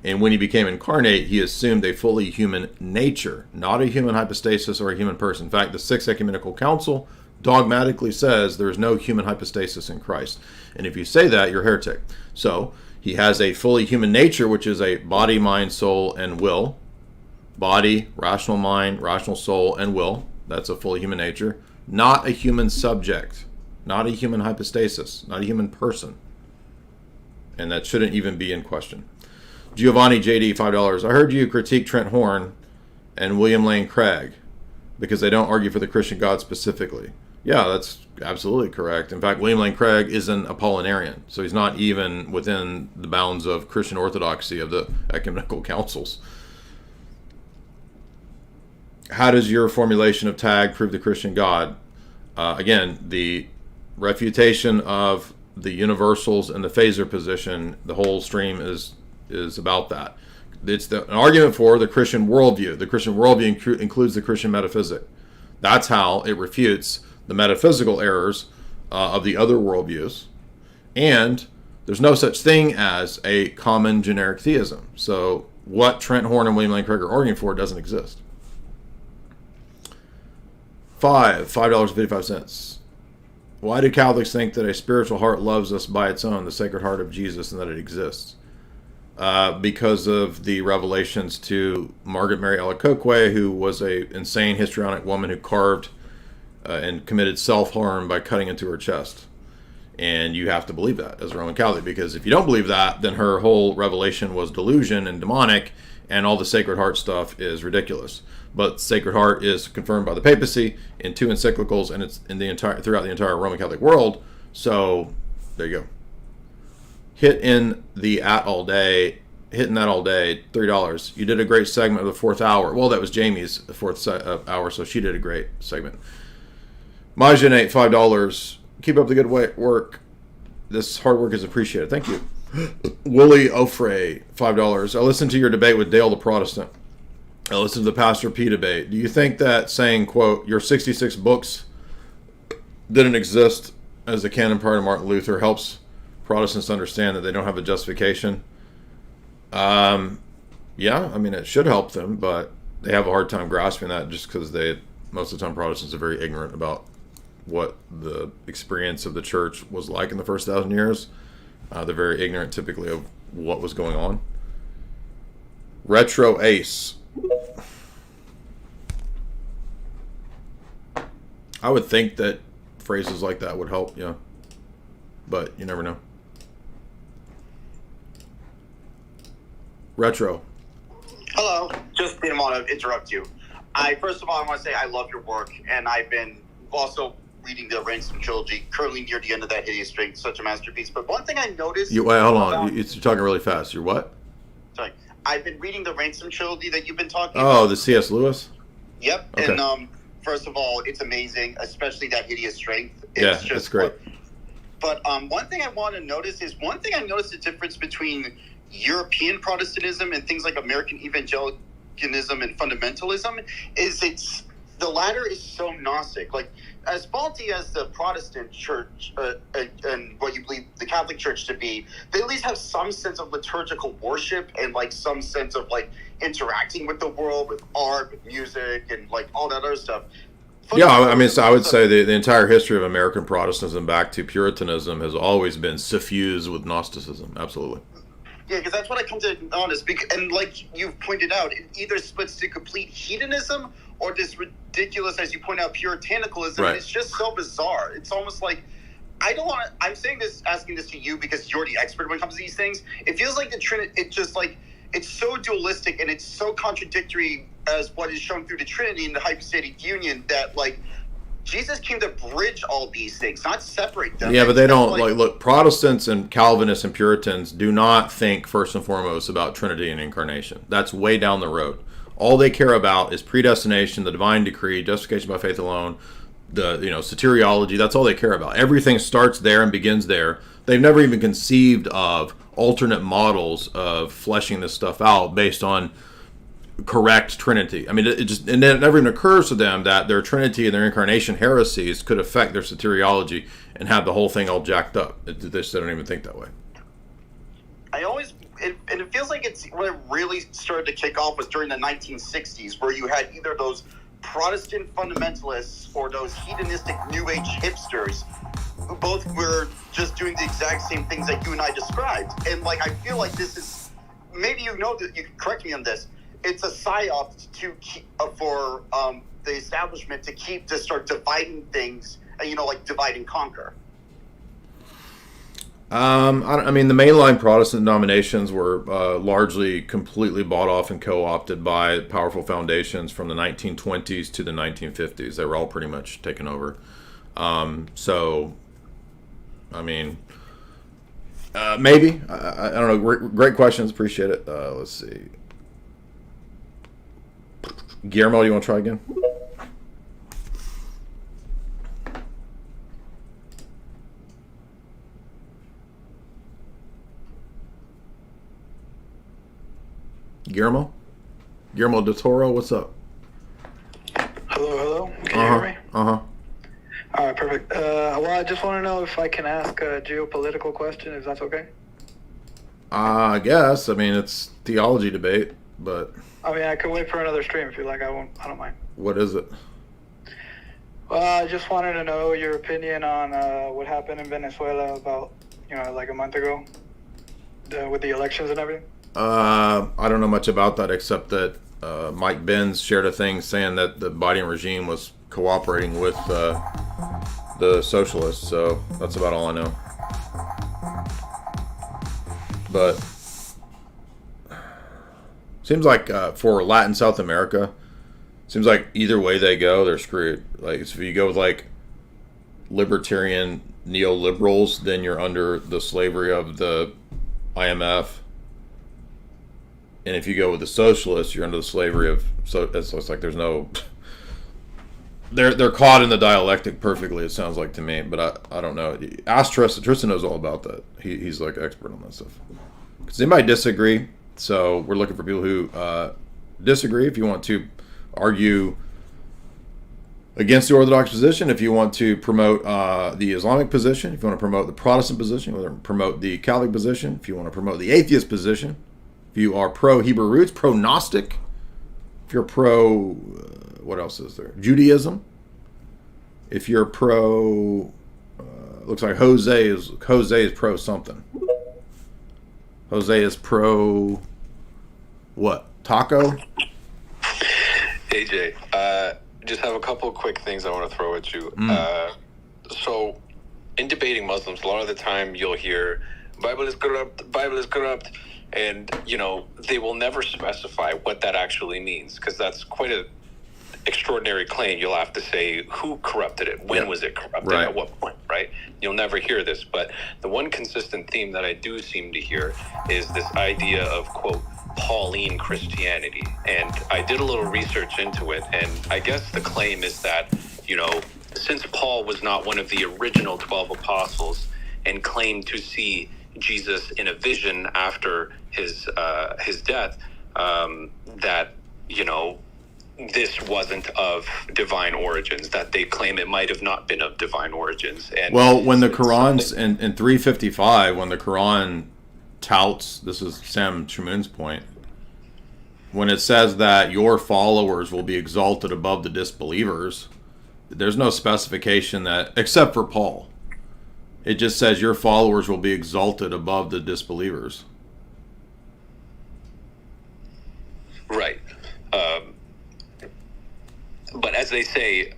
And when he became incarnate, he assumed a fully human nature, not a human hypostasis or a human person. In fact, the Sixth Ecumenical Council dogmatically says there is no human hypostasis in Christ. And if you say that, you're a heretic. So he has a fully human nature, which is a body, mind, soul, and will. Body, rational mind, rational soul, and will. That's a fully human nature. Not a human subject, not a human hypostasis, not a human person. And that shouldn't even be in question. Giovanni JD, $5. I heard you critique Trent Horn and William Lane Craig because they don't argue for the Christian God specifically. Yeah, that's absolutely correct. In fact, William Lane Craig is an Apollinarian, so he's not even within the bounds of Christian orthodoxy of the ecumenical councils. How does your formulation of tag prove the Christian God? Again, the refutation of the universals and the phaser position, the whole stream is about that. It's an argument for the Christian worldview. The Christian worldview includes the Christian metaphysic. That's how it refutes the metaphysical errors of the other worldviews. And there's no such thing as a common generic theism. So what Trent Horn and William Lane Craig are arguing for doesn't exist. $5.55. Why do Catholics think that a spiritual heart loves us by its own, the Sacred Heart of Jesus, and that it exists? Because of the revelations to Margaret Mary Alacoque, who was a insane histrionic woman who carved and committed self-harm by cutting into her chest. And you have to believe that as a Roman Catholic, because if you don't believe that, then her whole revelation was delusion and demonic, and all the Sacred Heart stuff is ridiculous. But Sacred Heart is confirmed by the papacy in 2 encyclicals, and it's in the throughout the entire Roman Catholic world. So there you go. Hitting that all day, $3. You did a great segment of the 4th hour. Well, that was Jamie's 4th hour, so she did a great segment. Majanate, $5. Keep up the good work. This hard work is appreciated. Thank you. Willie Ofrey, $5. I listened to your debate with Dale the Protestant. I listened to the Pastor P debate. Do you think that saying, quote, your 66 books didn't exist as the canon prior to Martin Luther helps Protestants understand that they don't have a justification? Yeah, I mean, it should help them, but they have a hard time grasping that just because most of the time Protestants are very ignorant about what the experience of the church was like in the first 1,000 years. They're very ignorant typically of what was going on. Retro Ace. I would think that phrases like that would help, yeah. But you never know. Retro. Hello. Just didn't want to interrupt you. First of all, I want to say I love your work, and I've been also reading the Ransom trilogy, currently near the end of that Hideous Strength, such a masterpiece. But one thing I noticed... Wait, hold on. You're talking really fast. You're what? Sorry. I've been reading the Ransom trilogy that you've been talking about. Oh, the C.S. Lewis? Yep. Okay. And first of all, it's amazing, especially that Hideous Strength. It's that's great. But one thing I want to notice is the difference between European Protestantism and things like American Evangelicalism and fundamentalism is the latter is so Gnostic. Like, as faulty as the Protestant church and what you believe the Catholic Church to be, they at least have some sense of liturgical worship and like some sense of like interacting with the world, with art, with music, and like all that other stuff. Yeah, I mean, so I would say the entire history of American Protestantism back to Puritanism has always been suffused with Gnosticism. Absolutely. Yeah, because that's what I come to notice. And like you've pointed out, it either splits to complete hedonism or this ridiculous, as you point out, puritanicalism. Right. It's just so bizarre. It's almost like, I don't want to, I'm asking this to you because you're the expert when it comes to these things. It feels like the Trinity, it's so dualistic and it's so contradictory as what is shown through the Trinity and the hypostatic union that like, Jesus came to bridge all these things, not separate them. Yeah, but they don't look. Protestants and Calvinists and Puritans do not think first and foremost about Trinity and incarnation. That's way down the road. All they care about is predestination, the divine decree, justification by faith alone, the soteriology. That's all they care about. Everything starts there and begins there. They've never even conceived of alternate models of fleshing this stuff out based on correct Trinity. I mean, it never even occurs to them that their Trinity and their incarnation heresies could affect their soteriology and have the whole thing all jacked up. They just don't even think that way. It feels like when it really started to kick off was during the 1960s, where you had either those Protestant fundamentalists or those hedonistic New Age hipsters who both were just doing the exact same things that you and I described. And like, I feel like this is, maybe you can correct me on this, it's a psyop for the establishment to start dividing things, like divide and conquer. I mean, the mainline Protestant denominations were largely completely bought off and co-opted by powerful foundations from the 1920s to the 1950s. They were all pretty much taken over. So, I mean, maybe. I don't know. Great questions. Appreciate it. Let's see. Guillermo, you want to try again? Guillermo de Toro, what's up? Hello. Can you hear me? All right, perfect. Well, I just want to know if I can ask a geopolitical question, if that's okay. I guess. I mean, it's theology debate, but I mean, I could wait for another stream if you like. I don't mind. What is it? Well, I just wanted to know your opinion on what happened in Venezuela about, like a month ago, with the elections and everything. I don't know much about that except that Mike Benz shared a thing saying that the Biden regime was cooperating with the socialists. So that's about all I know. But seems like for Latin South America, seems like either way they go, they're screwed. Like, so if you go with like libertarian neoliberals, then you're under the slavery of the IMF. And if you go with the socialists, you're under the slavery of. So it's like there's no. They're caught in the dialectic perfectly. It sounds like to me, but I don't know. Ask Tristan. Tristan knows all about that. He's like expert on that stuff. Does anybody disagree? So we're looking for people who disagree. If you want to argue against the Orthodox position, if you want to promote the Islamic position, if you want to promote the Protestant position, if you want to promote the Catholic position, if you want to promote the atheist position, if you are pro-Hebrew roots, pro-Gnostic, if you're pro, what else is there? Judaism. If you're pro, looks like Jose is pro something. Jose is pro what? Taco? AJ, just have a couple of quick things I want to throw at you. So, in debating Muslims, a lot of the time you'll hear, Bible is corrupt, and, they will never specify what that actually means, because that's quite an extraordinary claim. You'll have to say who corrupted it, when was it corrupted, at what point, right? You'll never hear this, but the one consistent theme that I do seem to hear is this idea of, quote, Pauline Christianity. And I did a little research into it, and I guess the claim is that, since Paul was not one of the original 12 apostles and claimed to see Jesus in a vision after his death, that, this wasn't of divine origins, that they claim it might have not been of divine origins. And well, when the Quran's in 355, when the Quran touts, this is Sam Shamoon's point, when it says that your followers will be exalted above the disbelievers, there's no specification that, except for Paul, it just says your followers will be exalted above the disbelievers. Right. But as they say,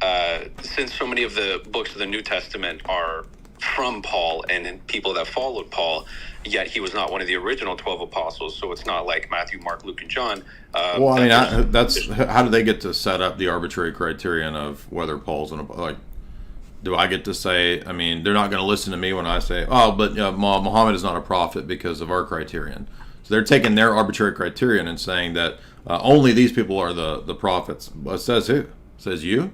since so many of the books of the New Testament are from Paul and people that followed Paul, yet he was not one of the original 12 apostles, so it's not like Matthew, Mark, Luke, and John. Well, I mean, that's how do they get to set up the arbitrary criterion of whether Paul's like? Do I get to say? I mean, they're not going to listen to me when I say, "Oh, but Muhammad is not a prophet because of our criterion." So they're taking their arbitrary criterion and saying that only these people are the prophets. Well, it says who? It says you.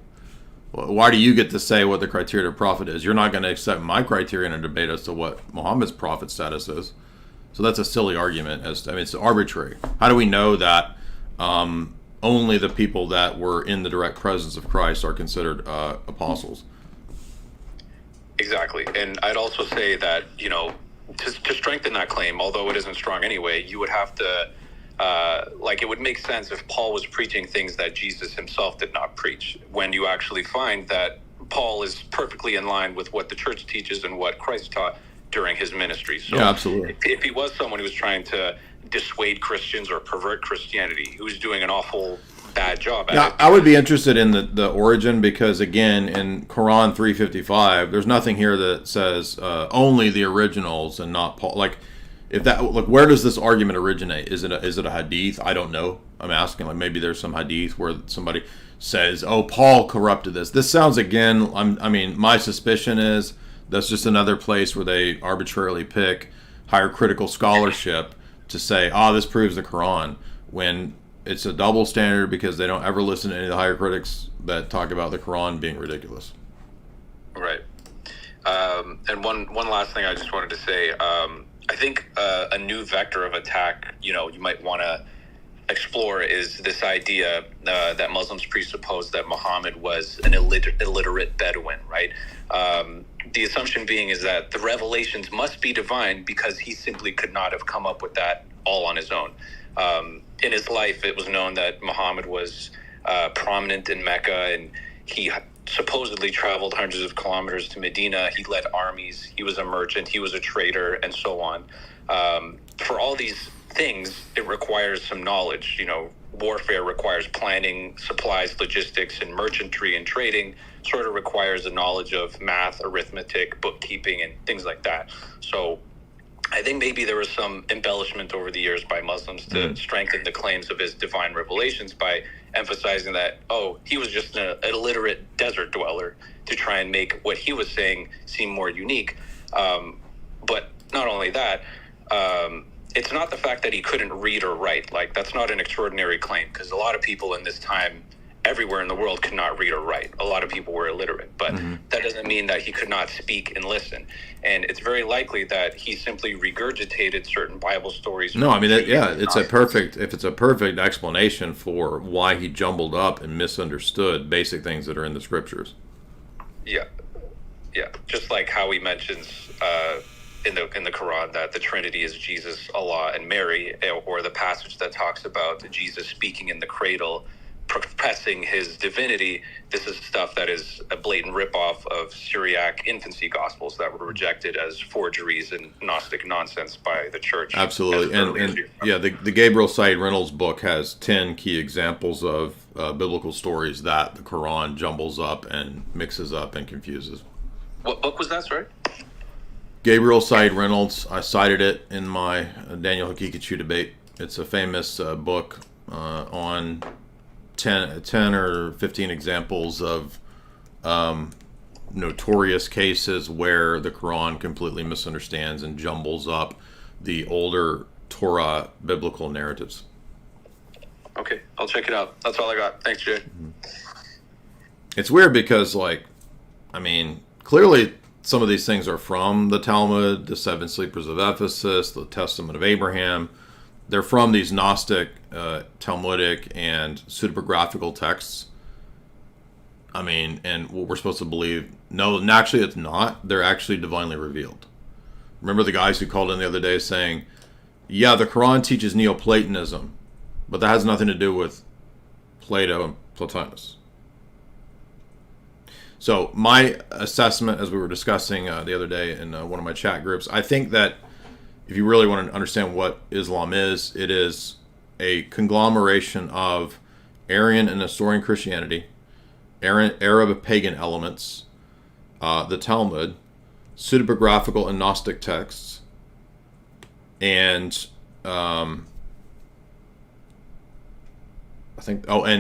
Well, why do you get to say what the criteria of prophet is? You're not going to accept my criterion and debate as to what Muhammad's prophet status is. So that's a silly argument. It's arbitrary. How do we know that only the people that were in the direct presence of Christ are considered apostles? Exactly. And I'd also say that, to strengthen that claim, although it isn't strong anyway, you would have to, it would make sense if Paul was preaching things that Jesus himself did not preach, when you actually find that Paul is perfectly in line with what the church teaches and what Christ taught during his ministry. So yeah, absolutely. If he was someone who was trying to dissuade Christians or pervert Christianity, he was doing an awful bad job at it. I would be interested in the origin, because again, in Quran 355, there's nothing here that says only the originals and not Paul. Like, if that, where does this argument originate? Is it a hadith? I don't know. I'm asking. Maybe there's some hadith where somebody says, "Oh, Paul corrupted this." This sounds again. My suspicion is that's just another place where they arbitrarily pick higher critical scholarship to say, this proves the Quran, when it's a double standard, because they don't ever listen to any of the higher critics that talk about the Quran being ridiculous. Right. And one last thing I just wanted to say. I think a new vector of attack, you might want to explore is this idea that Muslims presuppose that Muhammad was an illiterate Bedouin, right? The assumption being is that the revelations must be divine because he simply could not have come up with that all on his own. In his life, it was known that Muhammad was prominent in Mecca, and he supposedly traveled hundreds of kilometers to Medina. He led armies. He was a merchant. He was a trader, and so on. For all these things, it requires some knowledge. You know, warfare requires planning, supplies, logistics, and merchantry and trading sort of requires a knowledge of math, arithmetic, bookkeeping, and things like that. So I think maybe there was some embellishment over the years by Muslims to strengthen the claims of his divine revelations by emphasizing that, oh, he was just an illiterate desert dweller, to try and make what he was saying seem more unique. But not only that, it's not the fact that he couldn't read or write. Like, that's not an extraordinary claim, because a lot of people in this time everywhere in the world could not read or write. A lot of people were illiterate, but that doesn't mean that he could not speak and listen. And it's very likely that he simply regurgitated certain Bible stories. No, I mean, it's a perfect explanation for why he jumbled up and misunderstood basic things that are in the scriptures. Yeah. Just like how he mentions in the Quran that the Trinity is Jesus, Allah, and Mary, or the passage that talks about Jesus speaking in the cradle, professing his divinity. This is stuff that is a blatant ripoff of Syriac infancy gospels that were rejected as forgeries and Gnostic nonsense by the church. Absolutely. And the Gabriel Said Reynolds book has 10 key examples of biblical stories that the Quran jumbles up and mixes up and confuses. What book was that, sorry? Gabriel Said Reynolds. I cited it in my Daniel Hakikachu debate. It's a famous book on 10 or 15 examples of notorious cases where the Quran completely misunderstands and jumbles up the older Torah biblical narratives. Okay, I'll check it out. That's all I got. Thanks, Jay. It's weird because, clearly some of these things are from the Talmud, the Seven Sleepers of Ephesus, the Testament of Abraham. They're from these Gnostic, Talmudic, and pseudepigraphical texts. And what we're supposed to believe, no, actually it's not. They're actually divinely revealed. Remember the guys who called in the other day saying, yeah, the Quran teaches Neoplatonism, but that has nothing to do with Plato and Plotinus. So my assessment, as we were discussing the other day in one of my chat groups, I think that if you really want to understand what Islam is, it is a conglomeration of Arian and Nestorian Christianity, Arab pagan elements, the Talmud, pseudepigraphical and Gnostic texts, and and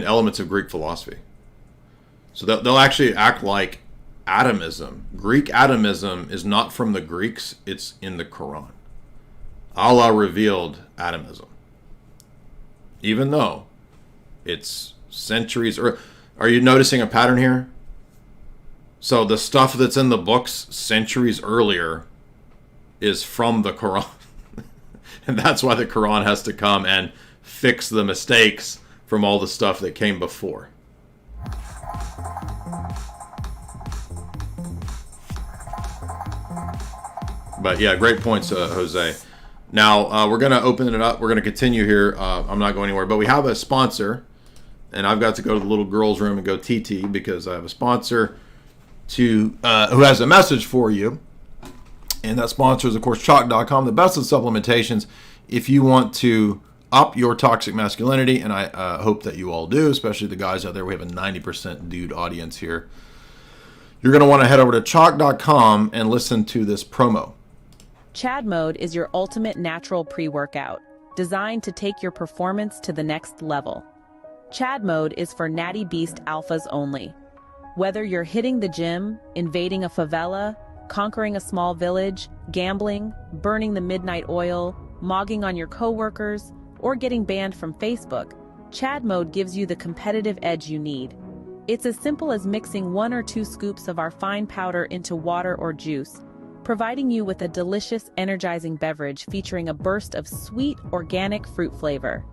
elements of Greek philosophy. So they'll actually act like atomism. Greek atomism is not from the Greeks, it's in the Quran. Allah revealed atomism, even though it's centuries. Are you noticing a pattern here? So the stuff that's in the books centuries earlier is from the Quran. And that's why the Quran has to come and fix the mistakes from all the stuff that came before. But yeah, great points, Jose. Now, we're going to open it up. We're going to continue here. I'm not going anywhere. But we have a sponsor. And I've got to go to the little girls' room and go TT because I have a sponsor who has a message for you. And that sponsor is, of course, Chalk.com, the best of supplementations. If you want to up your toxic masculinity, and I hope that you all do, especially the guys out there. We have a 90% dude audience here. You're going to want to head over to Chalk.com and listen to this promo. Chad Mode is your ultimate natural pre-workout, designed to take your performance to the next level. Chad Mode is for natty beast alphas only. Whether you're hitting the gym, invading a favela, conquering a small village, gambling, burning the midnight oil, mogging on your coworkers, or getting banned from Facebook, Chad Mode gives you the competitive edge you need. It's as simple as mixing 1 or 2 scoops of our fine powder into water or juice, providing you with a delicious, energizing beverage featuring a burst of sweet, organic fruit flavor.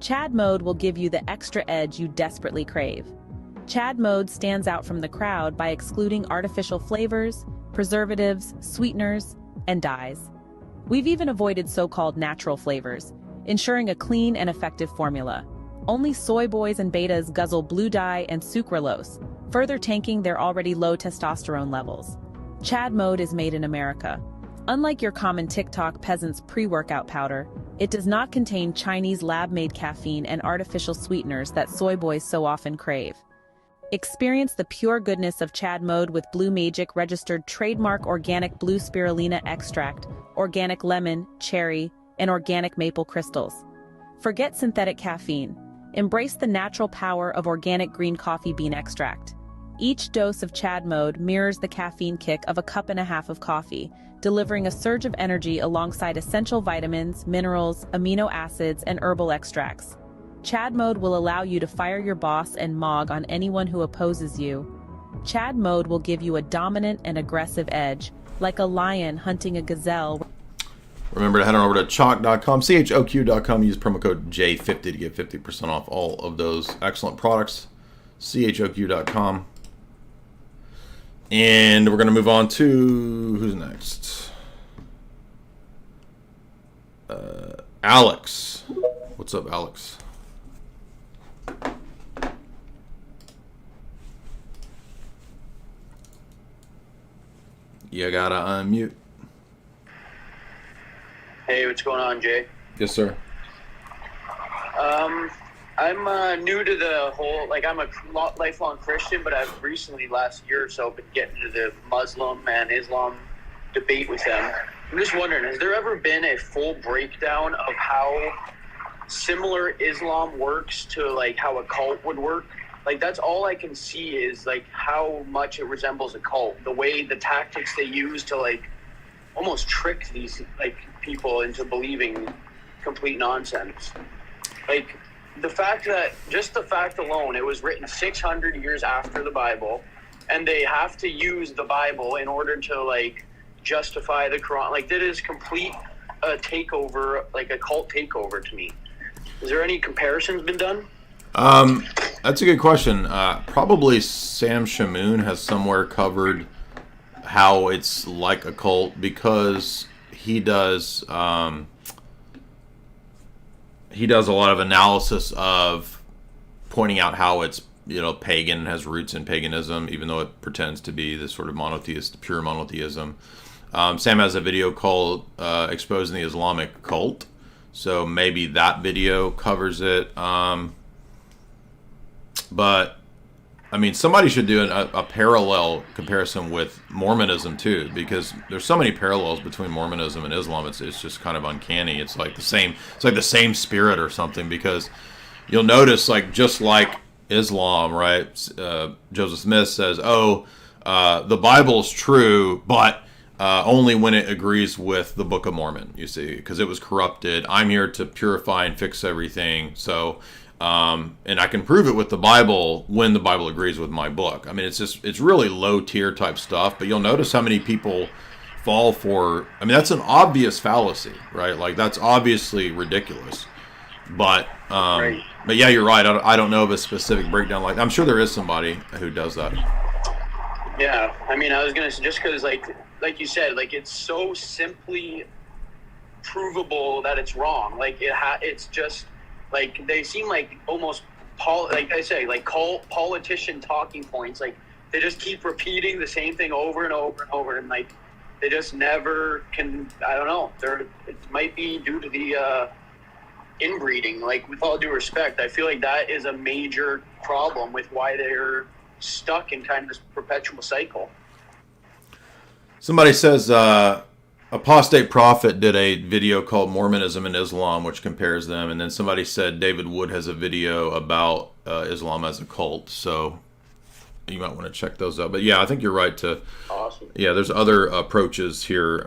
Chad Mode will give you the extra edge you desperately crave. Chad Mode stands out from the crowd by excluding artificial flavors, preservatives, sweeteners, and dyes. We've even avoided so-called natural flavors, ensuring a clean and effective formula. Only soy boys and betas guzzle blue dye and sucralose, further tanking their already low testosterone levels. Chad mode is made in America. Unlike your common TikTok peasant's pre-workout powder, it does not contain Chinese lab-made caffeine and artificial sweeteners that soy boys so often crave. Experience the pure goodness of Chad mode with Blue Magic registered trademark organic blue spirulina extract, organic lemon, cherry, and organic maple crystals. Forget synthetic caffeine. Embrace the natural power of organic green coffee bean extract. Each dose of Chad mode mirrors the caffeine kick of a cup and a half of coffee, delivering a surge of energy alongside essential vitamins, minerals, amino acids, and herbal extracts. Chad mode will allow you to fire your boss and mog on anyone who opposes you. Chad mode will give you a dominant and aggressive edge, like a lion hunting a gazelle. Remember to head on over to choq.com, choq.com, use promo code J50 to get 50% off all of those excellent products, choq.com. And we're going to move on to, who's next? Alex. What's up, Alex? You gotta unmute. Hey, what's going on, Jay? Yes, sir. I'm new to the whole, like, I'm a lifelong Christian, but I've recently, last year or so, been getting into the Muslim and Islam debate with them. I'm just wondering, has there ever been a full breakdown of how similar Islam works to, like, how a cult would work? Like, that's all I can see is, like, how much it resembles a cult. The way, the tactics they use to, like, almost trick these, like, people into believing complete nonsense. Like, the fact alone, it was written 600 years after the Bible, and they have to use the Bible in order to, like, justify the Quran. Like, that is complete takeover, like a cult takeover to me. Is there any comparisons been done? That's a good question. Probably Sam Shamoon has somewhere covered how it's like a cult, because he does a lot of analysis of pointing out how it's, you know, pagan, has roots in paganism, even though it pretends to be this sort of monotheist, pure monotheism. Sam has a video called Exposing the Islamic Cult, so maybe that video covers it. But I mean, somebody should do a parallel comparison with Mormonism too, because there's so many parallels between Mormonism and Islam. It's just kind of uncanny. It's like the same. It's like the same spirit or something, because you'll notice, like, just like Islam, right? Joseph Smith says, the Bible's true, but only when it agrees with the Book of Mormon. You see, because it was corrupted. I'm here to purify and fix everything. So. And I can prove it with the Bible when the Bible agrees with my book. I mean, it's really low tier type stuff, but you'll notice how many people fall for, I mean, that's an obvious fallacy, right? Like, that's obviously ridiculous, but yeah, you're right. I don't know of a specific breakdown. Like, I'm sure there is somebody who does that. Yeah. I mean, I was going to, just cause like you said, like, it's so simply provable that it's wrong. Like, it's just, like, they seem like almost, like I say, like politician talking points. Like, they just keep repeating the same thing over and over and over, and, like, they just never can. I don't know. It might be due to the inbreeding. Like, with all due respect, I feel like that is a major problem with why they're stuck in kind of this perpetual cycle. Somebody says Apostate Prophet did a video called Mormonism and Islam, which compares them, and then somebody said David Wood has a video about Islam as a cult, so you might want to check those out. But yeah, I think you're right to. Awesome. Yeah, there's other approaches here.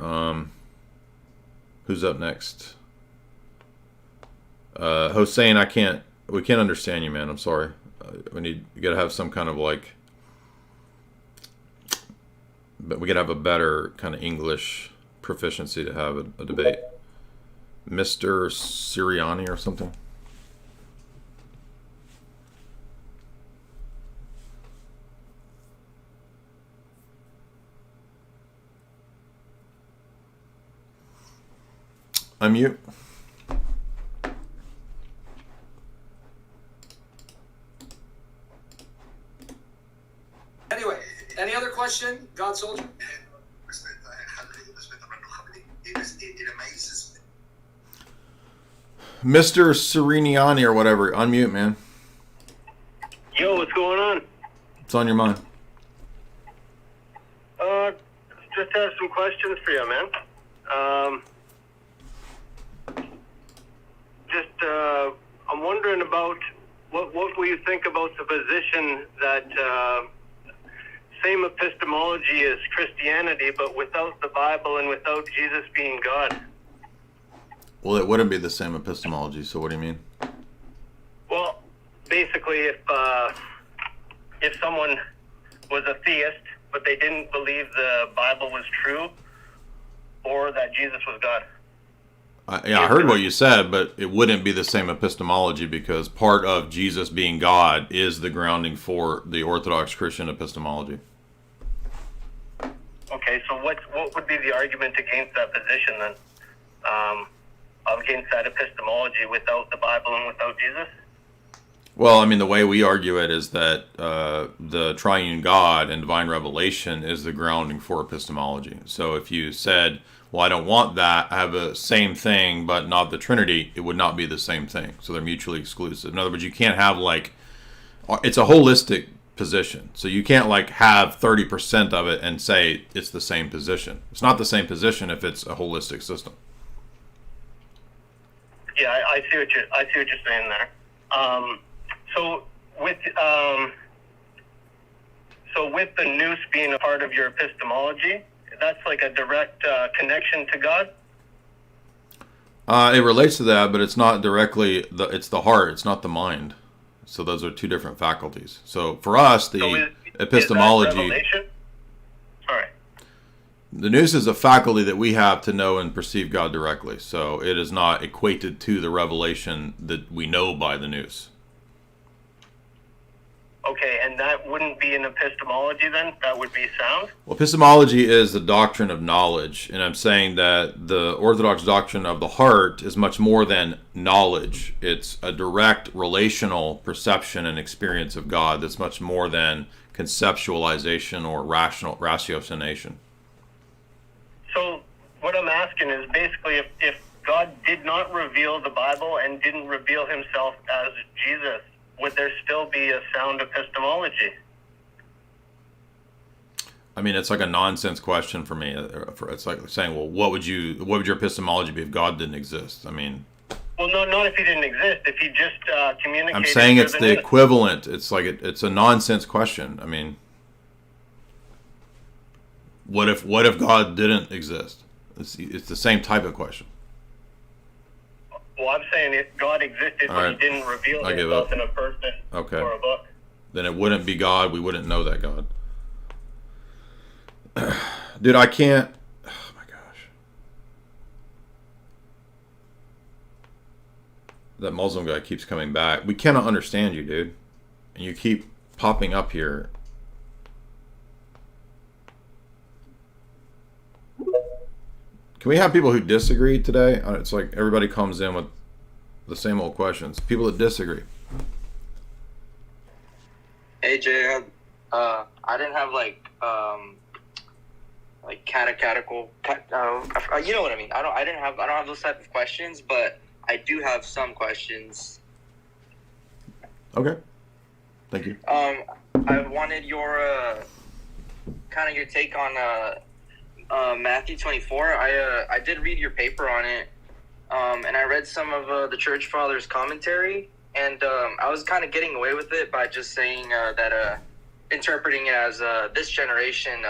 Who's up next? Hossein, we can't understand you, man. I'm sorry. You gotta have some kind of, like, but we gotta have a better kind of English proficiency to have a debate. Mr. Siriani or something. Unmute. question, God Soldier? Mr. Sereniani or whatever, unmute, man. Yo, what's going on? What's on your mind? Just have some questions for you, man. I'm wondering about what will you think about the position that same epistemology as Christianity, but without the Bible and without Jesus being God? Well, it wouldn't be the same epistemology, so what do you mean? Well, basically, if someone was a theist, but they didn't believe the Bible was true, or that Jesus was God. I heard what you said, but it wouldn't be the same epistemology because part of Jesus being God is the grounding for the Orthodox Christian epistemology. Okay, so what would be the argument against that position then? Against that epistemology without the Bible and without Jesus? Well, I mean, the way we argue it is that the triune God and divine revelation is the grounding for epistemology. So if you said, well, I don't want that, I have a same thing, but not the Trinity, it would not be the same thing. So they're mutually exclusive. In other words, you can't have it's a holistic position. So you can't have 30% of it and say it's the same position. It's not the same position if it's a holistic system. Yeah, I see what you're saying there. So with the nous being a part of your epistemology, that's like a direct connection to God? It relates to that, but it's not directly, it's the heart, it's not the mind. So those are two different faculties. So for us, the epistemology... Is that revelation? Sorry. The nous is a faculty that we have to know and perceive God directly. So it is not equated to the revelation that we know by the nous. Okay, and that wouldn't be an epistemology then? That would be sound? Well, epistemology is the doctrine of knowledge, and I'm saying that the Orthodox doctrine of the heart is much more than knowledge. It's a direct relational perception and experience of God that's much more than conceptualization or ratiocination. So what I'm asking is basically if God did not reveal the Bible and didn't reveal himself as Jesus, would there still be a sound epistemology? I mean, it's like a nonsense question for me. It's like saying, well, what would your epistemology be if God didn't exist? I mean... Well, no, not if he didn't exist. If he just communicated... I'm saying it's the equivalent. It's like it's a nonsense question. I mean... What if God didn't exist? It's the same type of question. Well, I'm saying if God existed, but he didn't reveal himself in a person or a book. Then it wouldn't be God. We wouldn't know that God. Dude, I can't... Oh, my gosh. That Muslim guy keeps coming back. We cannot understand you, dude. And you keep popping up here. Can we have people who disagree today? It's like everybody comes in with the same old questions. People that disagree. Hey Jay, I didn't have catechetical. You know what I mean. I don't have those type of questions, but I do have some questions. Okay. Thank you. I wanted your kind of your take on Matthew 24. I did read your paper on it, and I read some of the Church Fathers' commentary, and I was kind of getting away with it by just saying that interpreting it as this generation,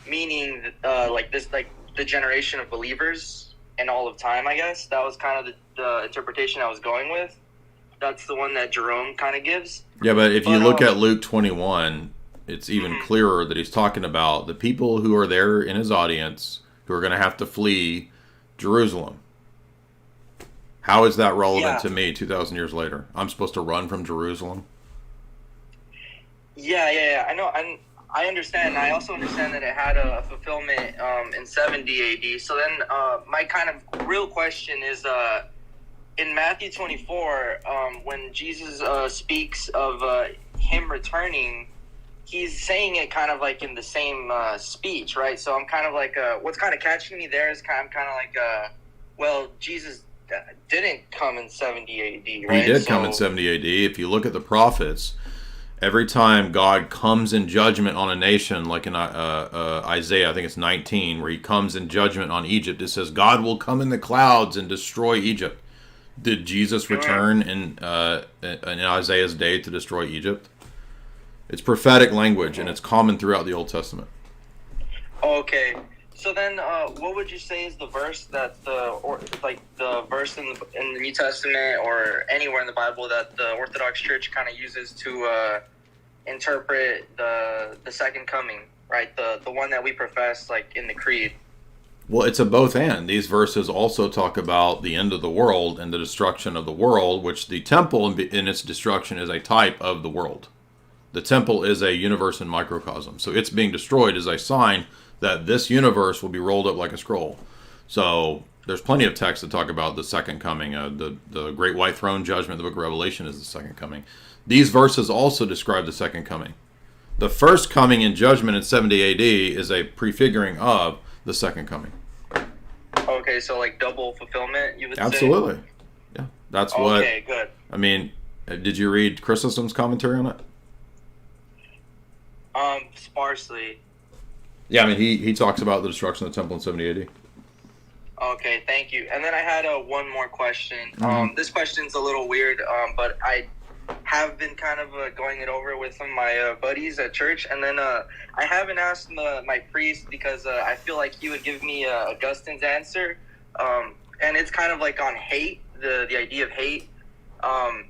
meaning the generation of believers and all of time. I guess that was kind of the interpretation I was going with. That's the one that Jerome kind of gives. Yeah, but if you look at Luke 21, it's even clearer that he's talking about the people who are there in his audience who are going to have to flee Jerusalem. How is that relevant to me 2,000 years later? I'm supposed to run from Jerusalem? Yeah. I know. I understand. I also understand that it had a fulfillment in 70 AD. So then my kind of real question is, in Matthew 24, when Jesus speaks of him returning, he's saying it kind of like in the same speech, right? So I'm kind of like, what's kind of catching me there is I'm kind of like, well, Jesus didn't come in 70 AD, right? He did come in 70 AD. If you look at the prophets, every time God comes in judgment on a nation, like in Isaiah, I think it's 19, where he comes in judgment on Egypt, it says, God will come in the clouds and destroy Egypt. Did Jesus return in Isaiah's day to destroy Egypt? It's prophetic language, and it's common throughout the Old Testament. Okay. So then, what would you say is the verse that the verse in the New Testament or anywhere in the Bible that the Orthodox Church kind of uses to interpret the second coming, right? The one that we profess, like in the Creed. Well, it's a both and. These verses also talk about the end of the world and the destruction of the world, which the temple in its destruction is a type of the world. The temple is a universe in microcosm. So it's being destroyed as a sign that this universe will be rolled up like a scroll. So there's plenty of texts that talk about the second coming. The great white throne judgment, the book of Revelation, is the second coming. These verses also describe the second coming. The first coming in judgment in 70 AD is a prefiguring of the second coming. Okay, so like double fulfillment, you would say? Absolutely. Yeah, that's what... Okay, good. I mean, did you read Chrysostom's commentary on it? Sparsely. Yeah, I mean, he talks about the destruction of the temple in 70 AD. Okay, thank you. And then I had one more question. Mm-hmm. This question's a little weird, but I have been kind of going it over with some of my buddies at church, and then I haven't asked my priest because I feel like he would give me Augustine's answer, and it's kind of like on hate, the idea of hate. I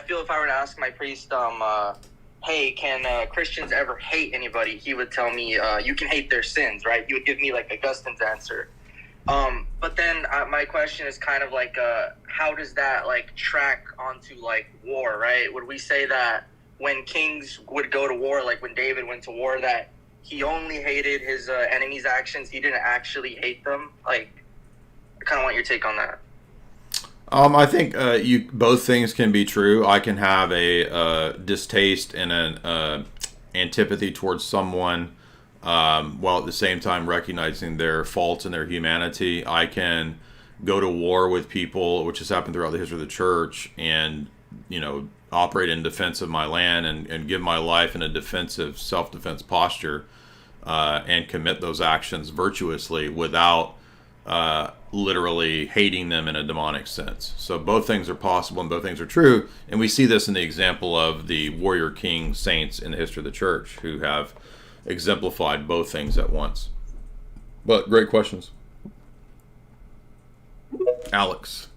feel if I were to ask my priest, hey, can Christians ever hate anybody? He would tell me, you can hate their sins, right? He would give me like Augustine's answer. But then my question is kind of like, how does that like track onto like war, right? Would we say that when kings would go to war, like when David went to war, that he only hated his enemies' actions, he didn't actually hate them? Like, I kind of want your take on that. I think both things can be true. I can have a distaste and an antipathy towards someone while at the same time recognizing their faults and their humanity. I can go to war with people, which has happened throughout the history of the church, and operate in defense of my land and give my life in a defensive self-defense posture and commit those actions virtuously without literally hating them in a demonic sense. So both things are possible and both things are true, and we see this in the example of the warrior king saints in the history of the church who have exemplified both things at once. But great questions. Alex.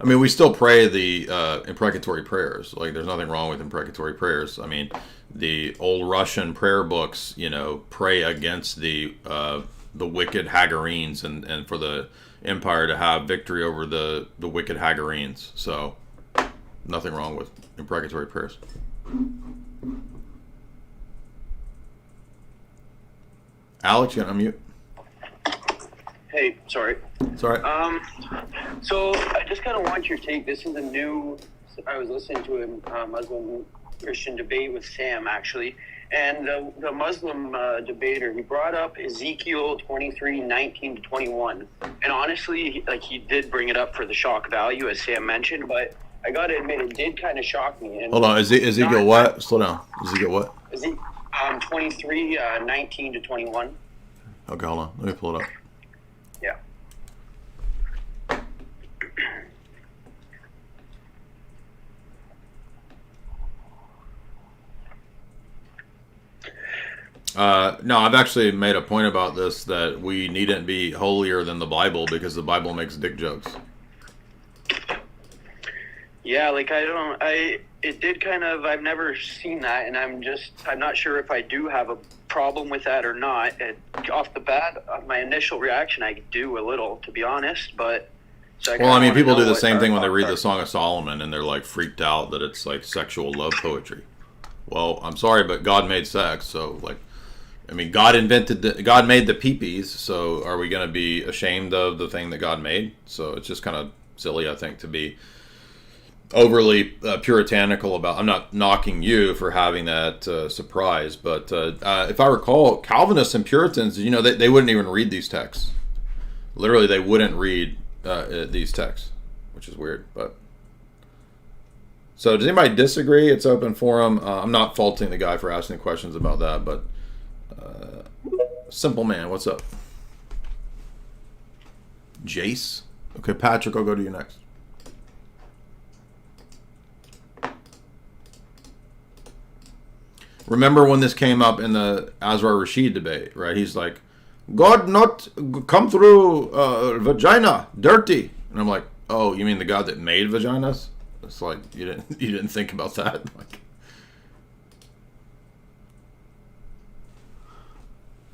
I mean, we still pray the imprecatory prayers. Like, there's nothing wrong with imprecatory prayers. I mean, the old Russian prayer books, pray against the wicked Hagarenes and for the empire to have victory over the wicked Hagarenes. So, nothing wrong with imprecatory prayers. Alex, you got to unmute. Hey, sorry. Sorry. So I just kind of want your take. This is I was listening to a Muslim Christian debate with Sam, actually. And the Muslim debater, he brought up Ezekiel 23:19-21. And honestly, he did bring it up for the shock value, as Sam mentioned, but I got to admit, it did kind of shock me. And hold on, Ezekiel what? Slow down. Ezekiel what? 23:19-21. Okay, hold on. Let me pull it up. Yeah. No, I've actually made a point about this, that we needn't be holier than the Bible because the Bible makes dick jokes. Yeah, it did kind of, I've never seen that, and I'm not sure if I do have a problem with that or not. Off the bat, my initial reaction, I do a little, to be honest, but... people do the same thing when they read the Song of Solomon, and they're like freaked out that it's like sexual love poetry. Well, I'm sorry, but God made sex, so God made the peepees, so are we going to be ashamed of the thing that God made? So it's just kind of silly, I think, to be overly puritanical about. I'm not knocking you for having that surprise, but if I recall, Calvinists and Puritans, they wouldn't even read these texts. Literally, they wouldn't read these texts, which is weird. But so, does anybody disagree? It's open forum. I'm not faulting the guy for asking questions about that, but Simple Man, what's up? Jace? Okay, Patrick, I'll go to you next. Remember when this came up in the Azra Rashid debate, right? He's like, God not come through vagina, dirty. And I'm like, oh, you mean the God that made vaginas? It's like, you didn't think about that? Like,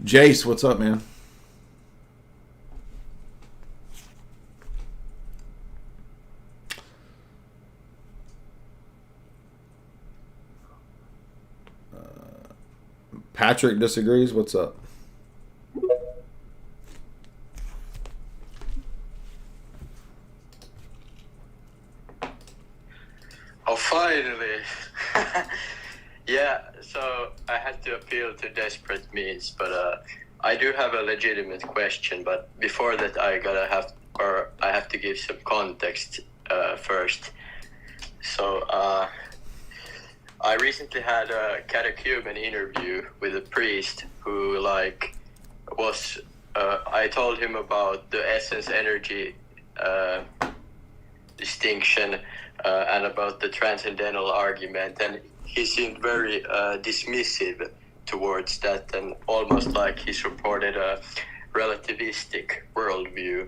Jace, what's up, man? Patrick disagrees. What's up? Oh, finally. Yeah, so I had to appeal to desperate means, but I do have a legitimate question. But before that, I have to give some context first. So I recently had a catechumen interview with a priest who was. I told him about the essence-energy distinction and about the transcendental argument, and he seemed very dismissive towards that, and almost like he supported a relativistic worldview.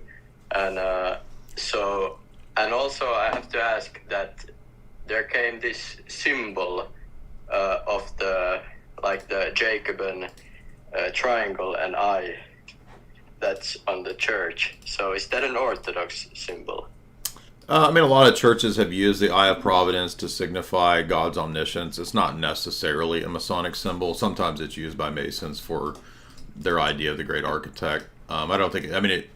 And also I have to ask that there came this symbol of the Jacobean triangle and eye that's on the church. So is that an Orthodox symbol? A lot of churches have used the Eye of Providence to signify God's omniscience. It's not necessarily a Masonic symbol. Sometimes it's used by Masons for their idea of the great architect. I don't think.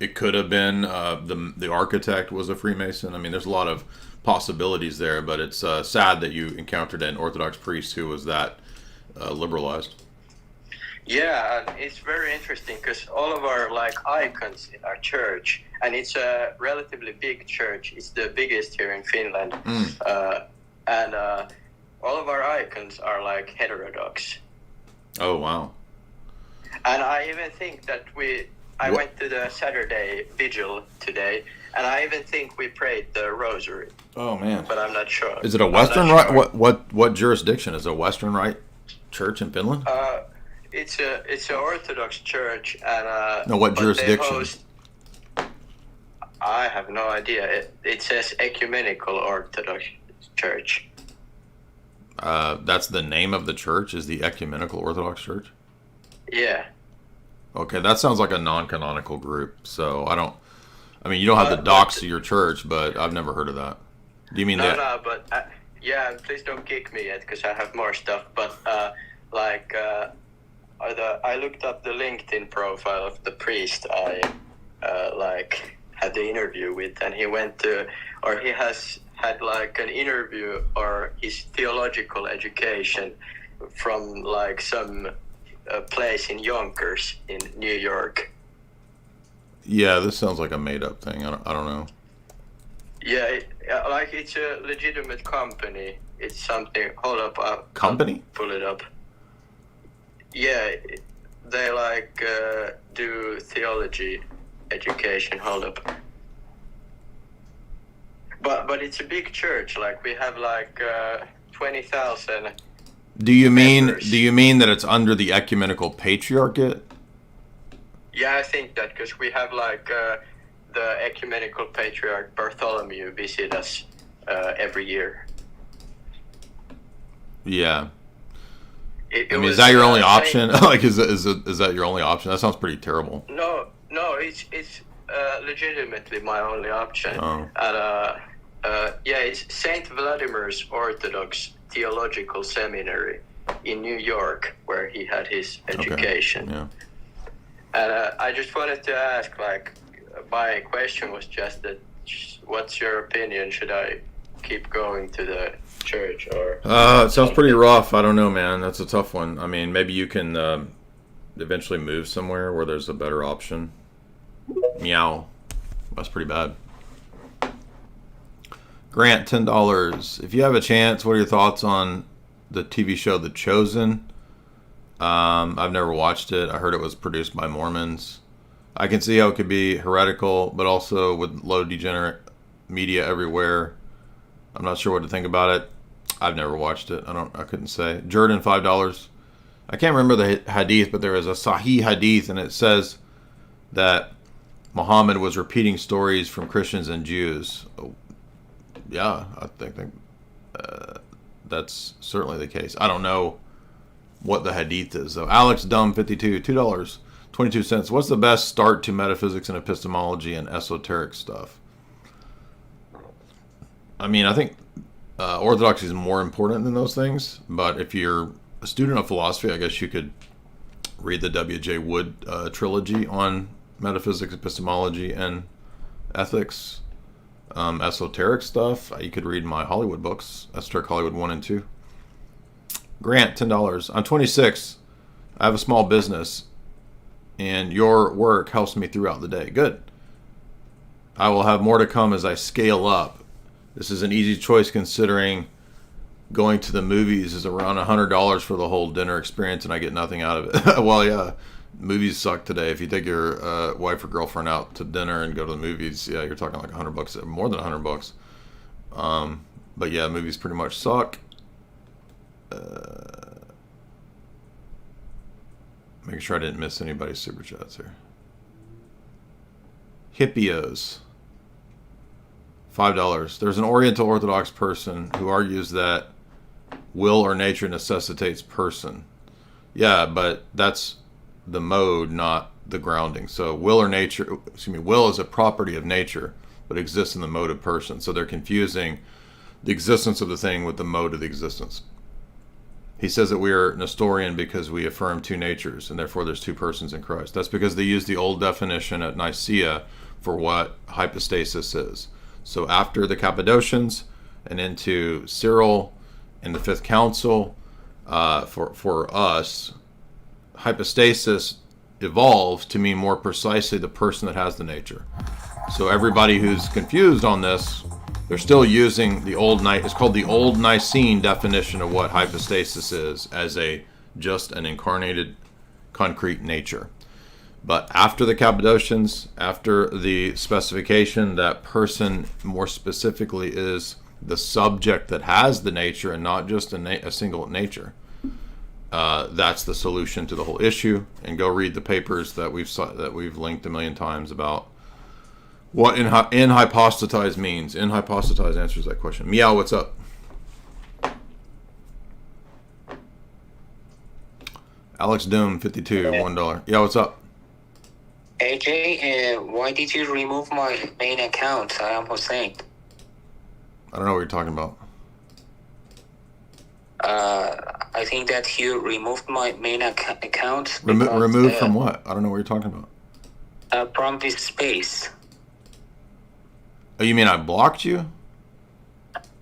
It could have been the architect was a Freemason. There's a lot of possibilities there, but it's sad that you encountered an Orthodox priest who was that liberalized. Yeah, and it's very interesting because all of our icons in our church, and it's a relatively big church. It's the biggest here in Finland, and all of our icons are heterodox. Oh wow! And I even think that I went to the Saturday vigil today, and I even think we prayed the rosary. Oh man! But I'm not sure. Is it a Western Rite? What jurisdiction is it? A Western Rite church in Finland? It's an Orthodox church, and no, what jurisdiction? I have no idea. It says Ecumenical Orthodox Church. That's the name of the church, is the Ecumenical Orthodox Church? Yeah. Okay, that sounds like a non-canonical group. So you don't have to dox your church, but I've never heard of that. Do you mean that? No, but yeah, please don't kick me yet because I have more stuff. But I looked up the LinkedIn profile of the priest I had the interview with, and he has had an interview or his theological education from some place in Yonkers in New York. Yeah, this sounds like a made-up thing. I don't know. Yeah, it's a legitimate company. It's something. Hold up. Company? Pull it up. Yeah, they do theology education. Hold up. But it's a big church. We have 20,000. Do you mean that it's under the ecumenical patriarchate? Yeah, I think that because we have the ecumenical patriarch Bartholomew visit us every year. Yeah. Is that your only option? Is that your only option? That sounds pretty terrible. No, it's legitimately my only option. Oh. And it's Saint Vladimir's Orthodox Theological Seminary in New York, where he had his education. Okay. Yeah. And I just wanted to ask, my question was just that, what's your opinion? Should I keep going to the church, or? It sounds pretty rough. I don't know, man. That's a tough one. I mean, maybe you can eventually move somewhere where there's a better option. Meow. That's pretty bad. Grant, $10. If you have a chance, what are your thoughts on the TV show The Chosen? I've never watched it. I heard it was produced by Mormons. I can see how it could be heretical, but also with low degenerate media everywhere. I'm not sure what to think about it. I've never watched it. I couldn't say. Jordan, $5. I can't remember the hadith, but there is a Sahih hadith, and it says that Muhammad was repeating stories from Christians and Jews. Yeah, I think that's certainly the case. I don't know what the hadith is, though. Alex Dumb, 52, $2.22. What's the best start to metaphysics and epistemology and esoteric stuff? I mean, I think orthodoxy is more important than those things, but if you're a student of philosophy, I guess you could read the W.J. Wood trilogy on metaphysics, epistemology, and ethics. Esoteric stuff, you could read my Hollywood books, Esoteric Hollywood 1 and 2. Grant, $10. I'm 26. I have a small business, and your work helps me throughout the day. Good. I will have more to come as I scale up. This is an easy choice considering going to the movies is around $100 for the whole dinner experience, and I get nothing out of it. Well, yeah, movies suck today. If you take your wife or girlfriend out to dinner and go to the movies, yeah, you're talking like $100, more than $100. But yeah, movies pretty much suck. Make sure I didn't miss anybody's super chats here. Hippios, $5. There's an Oriental Orthodox person who argues that will or nature necessitates person. Yeah, but that's the mode, not the grounding. So will is a property of nature, but exists in the mode of person. So they're confusing the existence of the thing with the mode of the existence. He says that we are Nestorian because we affirm two natures, and therefore there's two persons in Christ. That's because they use the old definition at Nicaea for what hypostasis is. So after the Cappadocians and into Cyril and the Fifth Council, for us, hypostasis evolved to mean more precisely the person that has the nature. So everybody who's confused on this, they're still using the it's called the Old Nicene definition of what hypostasis is, as just an incarnated concrete nature. But after the Cappadocians, after the specification that person more specifically is the subject that has the nature and not just a single nature, that's the solution to the whole issue. And go read the papers that we've linked a million times about what in hypostatize means. In hypostatize answers that question. Meow, what's up? Alex Doom, 52, $1. Yeah, what's up? AJ, why did you remove my main account? I am Hussein. I don't know what you're talking about. I think that you removed my main account. Removed from what? I don't know what you're talking about. From this space. Oh, you mean I blocked you?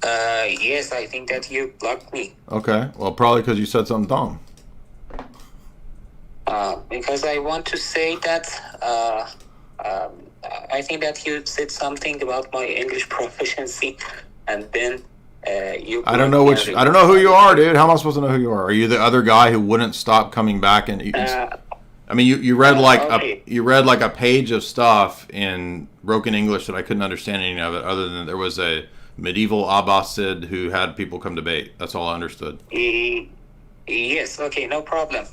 Yes, I think that you blocked me. Okay, well, probably because you said something dumb. Because I want to say that I think that you said something about my English proficiency, and then you. I don't know who you are, dude. How am I supposed to know who you are? Are you the other guy who wouldn't stop coming back and? I mean, you read like a page of stuff in broken English that I couldn't understand any of it, other than there was a medieval Abbasid who had people come debate. That's all I understood. Yes. Okay. No problem.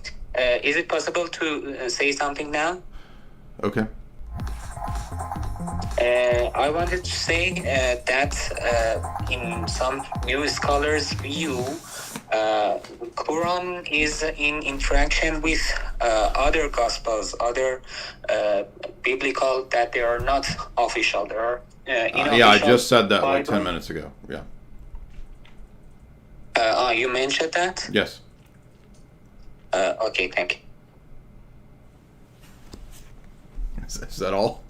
Is it possible to say something now? Okay. I wanted to say that in some new scholars' view, Quran is in interaction with other gospels, other biblical, that they are not official. There are yeah, I just said that like 10 minutes ago. Yeah. You mentioned that? Yes. Okay, thank you. Is that all?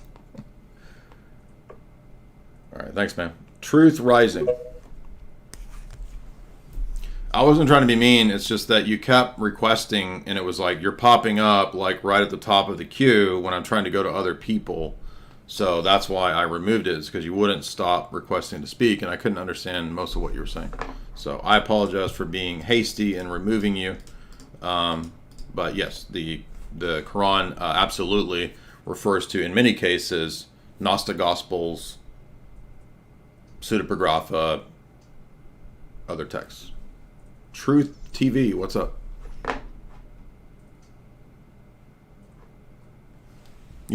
All right, thanks, man. Truth Rising. I wasn't trying to be mean. It's just that you kept requesting, and it was like you're popping up like right at the top of the queue when I'm trying to go to other people. So that's why I removed it, is because you wouldn't stop requesting to speak, and I couldn't understand most of what you were saying. So I apologize for being hasty and removing you. But yes, the Quran absolutely refers to, in many cases, Gnostic Gospels, Pseudepigrapha, other texts. Truth TV, what's up? You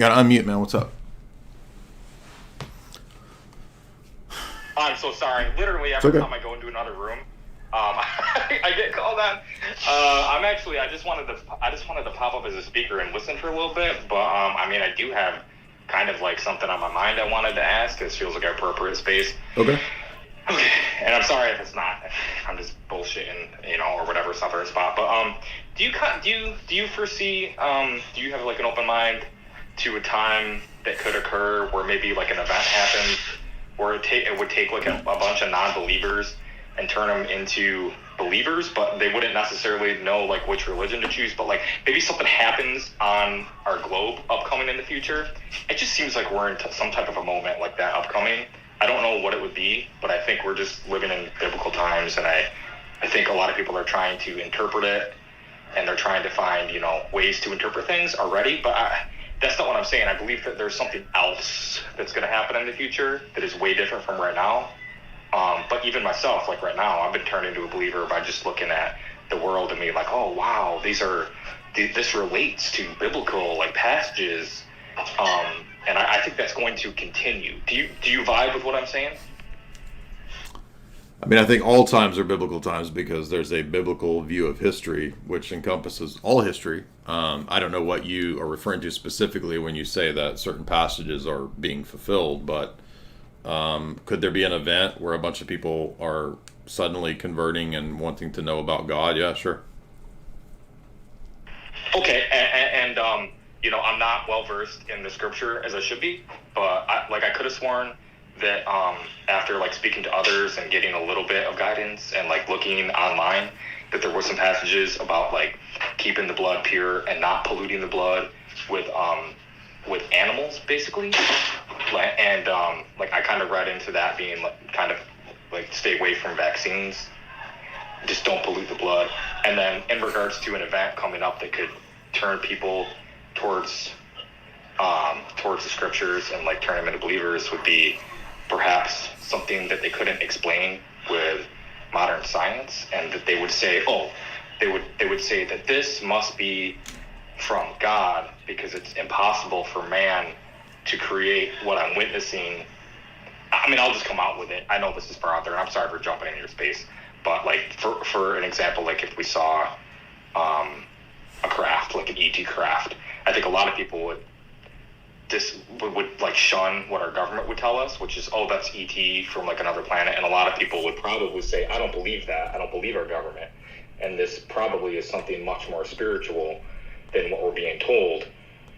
gotta unmute, man. What's up? I'm so sorry. Literally every time I go into another room, I get called on. I just wanted to pop up as a speaker and listen for a little bit. But I mean, I do have kind of like something on my mind I wanted to ask. This feels like an appropriate space. Okay. Okay. And I'm sorry if it's not. I'm just bullshitting, or whatever. It's not the right spot. But do you foresee? Do you have like an open mind to a time that could occur where maybe like an event happens where it would take like a bunch of non-believers and turn them into believers, but they wouldn't necessarily know like which religion to choose, but like maybe something happens on our globe upcoming in the future. It just seems like we're in some type of a moment like that upcoming. I don't know what it would be, but I think we're just living in biblical times, and I think a lot of people are trying to interpret it, and they're trying to find, ways to interpret things already, but that's not what I'm saying. I believe that there's something else that's going to happen in the future that is way different from right now. But even myself, like right now, I've been turned into a believer by just looking at the world and being like, oh, wow, this relates to biblical like passages. And I think that's going to continue. Do you vibe with what I'm saying? I mean, I think all times are biblical times because there's a biblical view of history, which encompasses all history. I don't know what you are referring to specifically when you say that certain passages are being fulfilled, but could there be an event where a bunch of people are suddenly converting and wanting to know about God? Yeah, sure. Okay, and I'm not well versed in the scripture as I should be, but I could have sworn that after like speaking to others and getting a little bit of guidance and like looking online, that there were some passages about like keeping the blood pure and not polluting the blood with animals, basically. And like I kind of read into that being like kind of like stay away from vaccines, just don't pollute the blood. And then in regards to an event coming up that could turn people towards the scriptures and like turn them into believers would be perhaps something that they couldn't explain with modern science, and that they would say, they would say that this must be from God because it's impossible for man to create what I'm witnessing. I mean, I'll just come out with it. I know this is far out there, and I'm sorry for jumping in your space, but like for an example, like if we saw a craft, like an ET craft, I think a lot of people would like shun what our government would tell us, which is, oh, that's ET from like another planet. And a lot of people would probably say, I don't believe that. I don't believe our government. And this probably is something much more spiritual than what we're being told.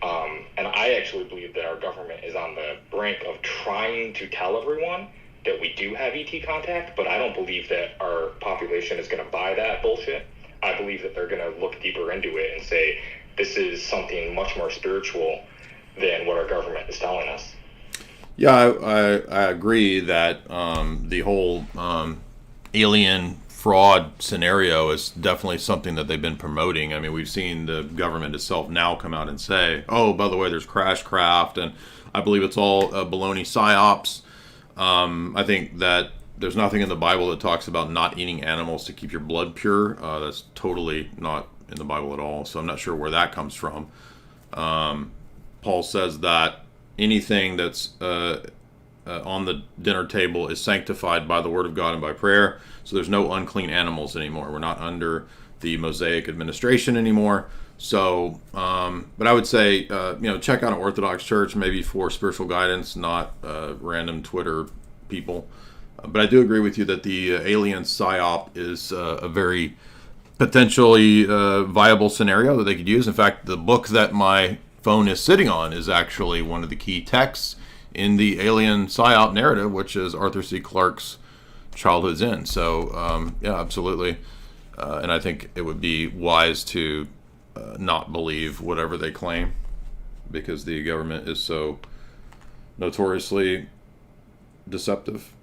And I actually believe that our government is on the brink of trying to tell everyone that we do have ET contact, but I don't believe that our population is going to buy that bullshit. I believe that they're going to look deeper into it and say, this is something much more spiritual than what our government is telling us. Yeah, I agree that the whole alien fraud scenario is definitely something that they've been promoting. I mean, we've seen the government itself now come out and say, oh, by the way, there's crash craft, and I believe it's all baloney psyops. I think that there's nothing in the Bible that talks about not eating animals to keep your blood pure. That's totally not in the Bible at all, so I'm not sure where that comes from. Paul says that anything that's on the dinner table is sanctified by the word of God and by prayer. So there's no unclean animals anymore. We're not under the Mosaic administration anymore. So, but I would say, check out an Orthodox church maybe for spiritual guidance, not random Twitter people. But I do agree with you that the alien psyop is a very potentially viable scenario that they could use. In fact, the book that my phone is sitting on is actually one of the key texts in the alien psyop narrative, which is Arthur C. Clarke's Childhood's End. So, yeah, absolutely. And I think it would be wise to not believe whatever they claim, because the government is so notoriously deceptive.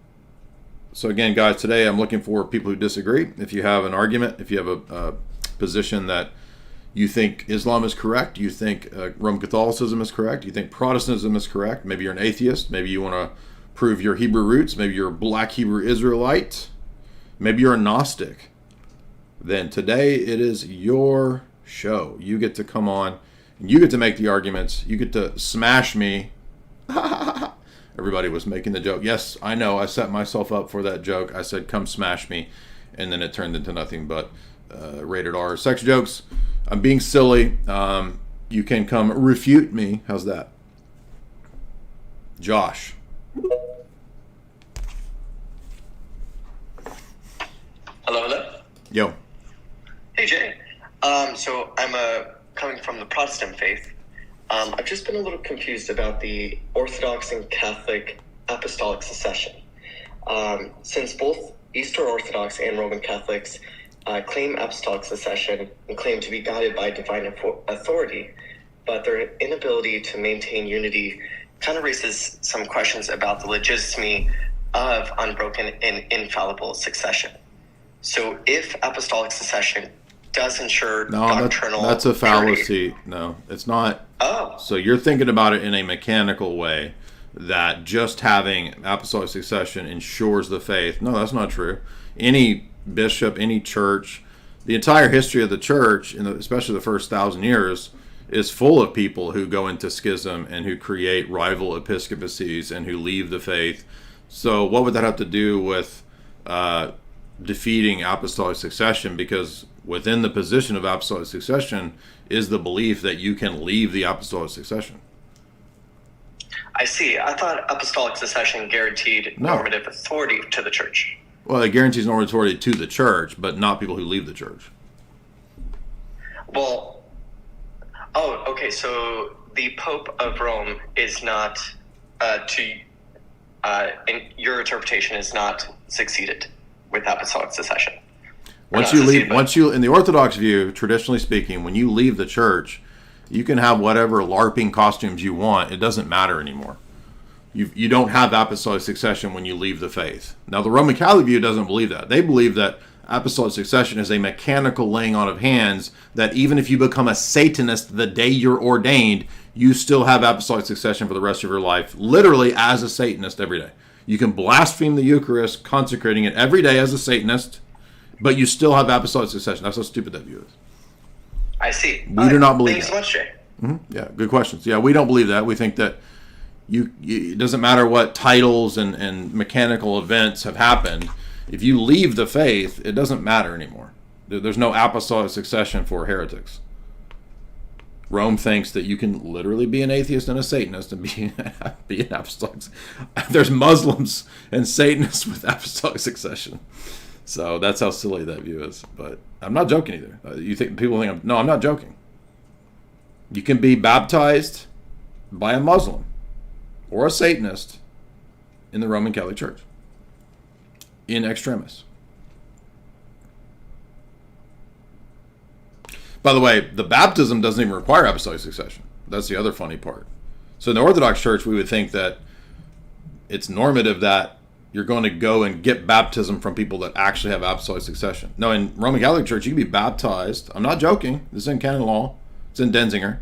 So again, guys, today I'm looking for people who disagree. If you have an argument, if you have a position that you think Islam is correct, you think Roman Catholicism is correct, you think Protestantism is correct, maybe you're an atheist, maybe you want to prove your Hebrew roots, maybe you're a black Hebrew Israelite, maybe you're a Gnostic, then today it is your show. You get to come on, and you get to make the arguments, you get to smash me. Everybody was making the joke. Yes, I know, I set myself up for that joke. I said, come smash me, and then it turned into nothing but rated R sex jokes. I'm being silly. You can come refute me. How's that? Josh. Hello. Yo. Hey, Jay. So I'm coming from the Protestant faith. I've just been a little confused about the Orthodox and Catholic apostolic succession. Since both Eastern Orthodox and Roman Catholics claim apostolic succession and claim to be guided by divine authority, but their inability to maintain unity kind of raises some questions about the legitimacy of unbroken and infallible succession. So if apostolic succession does ensure doctrinal that's a fallacy. purity. No, it's not. Oh. So you're thinking about it in a mechanical way, that just having apostolic succession ensures the faith. No, that's not true. Any bishop, any church, the entire history of the church, especially the first 1,000 years, is full of people who go into schism and who create rival episcopacies and who leave the faith. So what would that have to do with defeating apostolic succession? Because within the position of apostolic succession is the belief that you can leave the apostolic succession. I see. I thought apostolic succession guaranteed normative authority to the church. Well, it guarantees normative authority to the church, but not people who leave the church. Well, okay. So the Pope of Rome is not, in your interpretation, is not succeeded with apostolic succession. Once you in the Orthodox view, traditionally speaking, when you leave the church, you can have whatever LARPing costumes you want. It doesn't matter anymore. You don't have apostolic succession when you leave the faith. Now, the Roman Catholic view doesn't believe that. They believe that apostolic succession is a mechanical laying on of hands, that even if you become a Satanist the day you're ordained, you still have apostolic succession for the rest of your life, literally as a Satanist every day. You can blaspheme the Eucharist, consecrating it every day as a Satanist, but you still have apostolic succession. That's how stupid that view is. I see. We do not believe that. Thanks so much, Jay. Mm-hmm. Yeah, good questions. Yeah, we don't believe that. We think that it doesn't matter what titles and mechanical events have happened. If you leave the faith, it doesn't matter anymore. There's no apostolic succession for heretics. Rome thinks that you can literally be an atheist and a Satanist and be an apostolic. There's Muslims and Satanists with apostolic succession. So that's how silly that view is. But I'm not joking either. You think people think I'm not joking. You can be baptized by a Muslim or a Satanist in the Roman Catholic Church in extremis. By the way, the baptism doesn't even require apostolic succession. That's the other funny part. So in the Orthodox Church, we would think that it's normative that you're going to go and get baptism from people that actually have apostolic succession. No, in Roman Catholic Church, you can be baptized, I'm not joking, this is in canon law, it's in Denzinger,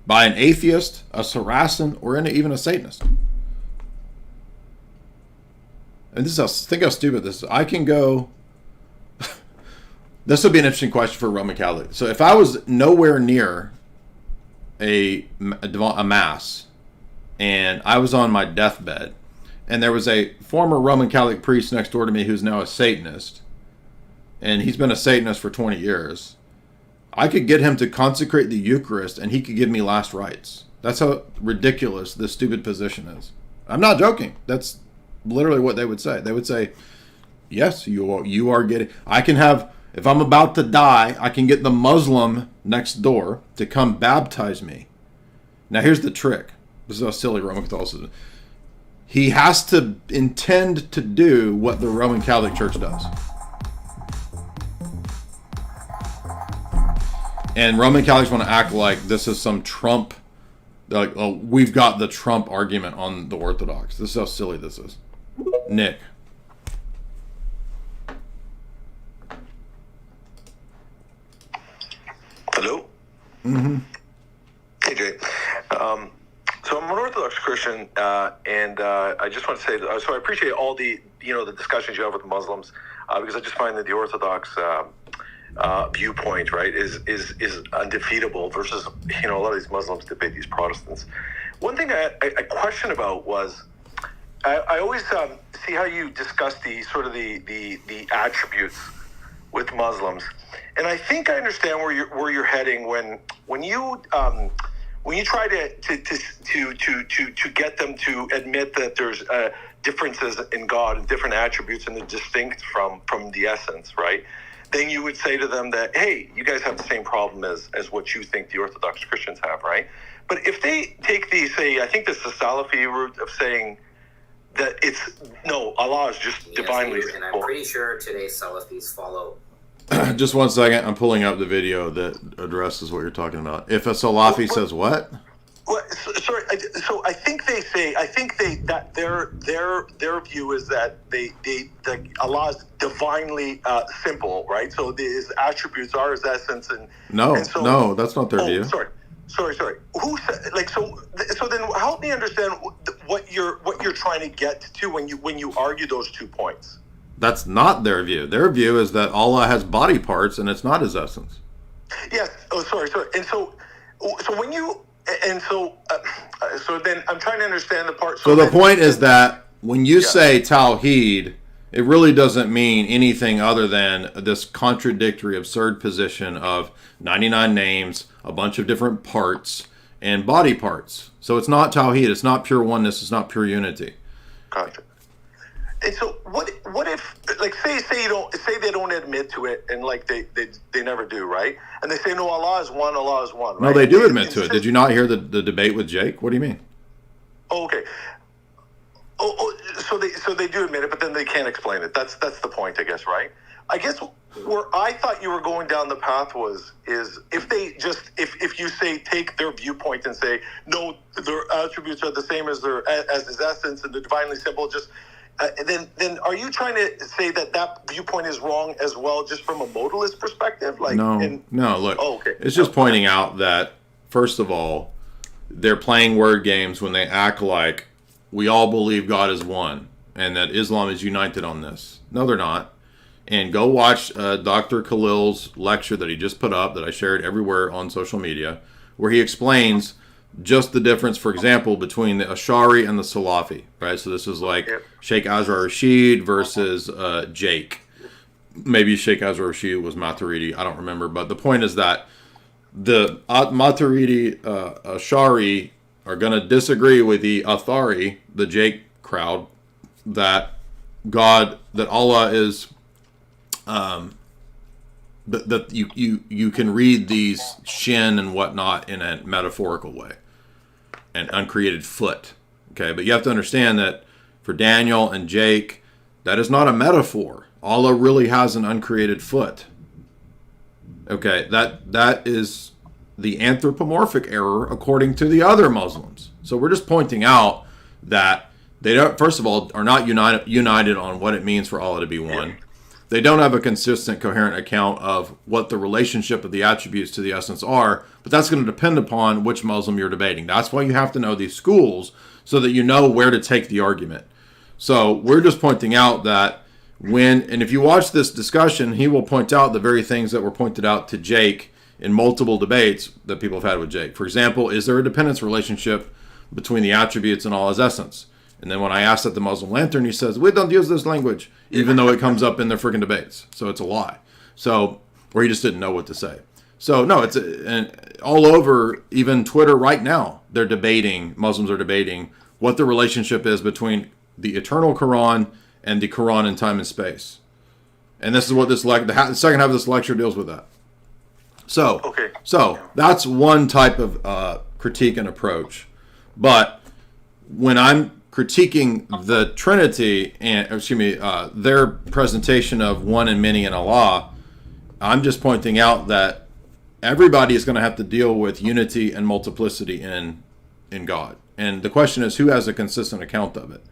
by an atheist, a Saracen, or even a Satanist. And this is think how stupid this is. I can go... This would be an interesting question for a Roman Catholic. So if I was nowhere near a mass, and I was on my deathbed, and there was a former Roman Catholic priest next door to me who's now a Satanist, and he's been a Satanist for 20 years, I could get him to consecrate the Eucharist, and he could give me last rites. That's how ridiculous this stupid position is. I'm not joking. That's literally what they would say. They would say, yes, you are getting... I can have... If I'm about to die, I can get the Muslim next door to come baptize me. Now, here's the trick. This is how silly Roman Catholicism is. He has to intend to do what the Roman Catholic Church does. And Roman Catholics want to act like this is some Trump, like, oh, we've got the Trump argument on the Orthodox. This is how silly this is. Nick. Hello? Mm-hmm. Hey, Jay. So I'm an Orthodox Christian, and I just want to say, so I appreciate all the, the discussions you have with Muslims, because I just find that the Orthodox viewpoint, right, is undefeatable versus, a lot of these Muslims debate these Protestants. One thing I question about was, I always see how you discuss the sort of the attributes with Muslims, and I think I understand where you're heading when you try to get them to admit that there's differences in God and different attributes and they're distinct from the essence, right? Then you would say to them that, hey, you guys have the same problem as what you think the Orthodox Christians have, right? But if they take I think this is the Salafi route of saying that Allah is just divinely simple. And I'm pretty sure today's Salafis follow. Just one second. I'm pulling up the video that addresses what you're talking about. If a Salafi says what? Well, sorry. So I think that their view is that Allah is divinely simple, right? So his attributes are his essence, and no, that's not their view. Sorry. Who said, so then help me understand what you're trying to get to when you argue those 2 points. That's not their view. Their view is that Allah has body parts and it's not his essence. Yes. Oh, sorry. And so when you so then I'm trying to understand the part. So the point is that when you say Tawheed, it really doesn't mean anything other than this contradictory, absurd position of 99 names, a bunch of different parts, and body parts. So it's not Tawheed. It's not pure oneness. It's not pure unity. Gotcha. And so what if, like, say they don't admit to it, and like they never do, right? And they say, no, Allah is one, right? No, they do admit to it. Did you not hear the debate with Jake? What do you mean? Oh, okay. So they do admit it, but then they can't explain it. That's the point, I guess, right? I guess where I thought you were going down the path is if you say take their viewpoint and say no, their attributes are the same as his essence and they're divinely simple, just then are you trying to say that viewpoint is wrong as well, just from a modalist perspective? No. Look, it's just pointing out that first of all, they're playing word games when they act like we all believe God is one and that Islam is united on this. No, they're not. And go watch Dr. Khalil's lecture that he just put up that I shared everywhere on social media, where he explains just the difference, for example, between the Ash'ari and the Salafi, right? So this is like Sheikh Azhar Rashid versus Jake. Maybe Sheikh Azhar Rashid was Maturidi. I don't remember. But the point is that the Maturidi Ash'ari are going to disagree with the Athari, the Jake crowd, that Allah is... that you can read these shin and whatnot in a metaphorical way, an uncreated foot. Okay, but you have to understand that for Daniel and Jake, that is not a metaphor. Allah really has an uncreated foot. Okay, that is the anthropomorphic error according to the other Muslims. So we're just pointing out that they don't, first of all, are not united on what it means for Allah to be one. They don't have a consistent, coherent account of what the relationship of the attributes to the essence are, but that's going to depend upon which Muslim you're debating. That's why you have to know these schools so that you know where to take the argument. So we're just pointing out that and if you watch this discussion, he will point out the very things that were pointed out to Jake in multiple debates that people have had with Jake. For example, is there a dependence relationship between the attributes and Allah's essence? And then when I asked at the Muslim Lantern, he says, we don't use this language, even though it comes up in their freaking debates. So it's a lie. So, or he just didn't know what to say. So, no, and all over, even Twitter right now, Muslims are debating what the relationship is between the eternal Quran and the Quran in time and space. And this is what the second half of this lecture deals with that. So, that's one type of critique and approach. But when I'm critiquing the Trinity and their presentation of one and many in Allah, I'm just pointing out that everybody is going to have to deal with unity and multiplicity in God. And the question is, who has a consistent account of it?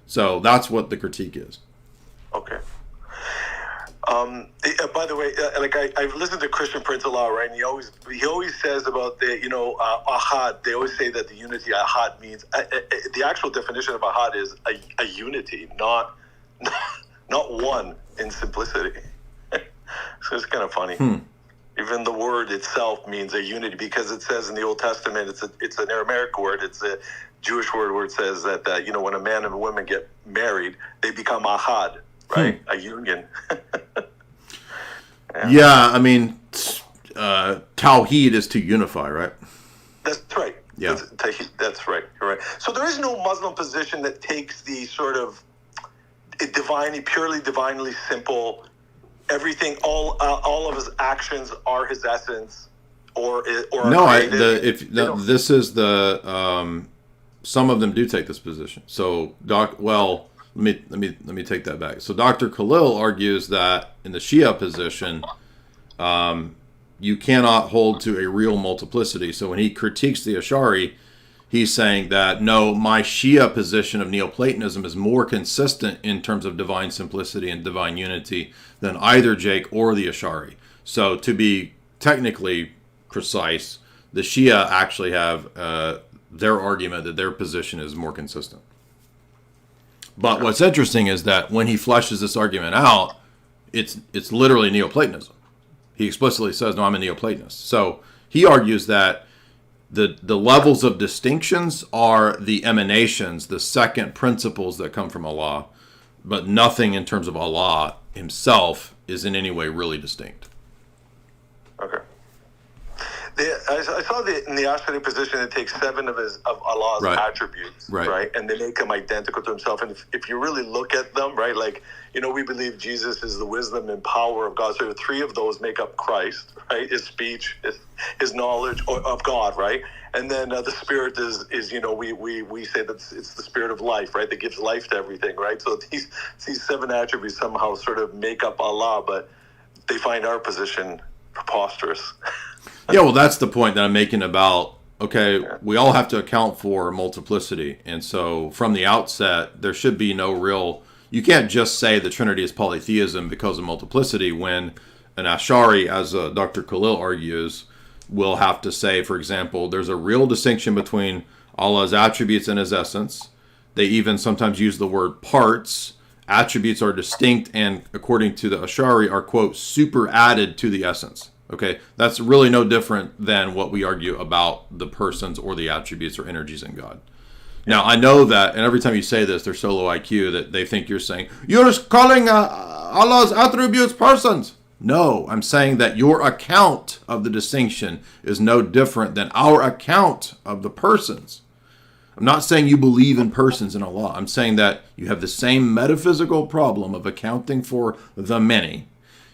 So that's what the critique is. Okay. By the way, I've listened to Christian Prince a lot, right? And he always says about the ahad. They always say that the unity ahad means the actual definition of ahad is a unity, not one in simplicity. So it's kind of funny. Even the word itself means a unity, because it says in the Old Testament, it's an Aramaic word. It's a Jewish word where it says that when a man and a woman get married, they become ahad, right? A union. Yeah, I mean, tawhid is to unify, right? That's right. Yeah. That's right. You're right. So there is no Muslim position that takes the sort of purely divinely simple, everything, all of his actions are his essence, or no. This is the some of them do take this position. So let me take that back. So Dr. Khalil argues that in the Shia position, you cannot hold to a real multiplicity. So when he critiques the Ash'ari, he's saying that, no, my Shia position of Neoplatonism is more consistent in terms of divine simplicity and divine unity than either Jake or the Ash'ari. So to be technically precise, the Shia actually have their argument that their position is more consistent. But what's interesting is that when he fleshes this argument out, it's literally Neoplatonism. He explicitly says, no, I'm a Neoplatonist. So he argues that the levels of distinctions are the emanations, the second principles that come from Allah, but nothing in terms of Allah himself is in any way really distinct. Okay. I saw in the Ash'ari position, it takes 7 of Allah's attributes, right? And they make him identical to himself. And if you really look at them, right, we believe Jesus is the wisdom and power of God. So 3 of those make up Christ, right? His speech, his knowledge of God, right? And then the Spirit is we say that it's the Spirit of life, right? That gives life to everything, right? So these 7 attributes somehow sort of make up Allah, but they find our position preposterous. Yeah, well, that's the point that I'm making about, okay, we all have to account for multiplicity. And so from the outset, there should be no real, you can't just say the Trinity is polytheism because of multiplicity when an Ash'ari, as Dr. Khalil argues, will have to say, for example, there's a real distinction between Allah's attributes and his essence. They even sometimes use the word parts. Attributes are distinct and, according to the Ash'ari, are, quote, super added to the essence. Okay, that's really no different than what we argue about the persons or the attributes or energies in God. Now, I know that, and every time you say this, they're so low IQ that they think you're saying, you're calling Allah's attributes persons. No, I'm saying that your account of the distinction is no different than our account of the persons. I'm not saying you believe in persons in Allah. I'm saying that you have the same metaphysical problem of accounting for the many.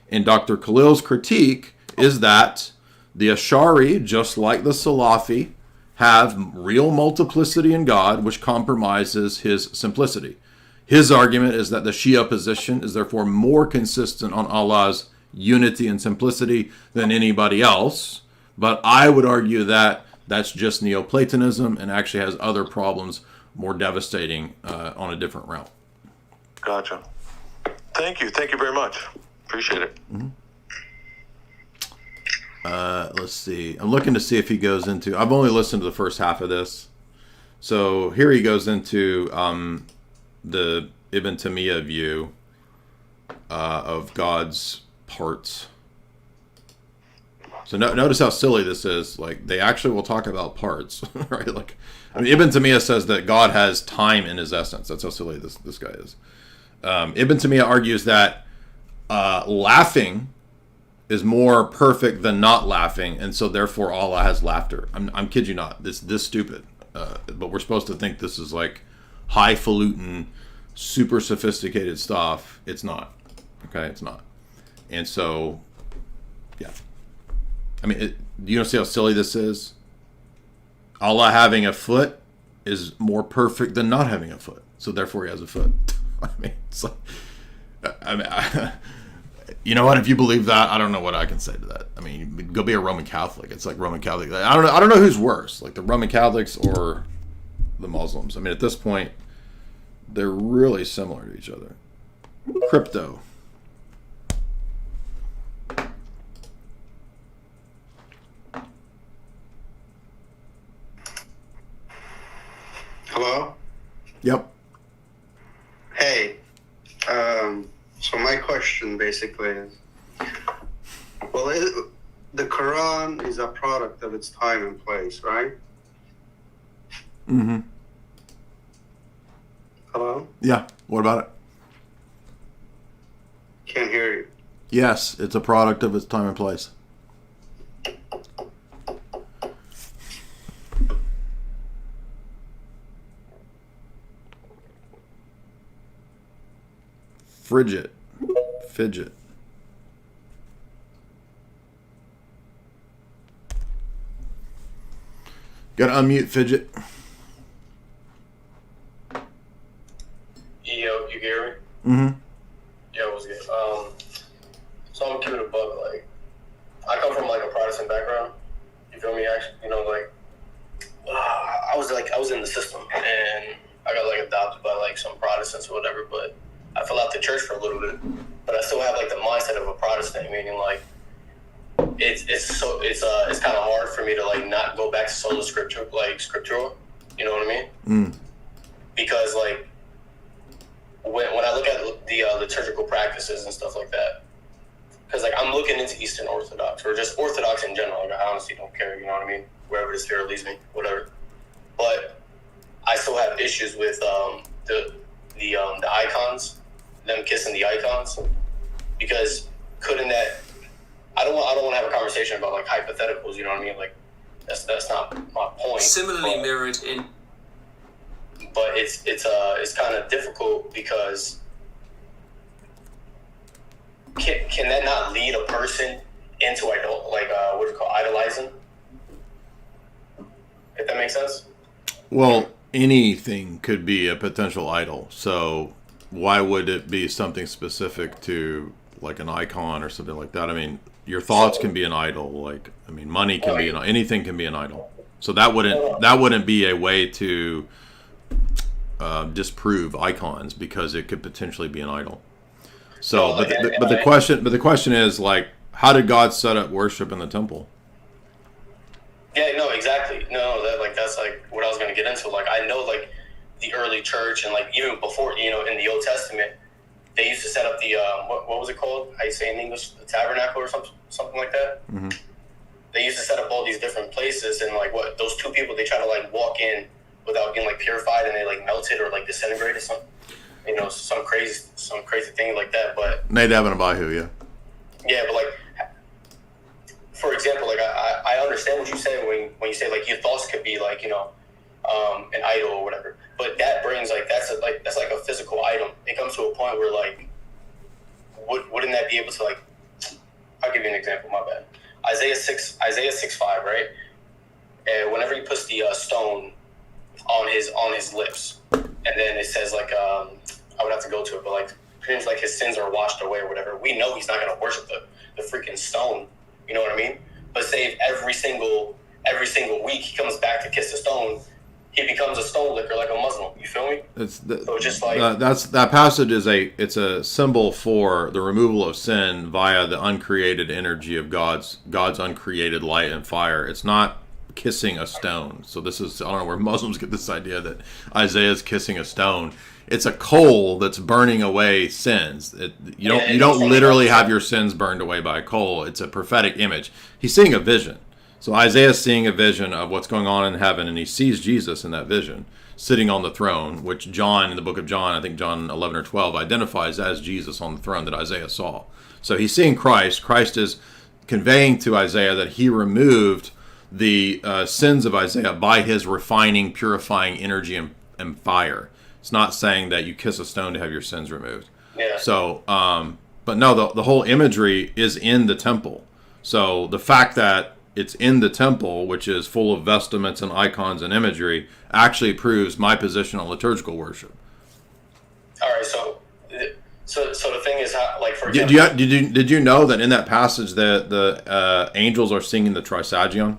In Dr. Khalil's critique is that the Ash'ari, just like the Salafi, have real multiplicity in God, which compromises his simplicity. His argument is that the Shia position is therefore more consistent on Allah's unity and simplicity than anybody else. But I would argue that that's just Neoplatonism and actually has other problems more devastating on a different route. Gotcha. Thank you. Thank you very much. Appreciate it. Mm-hmm. Let's see. I'm looking to see if he goes into... I've only listened to the first half of this. So here he goes into the Ibn Taymiyyah view of God's parts. So notice how silly this is. Like, they actually will talk about parts, right? Like, I mean, Ibn Taymiyyah says that God has time in his essence. That's how silly this guy is. Ibn Taymiyyah argues that laughing is more perfect than not laughing, and so therefore Allah has laughter. I'm kid you not. This stupid. But we're supposed to think this is like highfalutin, super sophisticated stuff. It's not. Okay, it's not. And so, yeah. I mean, do you see how silly this is? Allah having a foot is more perfect than not having a foot. So therefore he has a foot. I mean, it's like... You know what? If you believe that, I don't know what I can say to that. I mean, go be a Roman Catholic. It's like Roman Catholic. I don't know who's worse, like the Roman Catholics or the Muslims. I mean, at this point, they're really similar to each other. Crypto. Hello? Yep. Hey. So my question basically is, well, the Quran is a product of its time and place, right? Mm-hmm. Hello? Yeah. What about it? Can't hear you. Yes, it's a product of its time and place. Fidget. Gotta unmute Fidget. Yo, you hear me? Mm-hmm. Yo, what's good? So I'm keeping it a buck. Like, I come from like a Protestant background. You feel me? Actually, you know, like, I was in the system, and I got like adopted by like some Protestants or whatever. But I fell out the church for a little bit. But I still have like the mindset of a Protestant, meaning like it's kind of hard for me to like not go back to sola scriptura, like scriptural. You know what I mean? Because like when I look at the liturgical practices and stuff like that, because like I'm looking into Eastern Orthodox or just Orthodox in general. Like, I honestly don't care. You know what I mean? Wherever the Spirit leads me, whatever. But I still have issues with the icons, them kissing the icons, because couldn't that? I don't want to have a conversation about like hypotheticals. You know what I mean? Like that's not my point. Similarly mirrored in. But it's kind of difficult because can that not lead a person into idolizing? If that makes sense. Well, anything could be a potential idol. So why would it be something specific to like an icon or something like that? I mean, your thoughts can be an idol. Like, I mean, money can be anything can be an idol. So that wouldn't be a way to disprove icons, because it could potentially be an idol. So, but the question is, like, how did God set up worship in the temple? Yeah, no, exactly. No, that's like what I was going to get into. Like, I know like the early church and like even before, you know, in the Old Testament, they used to set up the what was it called? How you say in English, the tabernacle or something like that. Mm-hmm. They used to set up all these different places, and like what those two people, they try to like walk in without being like purified, and they like melted or like disintegrated some, you know, some crazy thing like that. But Nadab and Abihu, yeah. Yeah, but like, for example, like I understand what you say when you say like your thoughts could be like, you know, an idol or whatever. But that brings like that's like a physical item. It comes to a point where like, wouldn't that be able to like? I'll give you an example. My bad. Isaiah 6:5, right? And whenever he puts the stone on his lips, and then it says like I would have to go to it, but like pretty much like his sins are washed away or whatever. We know he's not going to worship the freaking stone. You know what I mean? But say if every single week he comes back to kiss the stone, he becomes a stone licker like a Muslim. You feel me? So just like that passage is a symbol for the removal of sin via the uncreated energy of God's uncreated light and fire. It's not kissing a stone. So this is, I don't know where Muslims get this idea that Isaiah's kissing a stone. It's a coal that's burning away sins. You don't literally have your sins burned away by a coal. It's a prophetic image. He's seeing a vision. So Isaiah's seeing a vision of what's going on in heaven, and he sees Jesus in that vision sitting on the throne, which John, in the book of John, I think John 11 or 12, identifies as Jesus on the throne that Isaiah saw. So he's seeing Christ. Christ is conveying to Isaiah that he removed the sins of Isaiah by his refining, purifying energy and fire. It's not saying that you kiss a stone to have your sins removed. Yeah. So, but no, the whole imagery is in the temple. So the fact that it's in the temple, which is full of vestments and icons and imagery, actually proves my position on liturgical worship. All right, so So the thing is, how, like for Did example, did you know that in that passage the angels are singing the Trisagion?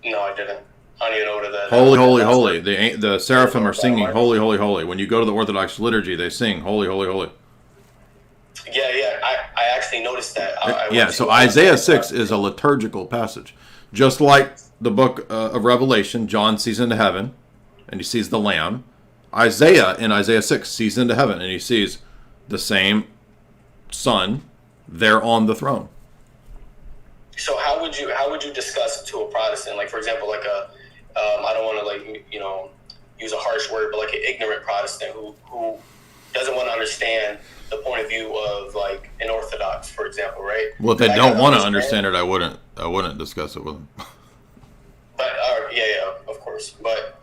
no, I didn't. I don't even know what that. Holy, holy, holy. The seraphim are singing holy, holy, holy. When you go to the Orthodox liturgy, they sing holy, holy, holy. Yeah. I actually noticed that. Yeah. So Isaiah 6 is a liturgical passage, just like the book of Revelation. John sees into heaven, and he sees the Lamb. Isaiah in Isaiah 6 sees into heaven, and he sees the same Son there on the throne. So how would you discuss to a Protestant, like for example, like a I don't want to like use a harsh word, but like an ignorant Protestant who doesn't want to understand the point of view of like an Orthodox, for example, right? Well, if they don't want to understand it, I wouldn't discuss it with them. But yeah, of course. But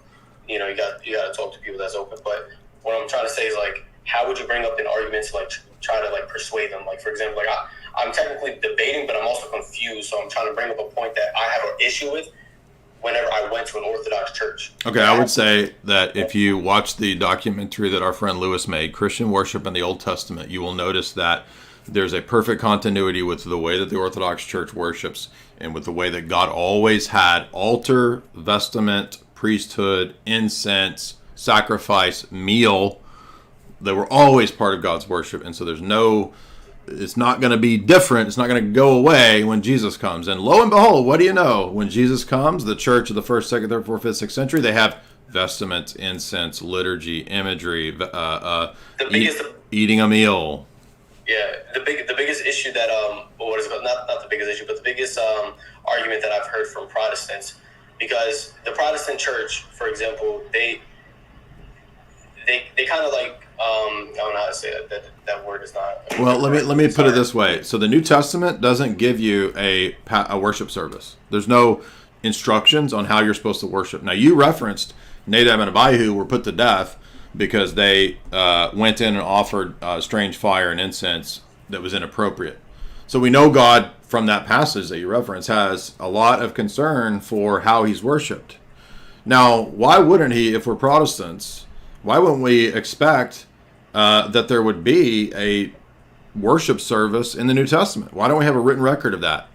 you got to talk to people that's open. But what I'm trying to say is like, how would you bring up an argument to like try to like persuade them? Like for example, like I'm technically debating, but I'm also confused. So I'm trying to bring up a point that I have an issue with whenever I went to an Orthodox church. Okay, I would say that if you watch the documentary that our friend Lewis made, Christian Worship in the Old Testament, you will notice that there's a perfect continuity with the way that the Orthodox Church worships and with the way that God always had altar, vestment, priesthood, incense, sacrifice, meal. They were always part of God's worship. And so it's not going to be different. It's not going to go away when Jesus comes. And lo and behold, what do you know? When Jesus comes, the church of the 1st, 2nd, 3rd, 4th, 5th, 6th century, they have vestments, incense, liturgy, imagery, eating a meal. Yeah, the biggest issue that what is it called? Not the biggest issue, but the biggest argument that I've heard from Protestants, because the Protestant church, for example, they kind of like I don't know how to say it. That word is not. Well, let me put it this way. So the New Testament doesn't give you a worship service. There's no instructions on how you're supposed to worship. Now, you referenced Nadab and Abihu were put to death because they went in and offered strange fire and incense that was inappropriate. So we know God, from that passage that you reference, has a lot of concern for how he's worshipped. Now, why wouldn't he, if we're Protestants, why wouldn't we expect that there would be a worship service in the New Testament? Why don't we have a written record of that?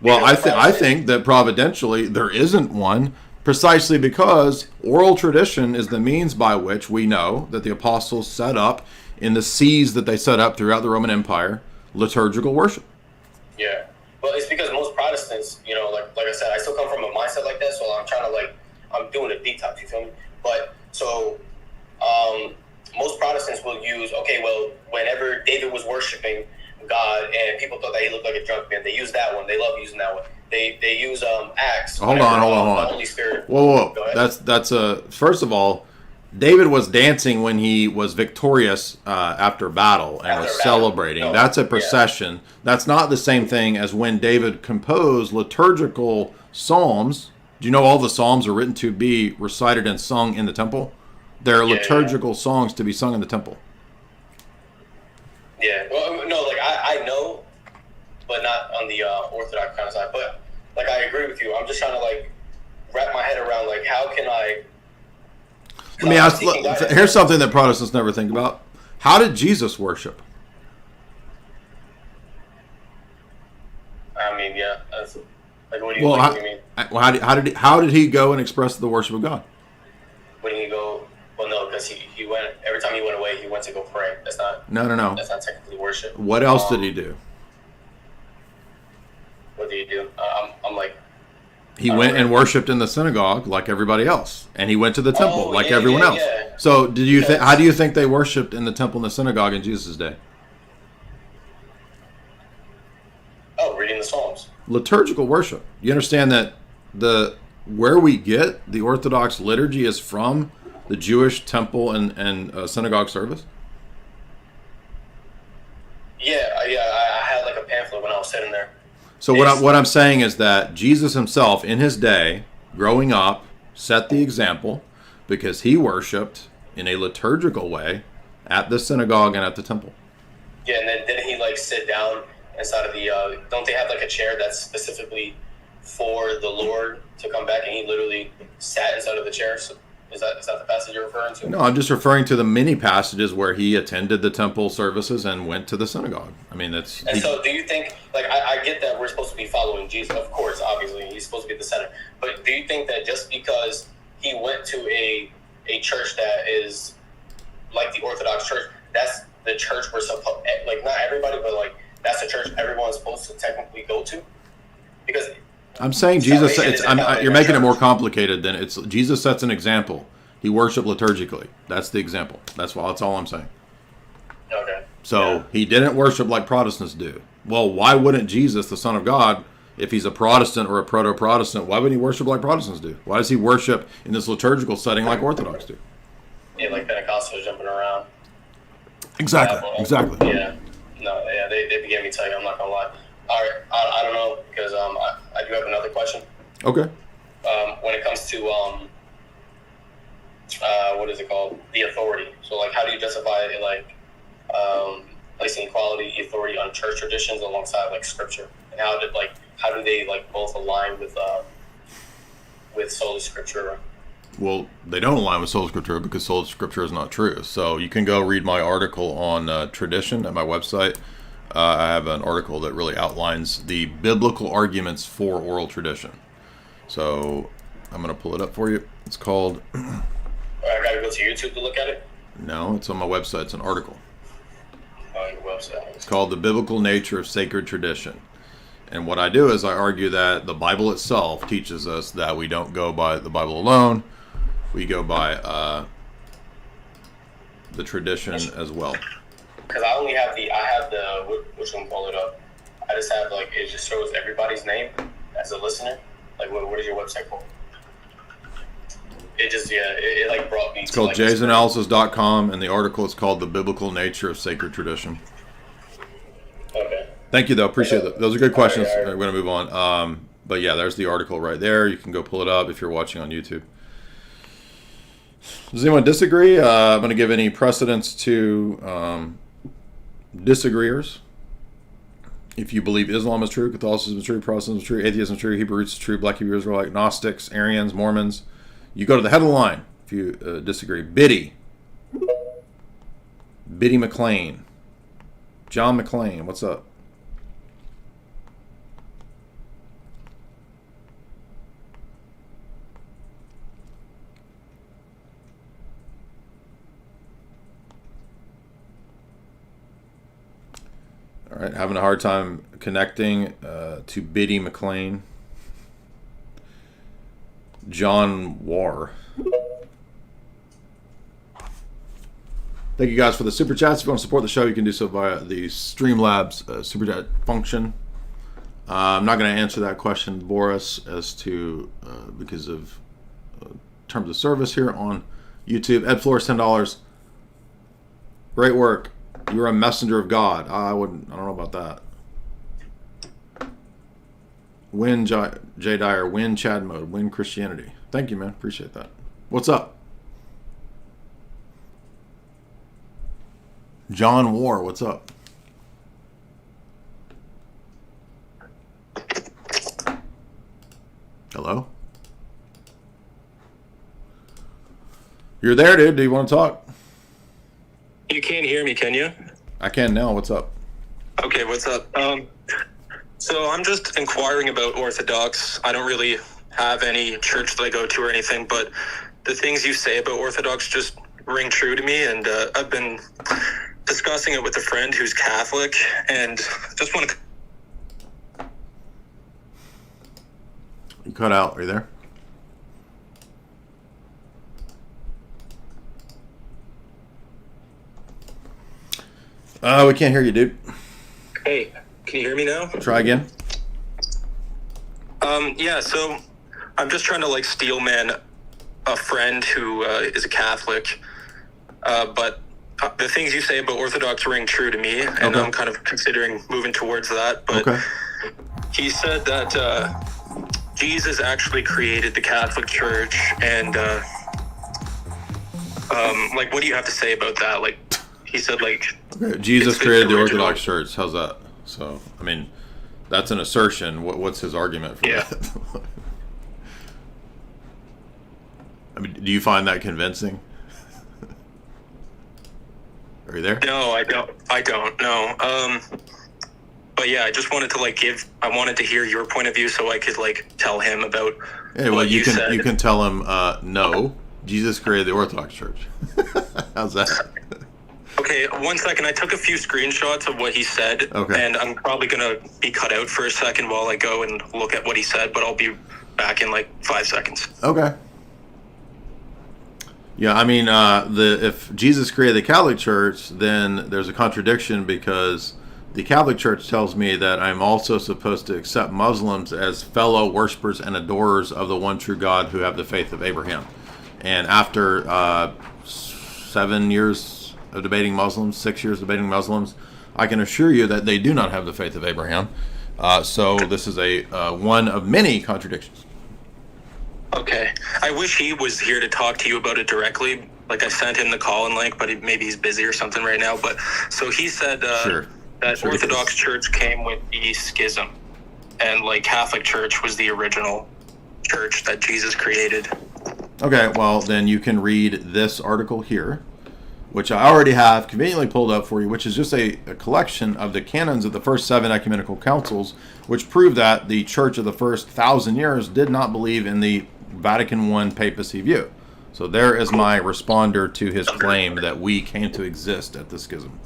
Well, I think that providentially there isn't one, precisely because oral tradition is the means by which we know that the apostles set up in the sees that they set up throughout the Roman Empire liturgical worship. Yeah, well, it's because most Protestants, like I said, I still come from a mindset like that, so I'm trying to I'm doing a detox. You feel me? But so. Most Protestants will use, whenever David was worshiping God and people thought that he looked like a drunk man, they use that one. They love using that one. They use Acts. Hold on. The Holy Spirit. Whoa. That's first of all, David was dancing when he was victorious after battle and was celebrating. No, that's a procession. Yeah. That's not the same thing as when David composed liturgical psalms. Do you know all the psalms are written to be recited and sung in the temple? There are liturgical songs to be sung in the temple. Yeah, well, no, I know, but not on the Orthodox kind of side. But I agree with you. I'm just trying to wrap my head around how can I. Let me ask. Here's something that Protestants never think about. How did Jesus worship? I mean, yeah. That's, what do you mean? How did he go and express the worship of God? When did he go? Well, no, because he went, every time he went away, he went to go pray. That's not. No. That's not technically worship. What else did he do? What did he do? He went and worshipped in the synagogue like everybody else, and he went to the temple like everyone else. Yeah. So, how do you think they worshipped in the temple and the synagogue in Jesus' day? Oh, reading the Psalms. Liturgical worship. You understand that where we get the Orthodox liturgy is from the Jewish temple and synagogue service? Yeah, I had a pamphlet when I was sitting there. So what I'm saying is that Jesus himself, in his day, growing up, set the example because he worshipped in a liturgical way at the synagogue and at the temple. Yeah, and then didn't he sit down inside of the? Don't they have a chair that's specifically for the Lord to come back, and he literally sat inside of the chair? So Is that the passage you're referring to? No, I'm just referring to the many passages where he attended the temple services and went to the synagogue. I mean, that's. And so, do you think, like, I get that we're supposed to be following Jesus, of course, obviously, he's supposed to be at the center. But do you think that just because he went to a church that is like the Orthodox Church, that's the church we're supposed, like, not everybody, but like that's the church everyone's supposed to technically go to? Because I'm saying Jesus. You're making it more complicated than it's. Jesus sets an example. He worshiped liturgically. That's the example. That's all I'm saying. Okay. So he didn't worship like Protestants do. Well, why wouldn't Jesus, the Son of God, if he's a Protestant or a proto-Protestant, why wouldn't he worship like Protestants do? Why does he worship in this liturgical setting like Orthodox do? Yeah, like Pentecostals jumping around. Exactly. Yeah, Exactly. Yeah. No. Yeah, they began me tight. I'm not gonna lie. All right. I don't know because I do have another question. Okay. When it comes to what is it called? The authority. So like, how do you justify like placing equality, authority on church traditions alongside like scripture, and how do they like both align with sola scriptura? Well, they don't align with sola scriptura because sola scriptura is not true. So you can go read my article on tradition at my website. I have an article that really outlines the biblical arguments for oral tradition. So I'm going to pull it up for you. It's called... I got to go to YouTube to look at it? No, it's on my website. It's an article. On your website. It's called The Biblical Nature of Sacred Tradition. And what I do is I argue that the Bible itself teaches us that we don't go by the Bible alone. We go by the tradition as well. Because I have the, which one, pull it up. I just have like, it just shows everybody's name as a listener. Like, what is your website called? It just, it like brought me It's to called like jaysanalysis.com, and the article is called The Biblical Nature of Sacred Tradition. Okay. Thank you, though. Appreciate that. Those are good questions. All right. We're going to move on. But yeah, there's the article right there. You can go pull it up if you're watching on YouTube. Does anyone disagree? I'm going to give any precedence to disagreeers. If you believe Islam is true, Catholicism is true, Protestantism is true, Atheism is true, Hebrew roots is true, Black Hebrew Israelite, Gnostics, Arians, Mormons, you go to the head of the line if you disagree. Biddy McLean. John McLean, what's up? All right, having a hard time connecting to Biddy McLean. John War. Thank you guys for the super chats. If you want to support the show, you can do so via the Streamlabs super chat function. I'm not going to answer that question, Boris, as to because of terms of service here on YouTube. Ed Flores, $10. Great work. You're a messenger of God. I don't know about that. Win J Dyer, win Chad mode, win Christianity. Thank you, man. Appreciate that. What's up? John War, what's up? Hello? You're there, dude. Do you want to talk? You can't hear me, can you? I can now. What's up? Okay, what's up? So I'm just inquiring about Orthodox. I don't really have any church that I go to or anything, but the things you say about Orthodox just ring true to me, and I've been discussing it with a friend who's Catholic, and just want to... You cut out. Are you there? We can't hear you, dude. Hey, can you hear me now? Try again. Yeah, so I'm just trying to like steelman a friend who is a Catholic, but the things you say about Orthodox ring true to me, and Okay. I'm kind of considering moving towards that. But Okay. he said that Jesus actually created the Catholic Church, and like, what do you have to say about that? Like, he said, like, Okay. Jesus it's created the original. Orthodox Church. How's that? So, I mean, that's an assertion. What's his argument for that? I mean, do you find that convincing? Are you there? No, I don't. No. But yeah, I just wanted to I wanted to hear your point of view so I could tell him about what you said. You can tell him, no, Jesus created the Orthodox Church. How's that? Okay, 1 second. I took a few screenshots of what he said, and I'm probably going to be cut out for a second while I go and look at what he said, but I'll be back in 5 seconds. Okay. Yeah, I mean, if Jesus created the Catholic Church, then there's a contradiction because the Catholic Church tells me that I'm also supposed to accept Muslims as fellow worshipers and adorers of the one true God who have the faith of Abraham. And after 7 years of debating Muslims, 6 years debating Muslims, I can assure you that they do not have the faith of Abraham. So this is a one of many contradictions. Okay. I wish he was here to talk to you about it directly. I sent him the call-in link, but maybe he's busy or something right now. But so he said that Orthodox Church came with the schism, and Catholic Church was the original church that Jesus created. Okay, well then you can read this article here, which I already have conveniently pulled up for you, which is just a collection of the canons of the first 7 ecumenical councils, which prove that the church of the first 1,000 years did not believe in the Vatican I papacy view. So there is my responder to his claim that we came to exist at the schism.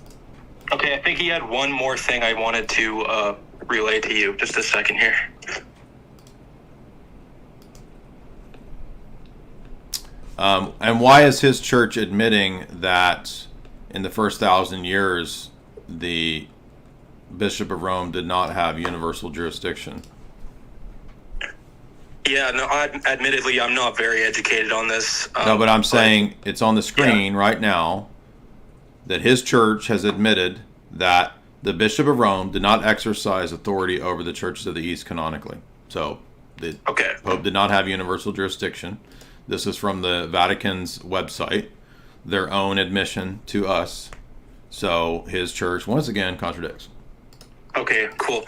Okay, I think he had one more thing I wanted to relay to you. Just a second here. And why is his church admitting that in the first 1,000 years the Bishop of Rome did not have universal jurisdiction? Yeah, no, admittedly, I'm not very educated on this. No, but I'm saying it's on the screen right now that his church has admitted that the Bishop of Rome did not exercise authority over the churches of the East canonically. So the Pope did not have universal jurisdiction. This is from the Vatican's website, their own admission to us. So his church, once again, contradicts. Okay, cool.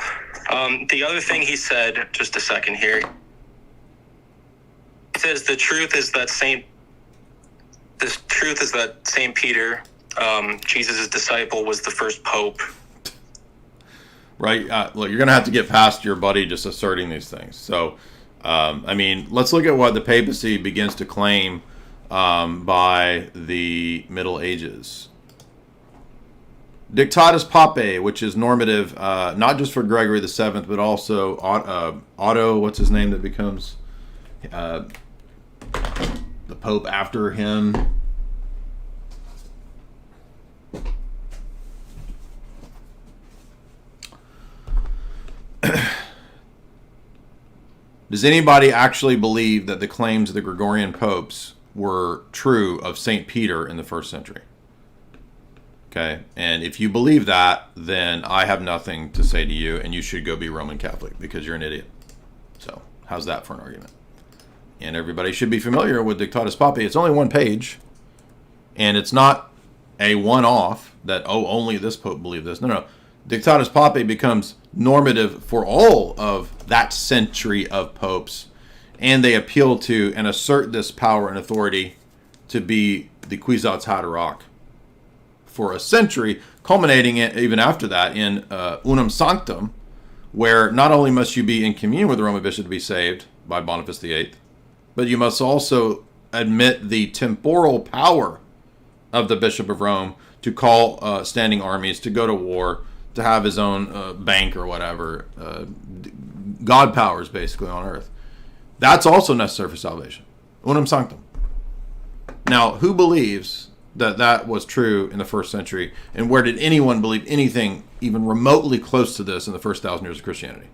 The other thing he said, just a second here, he says the truth is that Saint Peter, Jesus' disciple, was the first pope. Right. Look, you're going to have to get past your buddy just asserting these things. So, I mean, let's look at what the papacy begins to claim by the Middle Ages. Dictatus Papae, which is normative, not just for Gregory the Seventh, but also Otto, what's his name that becomes the Pope after him. Does anybody actually believe that the claims of the Gregorian popes were true of St. Peter in the first century? Okay, and if you believe that, then I have nothing to say to you, and you should go be Roman Catholic because you're an idiot. So, how's that for an argument? And everybody should be familiar with Dictatus Papae. It's only one page, and it's not a one-off that, oh, only this pope believed this. No. Dictatus Papae becomes normative for all of that century of popes, and they appeal to and assert this power and authority to be the Kwisatz Haderach for a century, culminating it even after that in Unum Sanctum, where not only must you be in communion with the Roman bishop to be saved by Boniface VIII, but you must also admit the temporal power of the Bishop of Rome to call standing armies, to go to war, to have his own bank or whatever, God powers basically on earth. That's also necessary for salvation. Unum Sanctum. Now, who believes that that was true in the first century, and where did anyone believe anything even remotely close to this in the first 1,000 years of Christianity?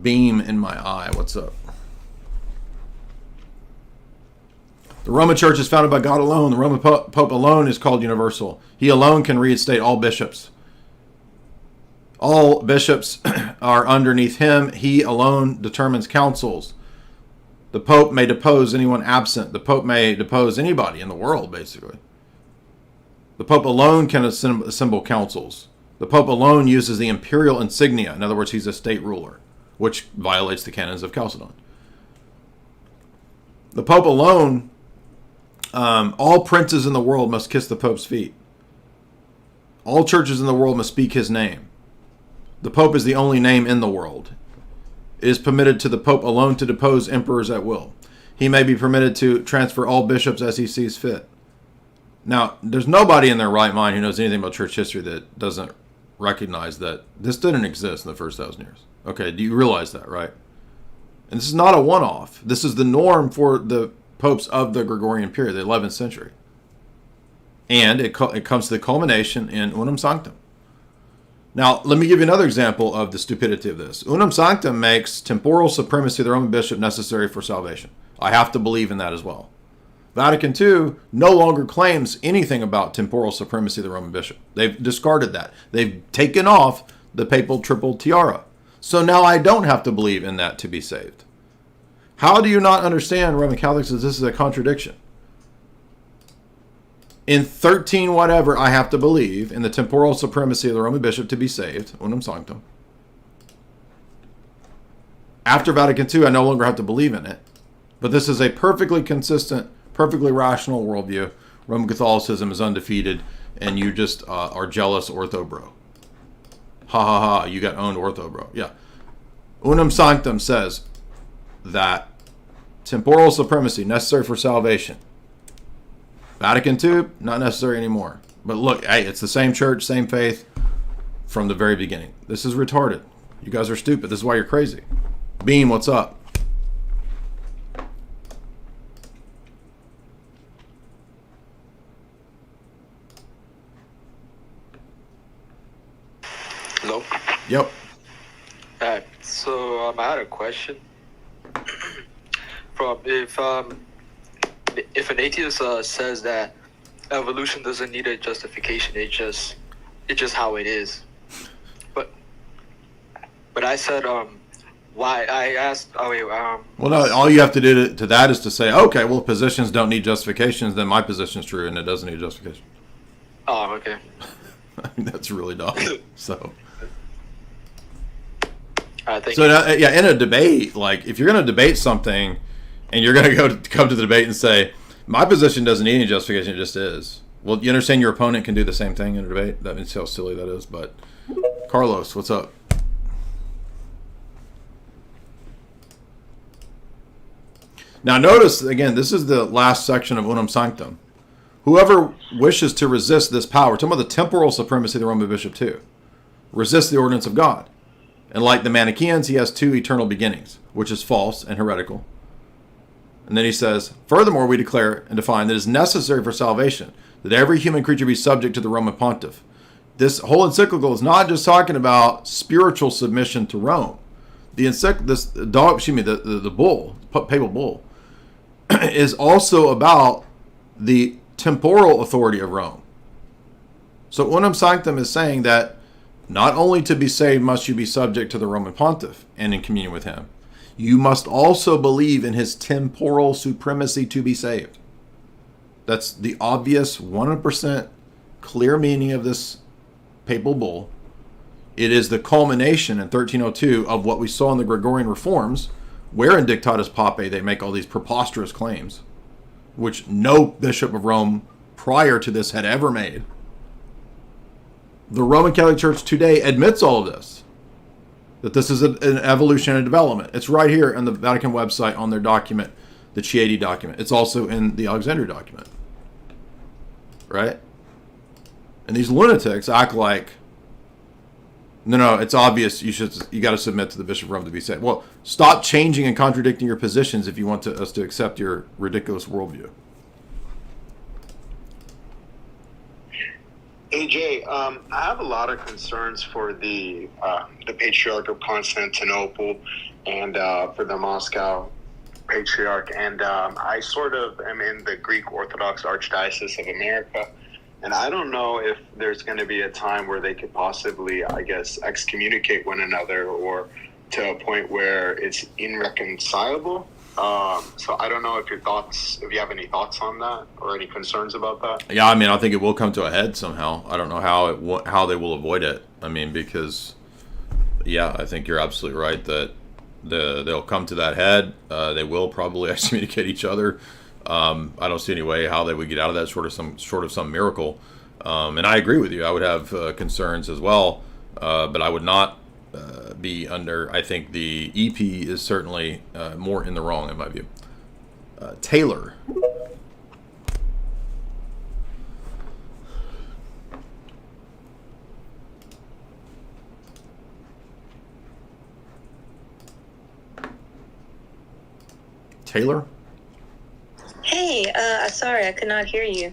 Beam in my eye. What's up? The Roman Church is founded by God alone. The Roman Pope alone is called universal. He alone can reinstate all bishops. All bishops are underneath him. He alone determines councils. The Pope may depose anyone absent. The Pope may depose anybody in the world, basically. The Pope alone can assemble councils. The Pope alone uses the imperial insignia. In other words, he's a state ruler, which violates the canons of Chalcedon. The Pope alone, all princes in the world must kiss the Pope's feet. All churches in the world must speak his name. The Pope is the only name in the world. It is permitted to the Pope alone to depose emperors at will. He may be permitted to transfer all bishops as he sees fit. Now, there's nobody in their right mind who knows anything about church history that doesn't recognize that this didn't exist in the first 1,000 years. Okay, do you realize that, right? And this is not a one-off. This is the norm for the popes of the Gregorian period, the 11th century. And it comes to the culmination in Unum Sanctum. Now, let me give you another example of the stupidity of this. Unum Sanctum makes temporal supremacy of the Roman bishop necessary for salvation. I have to believe in that as well. Vatican II no longer claims anything about temporal supremacy of the Roman bishop. They've discarded that. They've taken off the papal triple tiara. So now I don't have to believe in that to be saved. How do you not understand, Roman Catholics, that this is a contradiction? In 13 whatever, I have to believe in the temporal supremacy of the Roman bishop to be saved, Unum Sanctum. After Vatican II, I no longer have to believe in it. But this is a perfectly consistent, perfectly rational worldview. Roman Catholicism is undefeated, and you just are jealous ortho bro. Ha ha ha, you got owned ortho bro. Yeah. Unum Sanctum says that temporal supremacy necessary for salvation. Vatican II, not necessary anymore. But look, hey, it's the same church, same faith from the very beginning. This is retarded. You guys are stupid. This is why you're crazy. Beam, what's up? Hello? Yep. Alright, so I had a question. From if an atheist says that evolution doesn't need a justification, it's just how it is. But I said why I asked well, no, all you have to do to that is to say, okay, well, positions don't need justifications, then my position is true and it doesn't need justification. Oh, okay. I mean, that's really dumb. So so now, yeah, in a debate, like if you're going to debate something and you're going to come to the debate and say, my position doesn't need any justification, it just is. Well, you understand your opponent can do the same thing in a debate? That means how silly that is. But Carlos, what's up? Now notice, again, this is the last section of Unum Sanctum. Whoever wishes to resist this power, talking about the temporal supremacy of the Roman bishop too, resist the ordinance of God. And like the Manichaeans, he has two eternal beginnings, which is false and heretical. And then he says, furthermore, we declare and define that it is necessary for salvation that every human creature be subject to the Roman pontiff. This whole encyclical is not just talking about spiritual submission to Rome. The bull, papal bull, is also about the temporal authority of Rome. So Unum Sanctum is saying that not only to be saved must you be subject to the Roman pontiff and in communion with him, you must also believe in his temporal supremacy to be saved. That's the obvious 100% clear meaning of this papal bull. It is the culmination in 1302 of what we saw in the Gregorian reforms, where in Dictatus Papae they make all these preposterous claims, which no bishop of Rome prior to this had ever made. The Roman Catholic Church today admits all of this, that this is an evolution and development. It's right here on the Vatican website on their document, the Chieti document. It's also in the Alexandria document, right? And these lunatics act like, no, it's obvious you got to submit to the Bishop of Rome to be saved. Well, stop changing and contradicting your positions if you want us to accept your ridiculous worldview. Hey Jay, I have a lot of concerns for the Patriarch of Constantinople and for the Moscow Patriarch, and I sort of am in the Greek Orthodox Archdiocese of America, and I don't know if there's going to be a time where they could possibly, I guess, excommunicate one another or to a point where it's irreconcilable. So I don't know if you have any thoughts on that or any concerns about that. Yeah, I mean, I think it will come to a head somehow. I don't know how they will avoid it. I mean, because yeah, I think you're absolutely right that they'll come to that head. They will probably excommunicate each other. I don't see any way how they would get out of that short of some miracle. And I agree with you. I would have concerns as well, but I would not be under. I think the EP is certainly more in the wrong in my view. Taylor. Taylor? Hey, sorry, I could not hear you.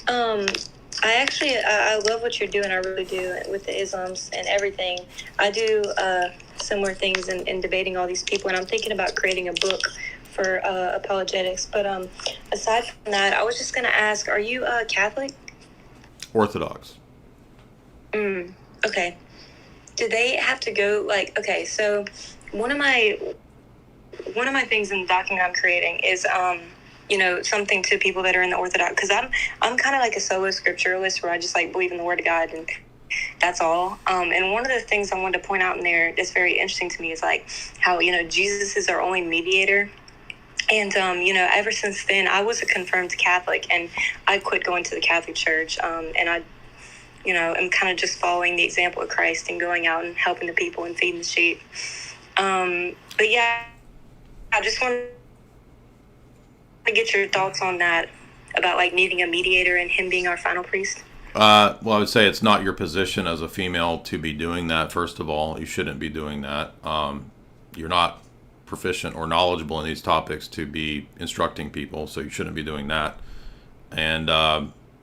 I love what you're doing. I really do with the Islams and everything. I do similar things in debating all these people, and I'm thinking about creating a book for apologetics. But aside from that, I was just going to ask, are you Catholic? Orthodox. Okay. Do they have to go, like, okay, so one of my things in the document I'm creating is something to people that are in the Orthodox, because I'm kind of like a solo scripturalist where I just like believe in the Word of God and that's all. And one of the things I wanted to point out in there that's very interesting to me is like how Jesus is our only mediator. And ever since then I was a confirmed Catholic, and I quit going to the Catholic Church, and I am kind of just following the example of Christ and going out and helping the people and feeding the sheep. But yeah, I just wanted to get your thoughts on that, about like needing a mediator and him being our final priest. Well, I would say it's not your position as a female to be doing that. First of all, you shouldn't be doing that. You're not proficient or knowledgeable in these topics to be instructing people, so you shouldn't be doing that. And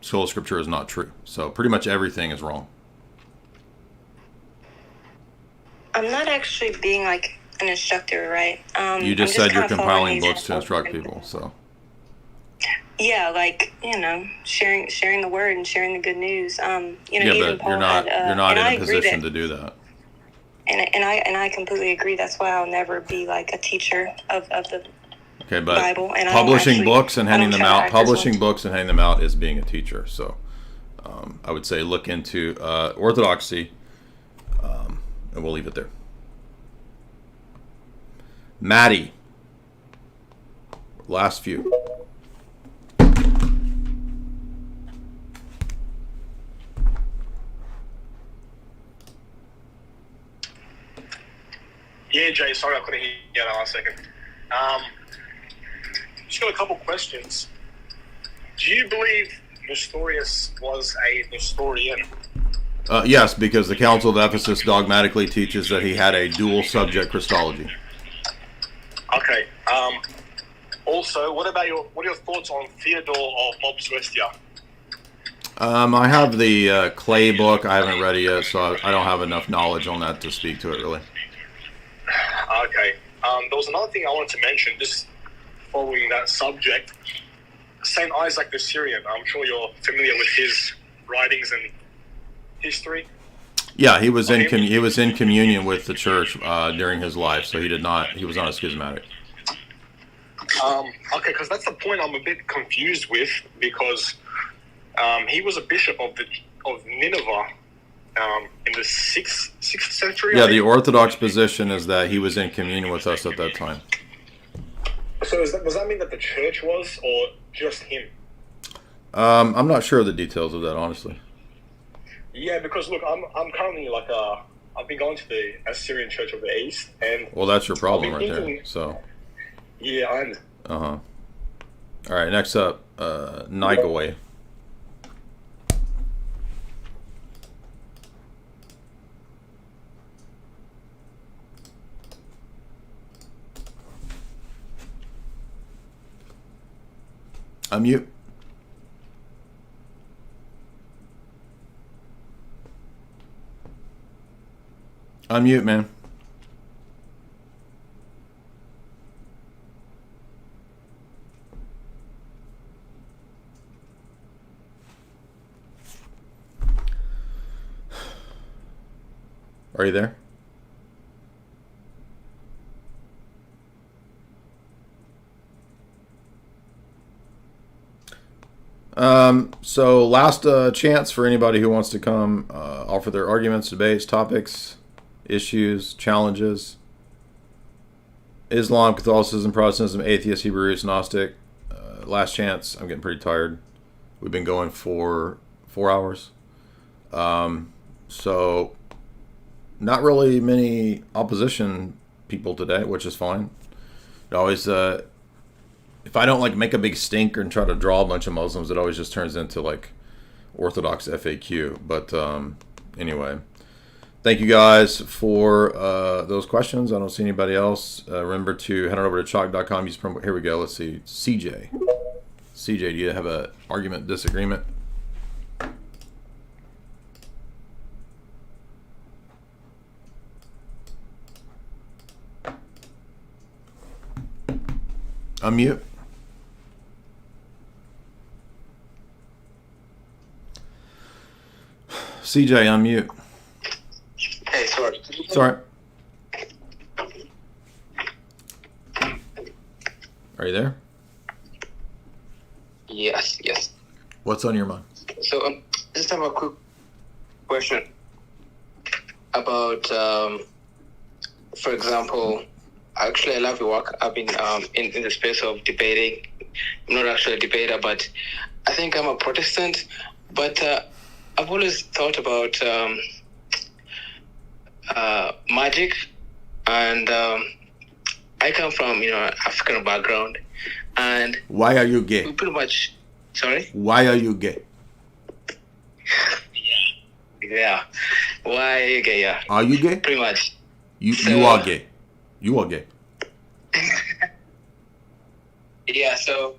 sola scriptura is not true. So pretty much everything is wrong. I'm not actually being like an instructor, right? You just said you're compiling books to instruct people, so. Yeah, like sharing the word and sharing the good news. Yeah, but you're not in a position to do that. And I completely agree. That's why I'll never be like a teacher of the Bible. And publishing books and handing them out is being a teacher. So I would say look into orthodoxy, and we'll leave it there. Maddie, last few. Yeah, Jay, sorry I couldn't hear you that last second. Just got a couple questions. Do you believe Nestorius was a Nestorian? Yes, because the Council of Ephesus dogmatically teaches that he had a dual subject Christology. Okay. Also, what are your thoughts on Theodore of Mopsuestia? I have the Clay book. I haven't read it yet, so I don't have enough knowledge on that to speak to it, really. Okay. There was another thing I wanted to mention, just following that subject. Saint Isaac the Syrian, I'm sure you're familiar with his writings and history. Yeah, he was in communion with the church during his life, so he was not a schismatic. Okay, because that's the point I'm a bit confused with, because he was a bishop of Nineveh in the 6th century. Yeah, the Orthodox position is that he was in communion with us at that time. So does that mean that the church was, or just him? I'm not sure of the details of that, honestly. Yeah, because look, I'm currently I've been going to the Assyrian Church of the East, and well, that's your problem right there. So. Yeah, I understand. All right, next up, Nigoy. Unmute. Unmute, man. Are you there? So last chance for anybody who wants to come offer their arguments, debates, topics, issues, challenges. Islam, Catholicism, Protestantism, Atheist, Hebrew, Gnostic. Last chance. I'm getting pretty tired. We've been going for 4 hours. So not really many opposition people today, which is fine. It always, if I don't like make a big stink and try to draw a bunch of Muslims, it always just turns into like Orthodox FAQ. But anyway, thank you guys for those questions. I don't see anybody else. Remember to head on over to chalk.com. Use promo. Here we go. Let's see. CJ, do you have an argument, disagreement? Unmute. CJ, unmute. Hey, sorry. Sorry. Are you there? Yes. What's on your mind? So, just have a quick question about, for example, actually, I love your work. I've been in the space of debating. I'm not actually a debater, but I think I'm a Protestant. But I've always thought about magic, and I come from African background. And why are you gay? Pretty much. Sorry. Why are you gay? Yeah. Why are you gay? Yeah. Are you gay? Pretty much. You are gay. You are gay. Yeah, so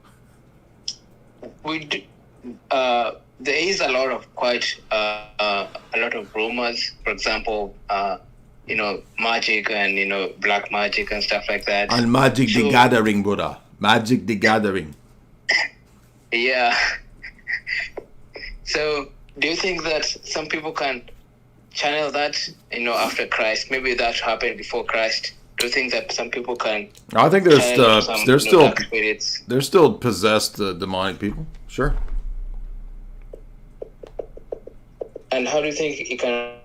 we do, there is a lot of rumors. For example, magic and black magic and stuff like that. And Magic the Gathering, brother. Magic the Gathering. Yeah. So, do you think that some people can channel that, after Christ? Maybe that happened before Christ. Do you think that some people can? I think there's still possessed demonic people. Sure. And how do you think you can?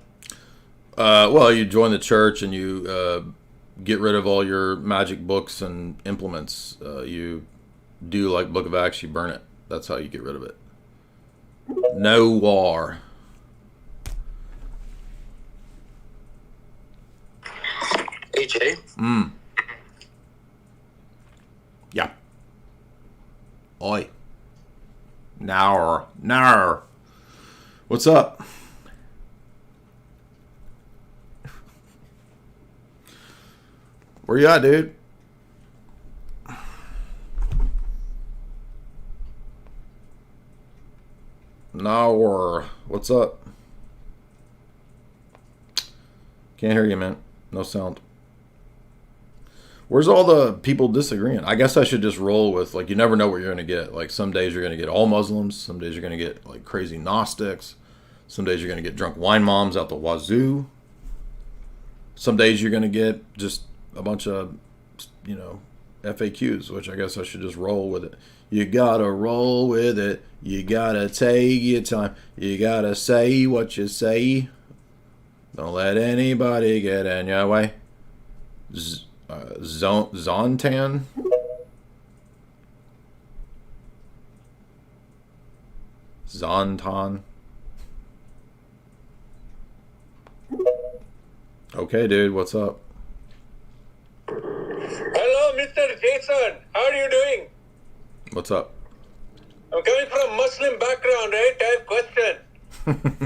Well, you join the church and you get rid of all your magic books and implements. You do like Book of Acts, you burn it. That's how you get rid of it. No war. AJ? Yeah. Oi. Now. What's up? Where you at, dude? Now, what's up? Can't hear you, man. No sound. Where's all the people disagreeing? I guess I should just roll with, like, you never know what you're going to get. Like, some days you're going to get all Muslims. Some days you're going to get, like, crazy Gnostics. Some days you're going to get drunk wine moms out the wazoo. Some days you're going to get just a bunch of, FAQs, which I guess I should just roll with it. You got to roll with it. You got to take your time. You got to say what you say. Don't let anybody get in your way. Zontan. Zontan. Okay, dude, what's up? Hello, Mr. Jason. How are you doing? What's up? I'm coming from Muslim background, right? I have question.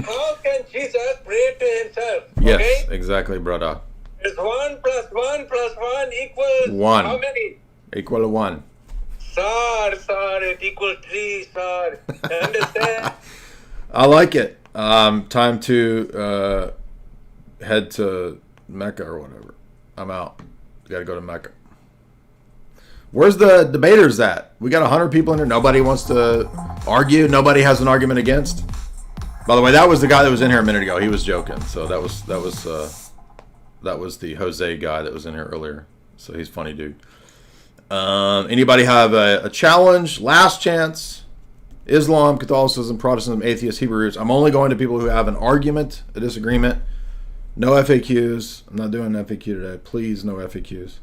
How can Jesus pray to himself? Yes, okay? exactly, brother. Is 1 plus 1 plus 1 equals 1. How many? Equal to 1. Sir, it equals 3, sir. Understand? I like it. Time to head to Mecca or whatever. I'm out. Gotta go to Mecca. Where's the debaters at? We got 100 people in here. Nobody wants to argue. Nobody has an argument against. By the way, that was the guy that was in here a minute ago. He was joking. So that was the Jose guy that was in here earlier. So he's a funny dude. Anybody have a challenge? Last chance. Islam, Catholicism, Protestantism, atheists, Hebrew roots. I'm only going to people who have an argument, a disagreement. No FAQs. I'm not doing an FAQ today. Please, no FAQs.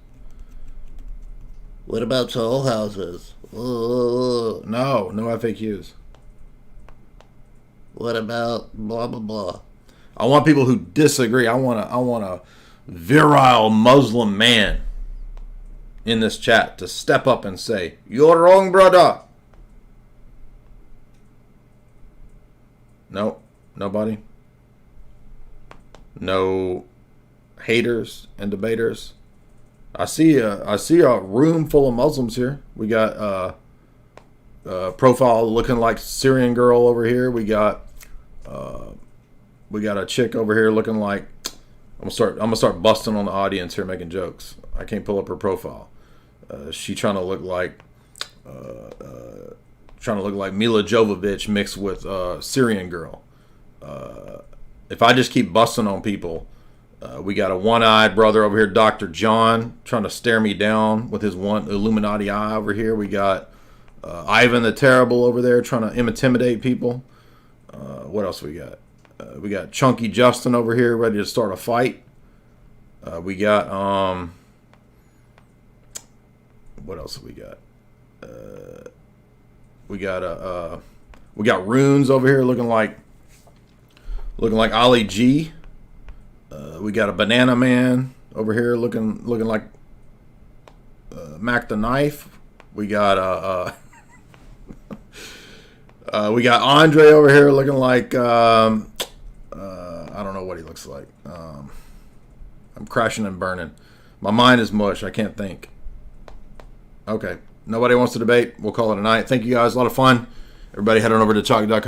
What about soul houses? No FAQs. What about blah blah blah? I want people who disagree. I want a virile Muslim man in this chat to step up and say, "You're wrong, brother." No, nobody. No haters and debaters. I see a room full of Muslims here. We got a profile looking like Syrian girl over here. We got a chick over here looking like I'm gonna start busting on the audience here, making jokes. I can't pull up her profile. She trying to look like Mila Jovovich mixed with Syrian girl. If I just keep busting on people, we got a one-eyed brother over here, Dr. John, trying to stare me down with his one Illuminati eye over here. We got Ivan the Terrible over there trying to intimidate people. What else we got? We got Chunky Justin over here ready to start a fight. We got what else have we got? We got Runes over here looking like Ali G. We got a Banana Man over here looking like Mac the Knife. We got Andre over here looking like I don't know what he looks like. I'm crashing and burning. My mind is mush. I can't think. Okay. Nobody wants to debate. We'll call it a night. Thank you guys. A lot of fun. Everybody head on over to chalk.com.